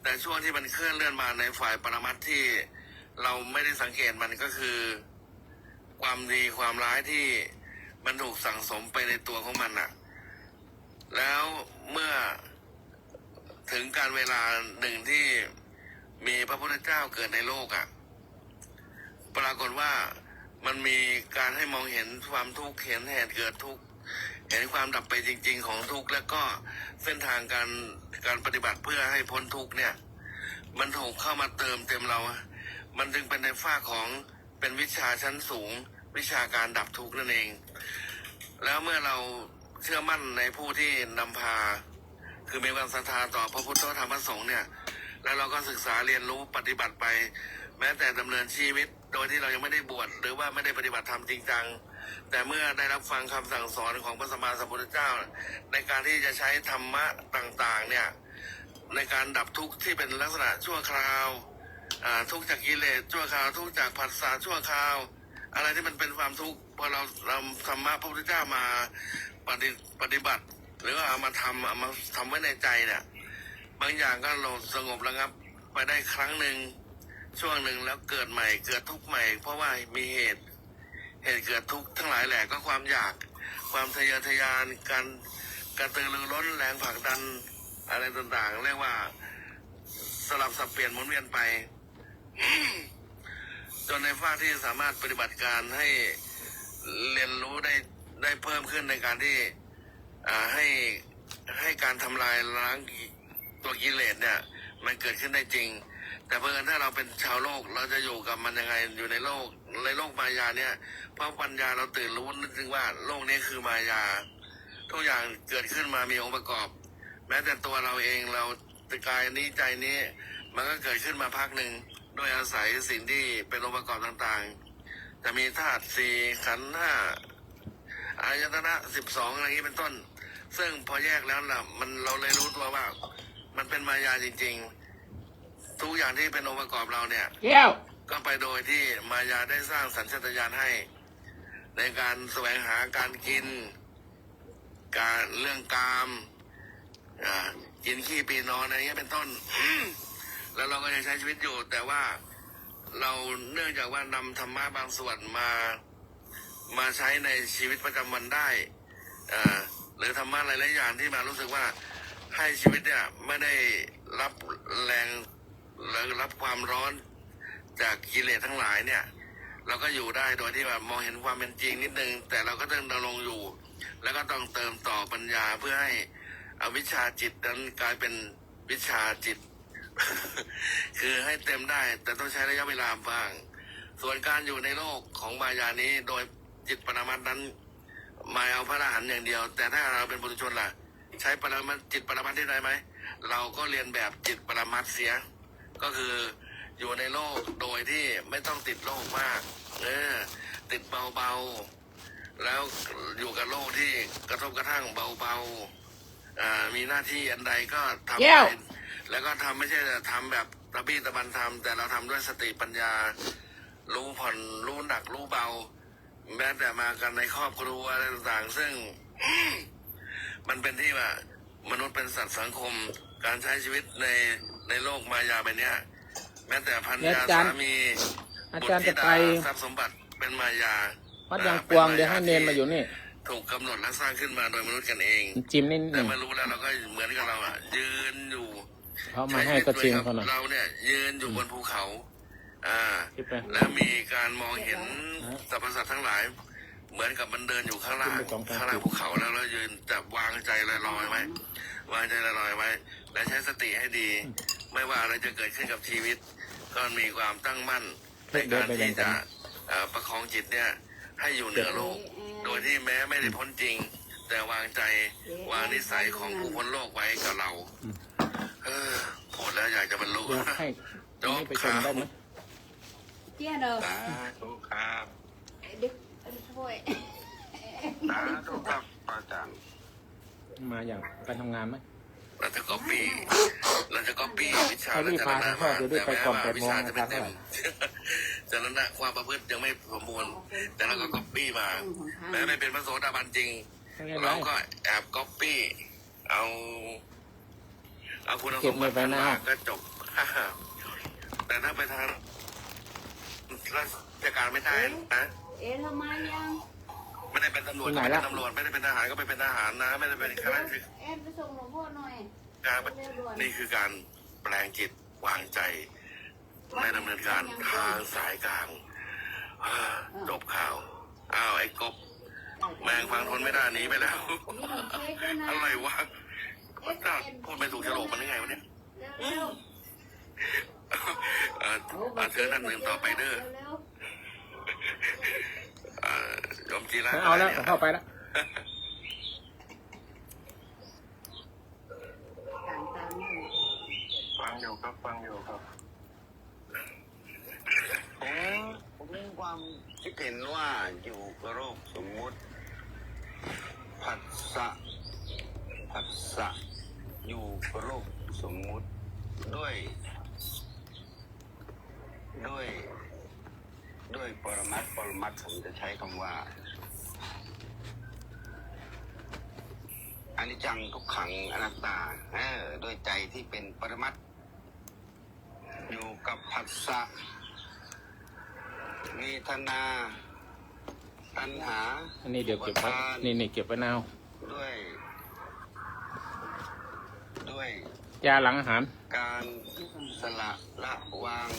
แต่ช่วงที่มันเคลื่อนเลื่อนมาในฝ่ายปรมัตถ์ที่เราไม่ได้สังเกตมันก็คือความดีความร้ายที่มันถูกสั่งสมไปในตัวของมันน่ะ แล้วเมื่อถึงการเวลาหนึ่งที่มีพระพุทธเจ้าเกิดในโลกปรากฏว่ามันมีการให้มองเห็นความทุกข์เห็นเหตุเกิดทุกข์เห็นความดับไปจริงๆของทุกข์แล้วก็เส้นทางการปฏิบัติเพื่อให้พ้นทุกข์เนี่ยมันถูกเข้ามาเติมเต็มเรา มันจึงเป็นในฝ้าของเป็นวิชาชั้นสูงวิชาการดับทุกข์นั่นเองแล้วเมื่อเราเชื่อมั่นในผู้ที่นำพาคือมีความศรัทธาต่อพระพุทธธรรมพระสงฆ์เนี่ยแล้วเราก็ศึกษาเรียนรู้ปฏิบัติไปแม้แต่ดำเนินชีวิตโดยที่เรายังไม่ได้บวชหรือว่าไม่ได้ปฏิบัติธรรมจริงจังแต่เมื่อได้รับฟังคำสั่งสอนของพระสัมมาสัมพุทธเจ้าในการที่จะใช้ธรรมะต่างๆเนี่ยในการดับทุกข์ที่เป็นลักษณะชั่วคราวทุกข์จากกิเลสชั่วคราวทุกข์จากผัสสะชั่วคราวอะไรที่มันเป็นความทุกข์พอเราธรรมะพระพุทธเจ้ามาปฏิบัติหรือว่าเอามาทำไว้ในใจเนี่ยบางอย่างก็เราสงบระงับไปได้ครั้งหนึ่งช่วงหนึ่งแล้วเกิดใหม่เกิดทุกข์ใหม่เพราะว่ามีเหตุเกิดทุกข์ทั้งหลายแหละก็ความอยากความทะเยอทะยานการกระตือรือร้นแรงผลักดันอะไรต่างๆเรียกว่าสลับสับเปลี่ยนหมุนเวียนไป จนในภาคที่สามารถปฏิบัติการให้เรียนรู้ได้เพิ่มขึ้นในการที่ให้การทำลายล้างตัวกิเลสเนี่ยมันเกิดขึ้นได้จริงแต่เพื่อนถ้าเราเป็นชาวโลกเราจะอยู่กับมันยังไงอยู่ในโลกมายาเนี่ยเพราะปัญญาเราตื่นรู้นึกถึงว่าโลกนี้คือมายาทุกอย่างเกิดขึ้นมามีองค์ประกอบแม้แต่ตัวเราเองเรากายนี้ใจนี้มันก็เกิดขึ้นมาพักหนึ่งโดยอาศัยสิ่งที่เป็นองค์ประกอบต่างๆจะมีธาตุสี่ขันธ์ห้าอายตนะ12อะไรอย่างนี้เป็นต้นซึ่งพอแยกแล้วล่ะเราเลยรู้ตัวว่ามันเป็นมายาจริงๆทุกอย่างที่เป็นองค์ประกอบเราเนี่ยก็ไปโดยที่มายาได้สร้างสัญชาตญาณให้ในการแสวงหาการกินการเรื่องกามกินขี้ปีนอนอะไรเงี้ยเป็นต้น แล้วเราก็ยังใช้ชีวิตอยู่แต่ว่าเราเนื่องจากว่านำธรรมะบางส่วนมาใช้ในชีวิตประจำวันได้หรือธรรมะหลายๆอย่างที่มารู้สึกว่าให้ชีวิตเนี่ยไม่ได้รับแรงหรือรับความร้อนจากกิเลสทั้งหลายเนี่ยเราก็อยู่ได้โดยที่แบบมองเห็นความเป็นจริงนิดนึงแต่เราก็ต้องดำรงอยู่แล้วก็ต้องเติมต่อปัญญาเพื่อให้อวิชชาจิตนั้นกลายเป็นวิชาจิต คือให้เต็มได้แต่ต้องใช้ระยะเวลาบ้างส่วนการอยู่ในโลกของมายานี้โดยจิตปรมัตถ์นั้นหมายเอาพระอรหันต์อย่างเดียวแต่ถ้าเราเป็นปุถุชนล่ะใช้จิตปรมัตถ์ได้ไหมเราก็เรียนแบบจิตปรมัตถ์เสียก็คืออยู่ในโลกโดยที่ไม่ต้องติดโลกมากติดเบาๆแล้วอยู่กับโลกที่กระทบกระทั่งเบาๆมีหน้าที่อันใดก็ทำไปแล้วก็ทำไม่ใช่แต่ทำแบบตะบี้ตะบันทำแต่เราทำด้วยสติปัญญารู้ผ่อนรู้หนักรู้เบาแม้แต่มากันในครอบครัวอะไรต่างๆซึ่ง มันเป็นที่ว่ามนุษย์เป็นสัตว์สังคมการใช้ชีวิตในโลกมายาแบบนี้แม้แต่พันยาสามีบุตรธิดาทรัพย์สมบัติเป็นมายาวัดยางกวางเดี๋ยวให้เนนมาอยู่นี่ถูกกำหนดและสร้างขึ้นมาโดยมนุษย์กันเองจิ้มนิดนึงแต่ไม่รู้แล้วเราก็เหมือนกับเรายืนอยู่เขามาให้ก็จริงเขาเราเนี่ยยืนอยู่บนภูเขาแล้วมีการมองเห็นสรรพสัตว์ทั้งหลายเหมือนกับมันเดินอยู่ข้างล่างภูเขาแล้วเรายืนจับวางใจลอยๆไว้วางใจลอยๆไว้และใช้สติให้ดีไม่ว่าอะไรจะเกิดขึ้นกับชีวิตก็มีความตั้งมั่นในการที่จะประคองจิตเนี่ยให้อยู่เหนือโลกโดยที่แม้ไม่ได้พ้นจริงแต่วางใจวางนิสัยของผู้พ้นโลกไว้กับเราพูดแล้วอยากจะบรรลุจบข่าว เจี๊ยเด้อ สาธุครับ ดึกช่วย สาธุครับอาจารย์ มาอย่างไปทำงานไหม เราจะก๊อปปี้วิชา เอารีบพาทั้งครอบครัวด้วยไปก่อน8 โมง จะ นะค ไม่ รับ เต็มจรณะความประพฤติยังไม่สมบูรณ์แต่เราก็ก๊อปปี้มาแม้ไม่เป็นพระโสดาบันจริง ไม่เป็นไร เราก็แอบก๊อปปี้เอาคุณสมบัติมาก็จบ แต่ถ้าไปทางราชการไม่ได้นะ ทำไมยัง ไม่ได้เป็นตำรวจก็เป็นตำรวจไม่ได้เป็นทหารก็ไปเป็นทหารนะไม่ได้เป็นข้าราชการ ไปส่งหลวงพ่อหน่อย นี่คือการแปลงจิตวางใจไม่ดำเนินการทางสายกลางจบข่าวอ้าวไอ้กบแมงฟังทนไม่ได้หนีไปแล้วอะไรวะพูดไม่ถูกฉลกมันได้ไงวะเนี่ยเธอท่านหนึ่งต่อไปเด้อยมจีระ เอาแล้วเข้าไปแล้ว ฟังอยู่ครับผมมีความคิดเห็นว่าอยู่กับโรคสมมุติผัสสะอยู่กับโรคสมมุติด้วยปรมัตถ์ผมจะใช้คำว่าอนิจจังทุกขังอนัตตาด้วยใจที่เป็นปรมัตถ์อยู่กับผัสสะเวทนาตัณหา อันนี้เดี๋ยวเก็บไว้นี่เก็บไว้นาว ด้วย ยาหลังอาหาร การสละละวาง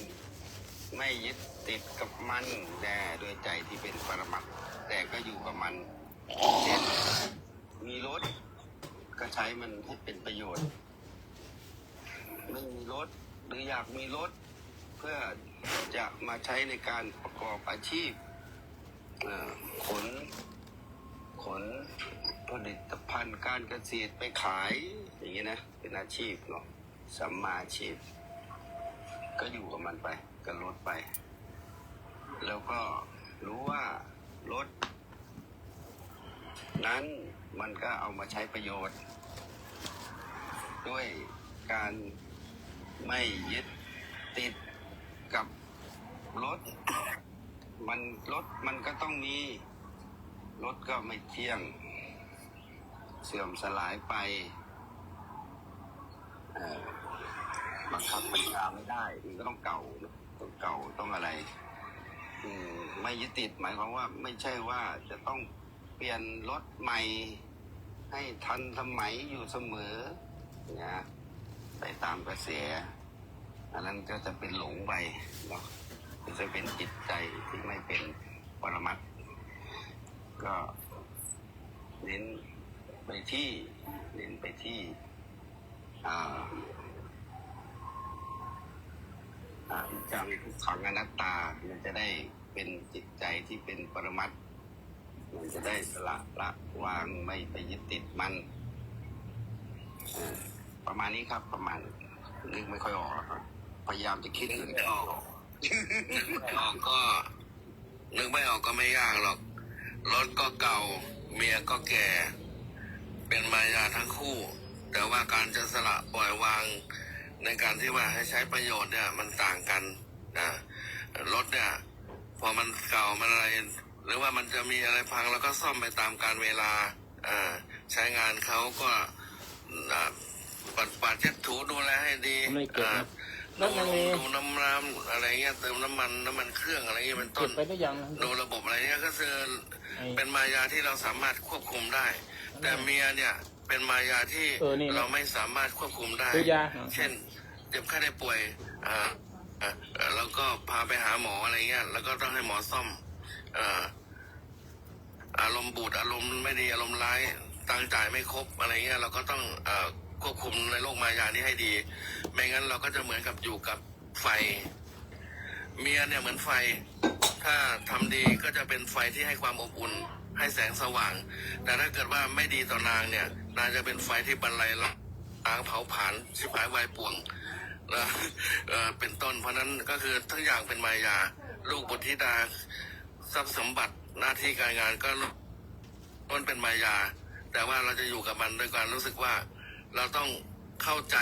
ไม่ยึดติดกับมันแต่ด้วยใจที่เป็นปรมัตถ์แต่ก็อยู่กับมันเช่นมีรถก็ใช้มันให้เป็นประโยชน์ไม่มีรถหรืออยากมีรถเพื่อจะมาใช้ในการประกอบอาชีพขนผลิตภัณฑ์การเกษตรไปขายอย่างนี้นะเป็นอาชีพเนาะสัมมาอาชีพก็อยู่กับมันไปกับรถไปแล้วก็รู้ว่ารถนั้นมันก็เอามาใช้ประโยชน์ด้วยการไม่ยึดติดกับรถมันก็ต้องมีรถก็ไม่เที่ยงเสื่อมสลายไปบังคับบัญชาไม่ได้มันก็ต้องเก่าต้องอะไรไม่ยึดติดหมายความว่าไม่ใช่ว่าจะต้องเปลี่ยนรถใหม่ให้ทันสมัยอยู่เสมอนะไปตามกระแสอันนั้นก็จะเป็นหลงไปเนาะจะเป็นจิตใจที่ไม่เป็นปรมัตถ์ก็เน้นไปที่จังทุกขังอนัตตามันจะได้เป็นจิตใจที่เป็นปรมัตถ์มันจะได้สละวางไม่ไปยึดติดมันประมาณนี้ครับประมาณนึกไม่ค่อยออกครับพยายามจะคิดนึกไม่ออกก็ไม่ยากหรอกรถก็เก่าเมียก็แก่เป็นมายาทั้งคู่แต่ว่าการจะสละปล่อยวางในการที่ว่าให้ใช้ประโยชน์เนี่ยมันต่างกันนะรถเนี่ยพอมันเก่ามันอะไรหรือว่ามันจะมีอะไรพังแล้วก็ซ่อมไปตามกาลเวลาใช้งานเขาก็ปัดเช็ดถูดูแลให้ดีดูน้ำอะไรเงี้ยเติมน้ำมันเครื่องอะไรเงี้ยเป็นต้นดูระบบอะไรเงี้ยก็คือเป็นมายาที่เราสามารถควบคุมได้แต่เมียเนี่ยเป็นมายาที่เราไม่สามารถควบคุมได้เช่นเจ็บไข้ได้ป่วยแล้วก็พาไปหาหมออะไรเงี้ยแล้วก็ต้องให้หมอซ่อมอารมณ์บูดอารมณ์ไม่ดีอารมณ์ร้ายตังจ่ายไม่ครบอะไรเงี้ยเราก็ต้องควบคุมในโลกมายานี้ให้ดีไม่งั้นเราก็จะเหมือนกับอยู่กับไฟเมียเนี่ยเหมือนไฟถ้าทำดีก็จะเป็นไฟที่ให้ความอบอุ่นให้แสงสว่างแต่ถ้าเกิดว่าไม่ดีต่อนางเนี่ยนางจะเป็นไฟที่บรรลัยล้างเผาผลาญชิบหายวายป่วงเป็นต้นเพราะนั้นก็คือทั้งอย่างเป็นมายา ลูกบุตรธิดาทรัพย์สมบัติหน้าที่การงานก็มันเป็นมายา แต่ว่าเราจะอยู่กับมันด้วยการรู้สึกว่าเราต้องเข้าใจ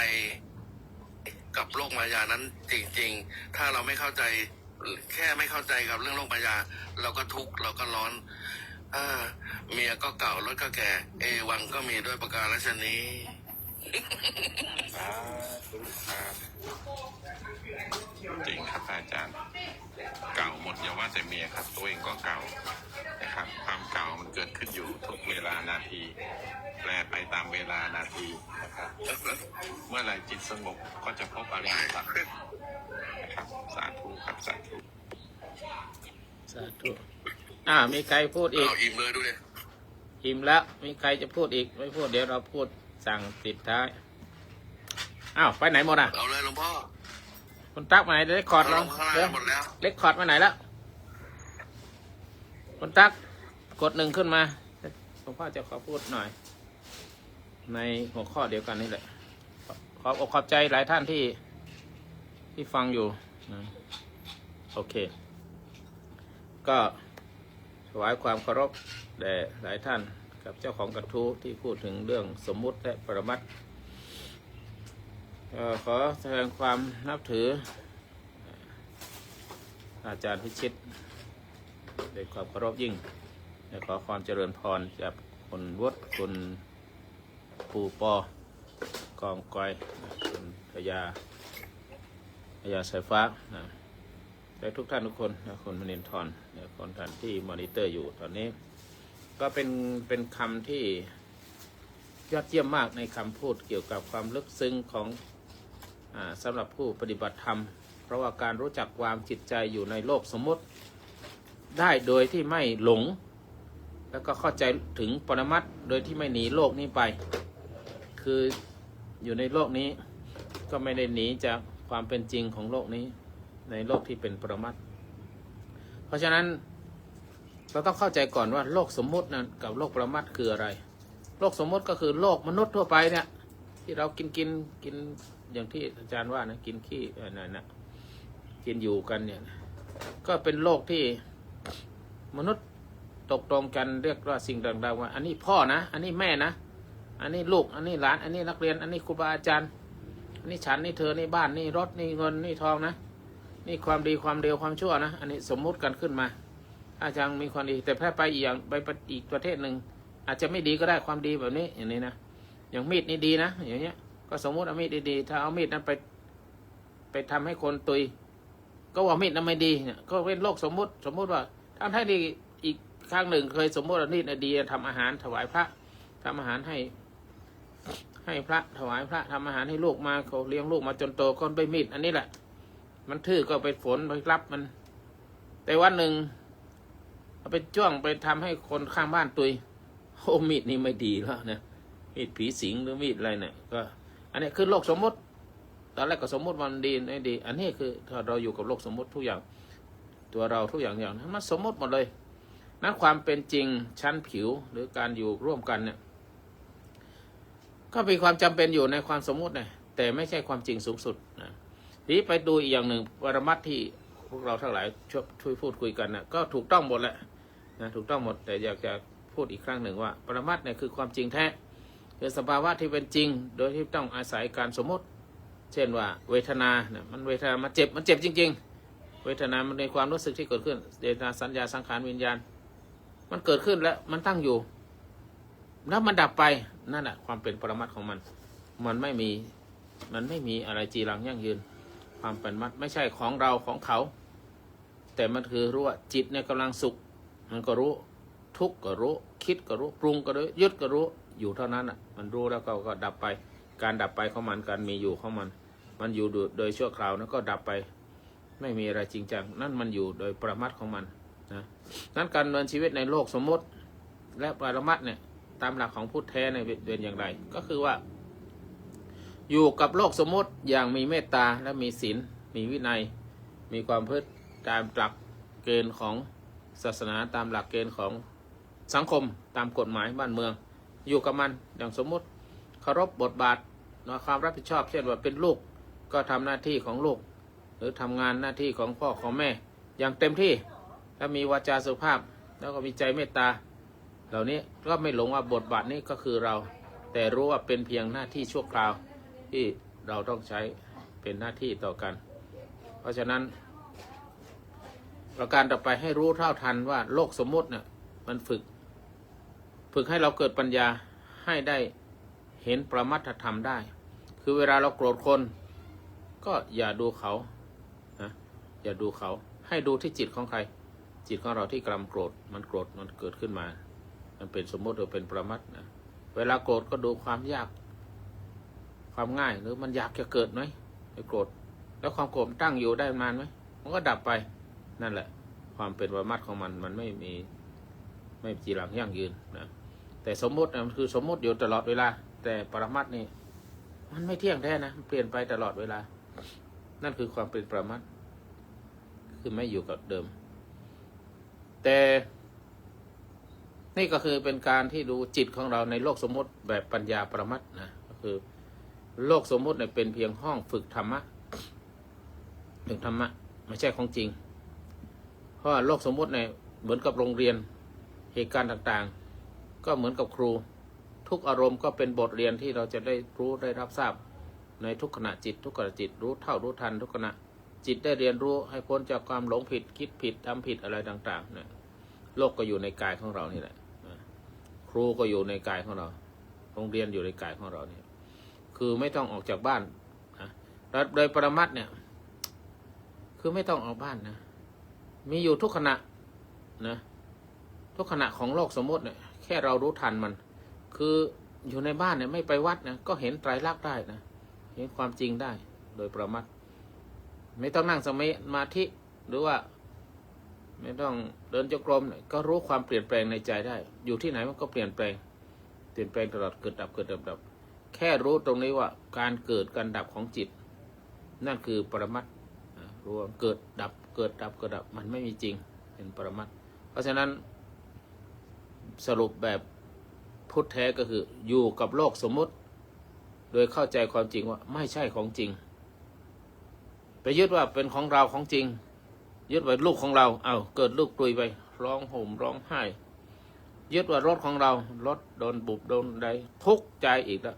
กับโลกมายานั้นจริงๆถ้าเราไม่เข้าใจแค่ไม่เข้าใจกับเรื่องโลกมายาเราก็ทุกข์เราก็ร้อนเมียก็เก่ารถก็แก่วังก็มีด้วยประการฉะนี้ จริงครับอาจารย์เก่าหมดอย่าว่าแต่เมียครับตัวเองก็เก่านะครับความเก่ามันเกิดขึ้นอยู่ทุกเวลานาทีแปรไปตามเวลานาทีนะครับเมื่อไหร่จิตสงบก็จะพบอริยสัจนะครับสาธุครับสาธุ สาธุมีใครพูดอีก เอาอิ่มเลยดูดิ อิ่มแล้วมีใครจะพูดอีกไม่พูดเดี๋ยวเราพูดสั่งปิดท้ายไปไหนหมดอ่ะ เอาเลยหลวงพ่อ คุณตั๊กมาไหนเล็กคอร์ด เรา เรา ลงข้าง เดี๋ย ล่าว งหมดแล้ว เล็กคอร์ดมาไหนแล้วคุณตั๊กกด1ขึ้นมาหลวงพ่อจะขอพูดหน่อย ในหัวข้อเดียวกันนี่แหละขอบใจหลายท่านที่ฟังอยู่นะโอเคก็ถวายความเคารพแด่หลายท่านกับเจ้าของกระทู้ที่พูดถึงเรื่องสมมุติและปรมัตถ์ขอแสดงความนับถืออาจารย์พิชิตด้วยความเคารพยิ่งและขอความเจริญพรจากคุณวุฒิคุณปูปอกองกอยคุณพญาสายฟ้าและทุกท่านทุกคนนะคุณมณินทร์และคนท่านที่มอนิเตอร์อยู่ตอนนี้ก็เป็นคำที่ยอดเยี่ยมมากในคำพูดเกี่ยวกับความลึกซึ้งของสำหรับผู้ปฏิบัติธรรมเพราะว่าการรู้จักวางจิตใจอยู่ในโลกสมมติได้โดยที่ไม่หลงแล้วก็เข้าใจถึงปรมัตถ์โดยที่ไม่หนีโลกนี้ไปคืออยู่ในโลกนี้ก็ไม่ได้หนีจากความเป็นจริงของโลกนี้ในโลกที่เป็นปรมัตถ์เพราะฉะนั้นเราต้องเข้าใจก่อนว่าโลกสมมุตินั้นกับโลกปรมัตถ์คืออะไรโลกสมมุติก็คือโลกมนุษย์ทั่วไปเนี่ยที่เรากินอย่างที่อาจารย์ว่านะกินขี้นั่นนะกินอยู่กันเนี่ยก็เป็นโลกที่มนุษย์ตกตรงกันเรียกว่าสิ่งต่างๆว่าอันนี้พ่อนะอันนี้แม่นะอันนี้ลูกอันนี้หลานอันนี้นักเรียนอันนี้ครูบาอาจารย์อันนี้ฉันนี่เธอนี่บ้านนี่รถนี่เงินนี่ทองนะนี่ความดีความเร็วความชั่วนะอันนี้สมมุติกันขึ้นมาอาจารย์มีความดีแต่แพร่ไปอีกอย่างไปอีกประเทศหนึ่งอาจจะไม่ดีก็ได้ความดีแบบนี้อย่างนี้นะอย่างมีดนี่ดีนะอย่างเงี้ยก็สมมุติเอามีดดีๆถ้าเอามีดนั้นไปทำให้คนตุยก็ว่ามีดนั้นไม่ดีเนี่ยก็เป็นโลกสมมุติว่าถ้าดีอีกครั้งหนึ่งเคยสมมุติว่ามีดดีทำอาหารถวายพระทำอาหารให้พระถวายพระทำอาหารให้ลูกมาเขาเลี้ยงลูกมาจนโตคนไปมีดอันนี้แหละมันทื่อก็ไปฝนไปรับมันแต่วันหนึ่งเอาไปจ้วงไปทำให้คนข้างบ้านตุยโอ้มีดนี่ไม่ดีแล้วนะมีดผีสิงหรือมีดอะไรเนี่ยก็อันนี้คือโลกสมมุติตอนแรกก็สมมุติมันดีไม่ดีอันนี้คือถ้าเราอยู่กับโลกสมมุติทุกอย่างตัวเราทุกอย่างนั้นมันสมมุติหมดเลยนั้นความเป็นจริงชั้นผิวหรือการอยู่ร่วมกันเนี่ยก็มีความจำเป็นอยู่ในความสมมุตินะแต่ไม่ใช่ความจริงสูงสุดนะทีนี้ไปดูอีกอย่างหนึ่งปรมัตถ์ที่พวกเราทั้งหลายช่วยพูดคุยกันนะก็ถูกต้องหมดแหละนะถูกต้องหมดแต่อยากจะพูดอีกครั้งหนึ่งว่าปรมัตถ์เนี่ยคือความจริงแท้คือสภาวะที่เป็นจริงโดยที่ต้องอาศัยการสมมติเช่นว่าเวทนาเนี่ยมันเวทนามันเจ็บจริงๆเวทนามันในความรู้สึกที่เกิดขึ้นเวทนาสัญญาสังขารวิญญาณมันเกิดขึ้นแล้วมันตั้งอยู่แล้วมันดับไปนั่นแหละความเป็นปรมัตถ์ของมันไม่มีอะไรจีรังยั่งยืนความเป็นมัตถ์ไม่ใช่ของเราของเขาแต่มันคือรู้ว่าจิตเนี่ยกำลังสุขมันก็รู้ทุกข์ก็รู้คิดก็รู้ปรุงก็รู้ยึดก็รู้อยู่เท่านั้นอ่ะมันรู้แล้วก็ดับไปการดับไปของมันการมีอยู่ของมันอยู่โดยชั่วคราวแล้วก็ดับไปไม่มีอะไรจริงจังนั่นมันอยู่โดยปรมัตถ์ของมันนะนั้นการดำเนินชีวิตในโลกสมมติและปรมัตถ์เนี่ยตามหลักของพุทธแท้ในเป็นอย่างไรก็คือว่าอยู่กับโลกสมมติอย่างมีเมตตาและมีศีลมีวินัยมีความพฤติตามหลักเกณฑ์ของศาสนาตามหลักเกณฑ์ของสังคมตามกฎหมายบ้านเมืองอยู่กับมันอย่างสมมุติเคารพบทบาทความรับผิดชอบเช่นว่าเป็นลูกก็ทำหน้าที่ของลูกหรือทำงานหน้าที่ของพ่อของแม่ อย่างเต็มที่ถ้ามีวาจาสุภาพแล้วก็มีใจเมตตาเหล่านี้ก็ไม่หลงว่าบทบาทนี้ก็คือเราแต่รู้ว่าเป็นเพียงหน้าที่ชั่วคราวที่เราต้องใช้เป็นหน้าที่ต่อกันเพราะฉะนั้นประการต่อไปให้รู้เท่าทันว่าโลกสมมุติเนี่ยมันฝึกให้เราเกิดปัญญาให้ได้เห็นประมัตถธรรมได้คือเวลาเราโกรธคนก็อย่าดูเขานะอย่าดูเขาให้ดูที่จิตของใครจิตของเราที่กำลังโกรธมันเกิดขึ้นมามันเป็นสมมติหรือเป็นประมัตถ์นะเวลาโกรธก็ดูความยากความง่ายหรือมันอยากจะเกิดไหมไอ้โกรธแล้วความโกรธตั้งอยู่ได้นานไหมมันก็ดับไปนั่นแหละความเป็นประมัตถ์ของมันไม่จีรังยั่งยืนนะแต่สมมติมันคือสมมติอยู่ตลอดเวลาแต่ปรมัตถ์นี่มันไม่เที่ยงแท้นะเปลี่ยนไปตลอดเวลานั่นคือความเป็นประมัตถ์คือไม่อยู่กับเดิมแต่นี่ก็คือเป็นการที่ดูจิตของเราในโลกสมมติแบบปัญญาปรมัตถ์นะก็คือโลกสมมติเนี่ยเป็นเพียงห้องฝึกธรรมะไม่ใช่ของจริงเพราะว่าโลกสมมติเนี่ยเหมือนกับโรงเรียนเหตุการณ์ต่างๆก็เหมือนกับครูทุกอารมณ์ก็เป็นบทเรียนที่เราจะได้รู้ได้รับทราบในทุกขณะจิตทุกขณะจิตรู้เท่ารู้ทันทุกขณะจิตได้เรียนรู้ให้พ้นจากความหลงผิดคิดผิดทำผิดอะไรต่างๆเนี่ยโลกก็อยู่ในกายของเรานี่แหละครูก็อยู่ในกายของเราโรงเรียนอยู่ในกายของเราเนี่ยคือไม่ต้องออกจากบ้านนะแล้วโดยปรมัตถ์เนี่ยคือไม่ต้องออกบ้านนะมีอยู่ทุกขณะนะทุกขณะของโลกสมมติเนี่ยแค่เรารู้ทันมันคืออยู่ในบ้านเนี่ยไม่ไปวัดนะก็เห็นไตรลักษณ์ได้นะเห็นความจริงได้โดยปรมัตถ์ไม่ต้องนั่งสมาธิหรือว่าไม่ต้องเดินจงกรมก็รู้ความเปลี่ยนแปลงในใจได้อยู่ที่ไหนมันก็เปลี่ยนแปลงตลอดเกิดดับแค่รู้ตรงนี้ว่าการเกิดการดับของจิตนั่นคือปรมัตถ์รู้ว่าเกิดดับมันไม่มีจริงเป็นปรมัตถ์เพราะฉะนั้นสรุปแบบพุทธแท้ก็คืออยู่กับโลกสมมุติโดยเข้าใจความจริงว่าไม่ใช่ของจริงไปยึดว่าเป็นของเราของจริงยึดว่าลูกของเราเกิดลูกตุยไปร้องห่มร้องไห้ยึดว่ารถของเรารถโดนบุบโดนใดทุกข์ใจอีกแล้ว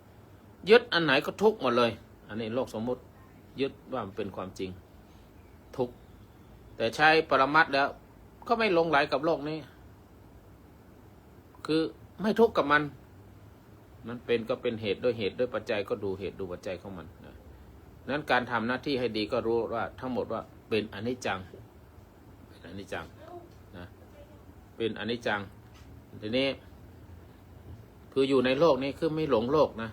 ยึดอันไหนก็ทุกข์หมดเลยอันนี้โลกสมมุติยึดว่ามันเป็นความจริงทุกข์แต่ใช้ปรมัตถ์แล้วก็ไม่หลงไหลกับโลกนี้คือไม่ทุกข์กับมันเป็นก็เป็นเหตุด้วยปัจจัยก็ดูเหตุดูปัจจัยของมันนะนั้นการทำหน้าที่ให้ดีก็รู้ว่าทั้งหมดว่าเป็นอนิจจังนะเป็นอนิจจังทีนี้คืออยู่ในโลกนี้คือไม่หลงโลกนะ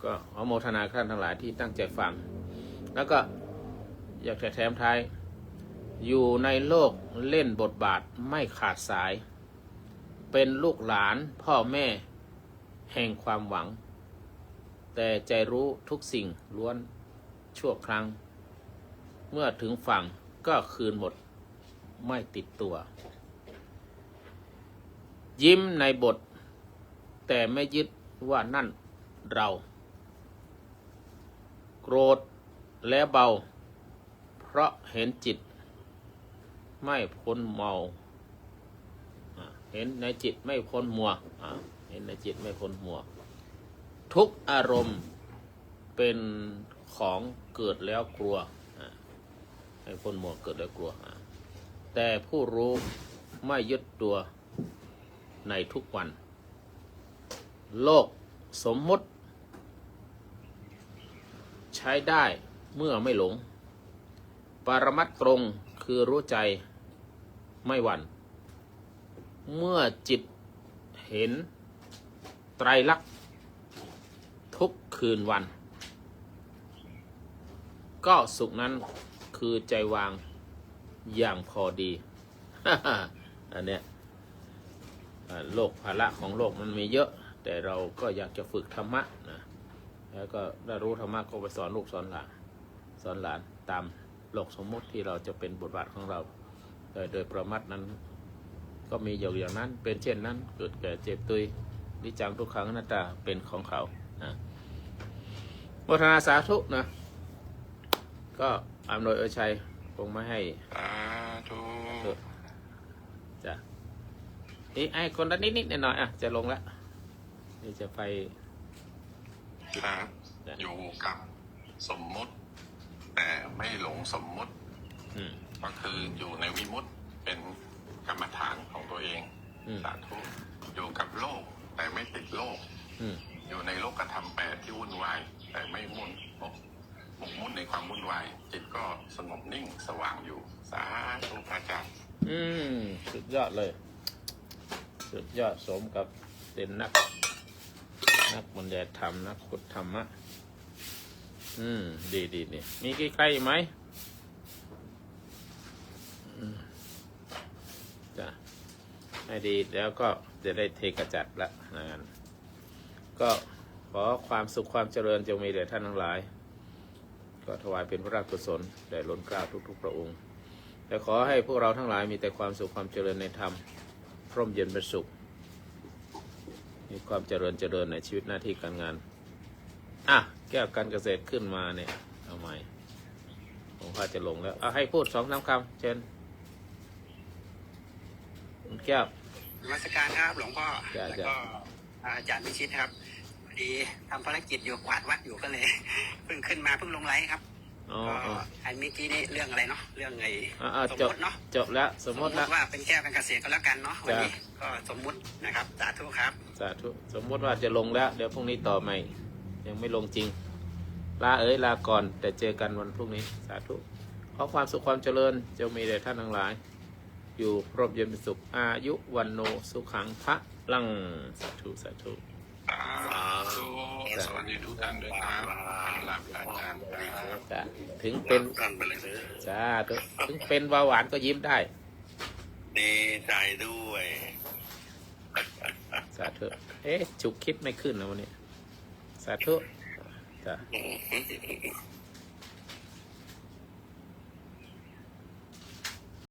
ก็ขอโมทนาท่านทั้งหลายที่ตั้งใจฟังแล้วก็อยากจะแถมท้ายอยู่ในโลกเล่นบทบาทไม่ขาดสายเป็นลูกหลานพ่อแม่แห่งความหวังแต่ใจรู้ทุกสิ่งล้วนชั่วครั้งเมื่อถึงฝั่งก็คืนหมดไม่ติดตัวยิ้มในบทแต่ไม่ยึดว่านั่นเราโกรธและเบาเพราะเห็นจิตไม่พ้นเมาเห็นในจิตไม่พ้นมัวเห็นในจิตไม่พ้นมัวทุกอารมณ์เป็นของเกิดแล้วกลัวไม่พ้นมัวเกิดแล้วกลัวแต่ผู้รู้ไม่ยึดตัวในทุกวันโลกสมมุติใช้ได้เมื่อไม่หลงปรมัตถ์ตรงคือรู้ใจไม่หวั่นเมื่อจิตเห็นไตรลักษณ์ทุกคืนวันก็สุขนั้นคือใจวางอย่างพอดี อันเนี้ยโลกภาระของโลกมันมีเยอะแต่เราก็อยากจะฝึกธรรมะนะแล้วก็ได้รู้ธรรมะก็ไปสอนลูกสอนหลานตามโลกสมมติที่เราจะเป็นบทบาทของเราโดยประมัตถ์นั้นก็มีอย่างนั้นเป็นเช่นนั้นเกิดแก่เจ็บตุยนิจังทุกขังอนัตตาเป็นของเขานะโมทนาสาธุนะก็อำนวยอวยชัย งไม่ให้ สาธุ จ้ะนี่ไอ้คนละนิดๆหน่อยๆอ่ะจะลงแล้วนี่จะไป ครับอยู่กับสมมุติ แต่ไม่หลงสมมุติ อืม ก็คืออยู่ในวิมุตติเป็นกรรมฐานของตัวเอง สาธุอยู่กับโลกแต่ไม่ติดโลก อืม อยู่ในโลกธรรมแปดที่วุ่นวาย แต่ไม่หมกมุ่นในความวุ่นวาย จิตก็สงบนิ่งสว่างอยู่ สาธุพระอาจารย์ สุดยอดเลย สุดยอดสมกับเป็นนักบรรยายธรรมนักขุดธรรมะดีนี่มีใกล้ๆไหมจ้ะให้ดีแล้วก็จะได้เทกระจัดละนะงั้นก็ขอความสุขความเจริญจงมีแด่ท่านทั้งหลายก็ถวายเป็นพระราชกุศลแด่ล้นเกล้าทุกๆพระองค์และขอให้พวกเราทั้งหลายมีแต่ความสุขความเจริญในธรรมร่มเย็นเป็นสุขมีความเจริญในชีวิตหน้าที่การงานแก้วการเกษตรขึ้นมาเนี่ยเอาใหม่ผมว่าจะลงแล้วให้พูด2-3 คำเชิญคุณแก้วน มัสการครับหลวงพ่อ จ้ะ แล้วก็อาจารย์พิชิตครับพอดีทำภารกิจอยู่กวาดวัดอยู่ก็เลย เพิ่งขึ้นมาเพิ่งลงไลฟ์ครับก็อันเมื่อกี้นี่เรื่องอะไรเนาะเรื่องไอ้สมมติเนาะ จบแล้วสมมติแล้ว ว่าเป็นแก้วการเกษตรก็แล้วกันเนาะวันนี้ก็สมมุตินะครับสาธุครับ สาธุสมมติว่าจะลงแล้วเดี๋ยวพรุ่งนี้ต่อใหม่ยังไม่ลงจริงลาก่อนแต่เจอกันวันพรุ่งนี้สาธุขอความสุขความเจริญจะมีแด่ท่านทั้งหลายอยู่ร่มเย็นเป็นสุขอายุวันโนสุขังพระลังสาธุ สาธุสวัสดีทุกท่านด้วยครับลาพระอาจารย์ครับ จ้ะถึงเป็น กันไปเลยเด้อ สาธุถึงเป็นเบาหวานก็ยิ้มได้ ดีใจด้วย สาธุฉุกคิดไม่ขึ้นนะวันนี้สาธุจ้ะ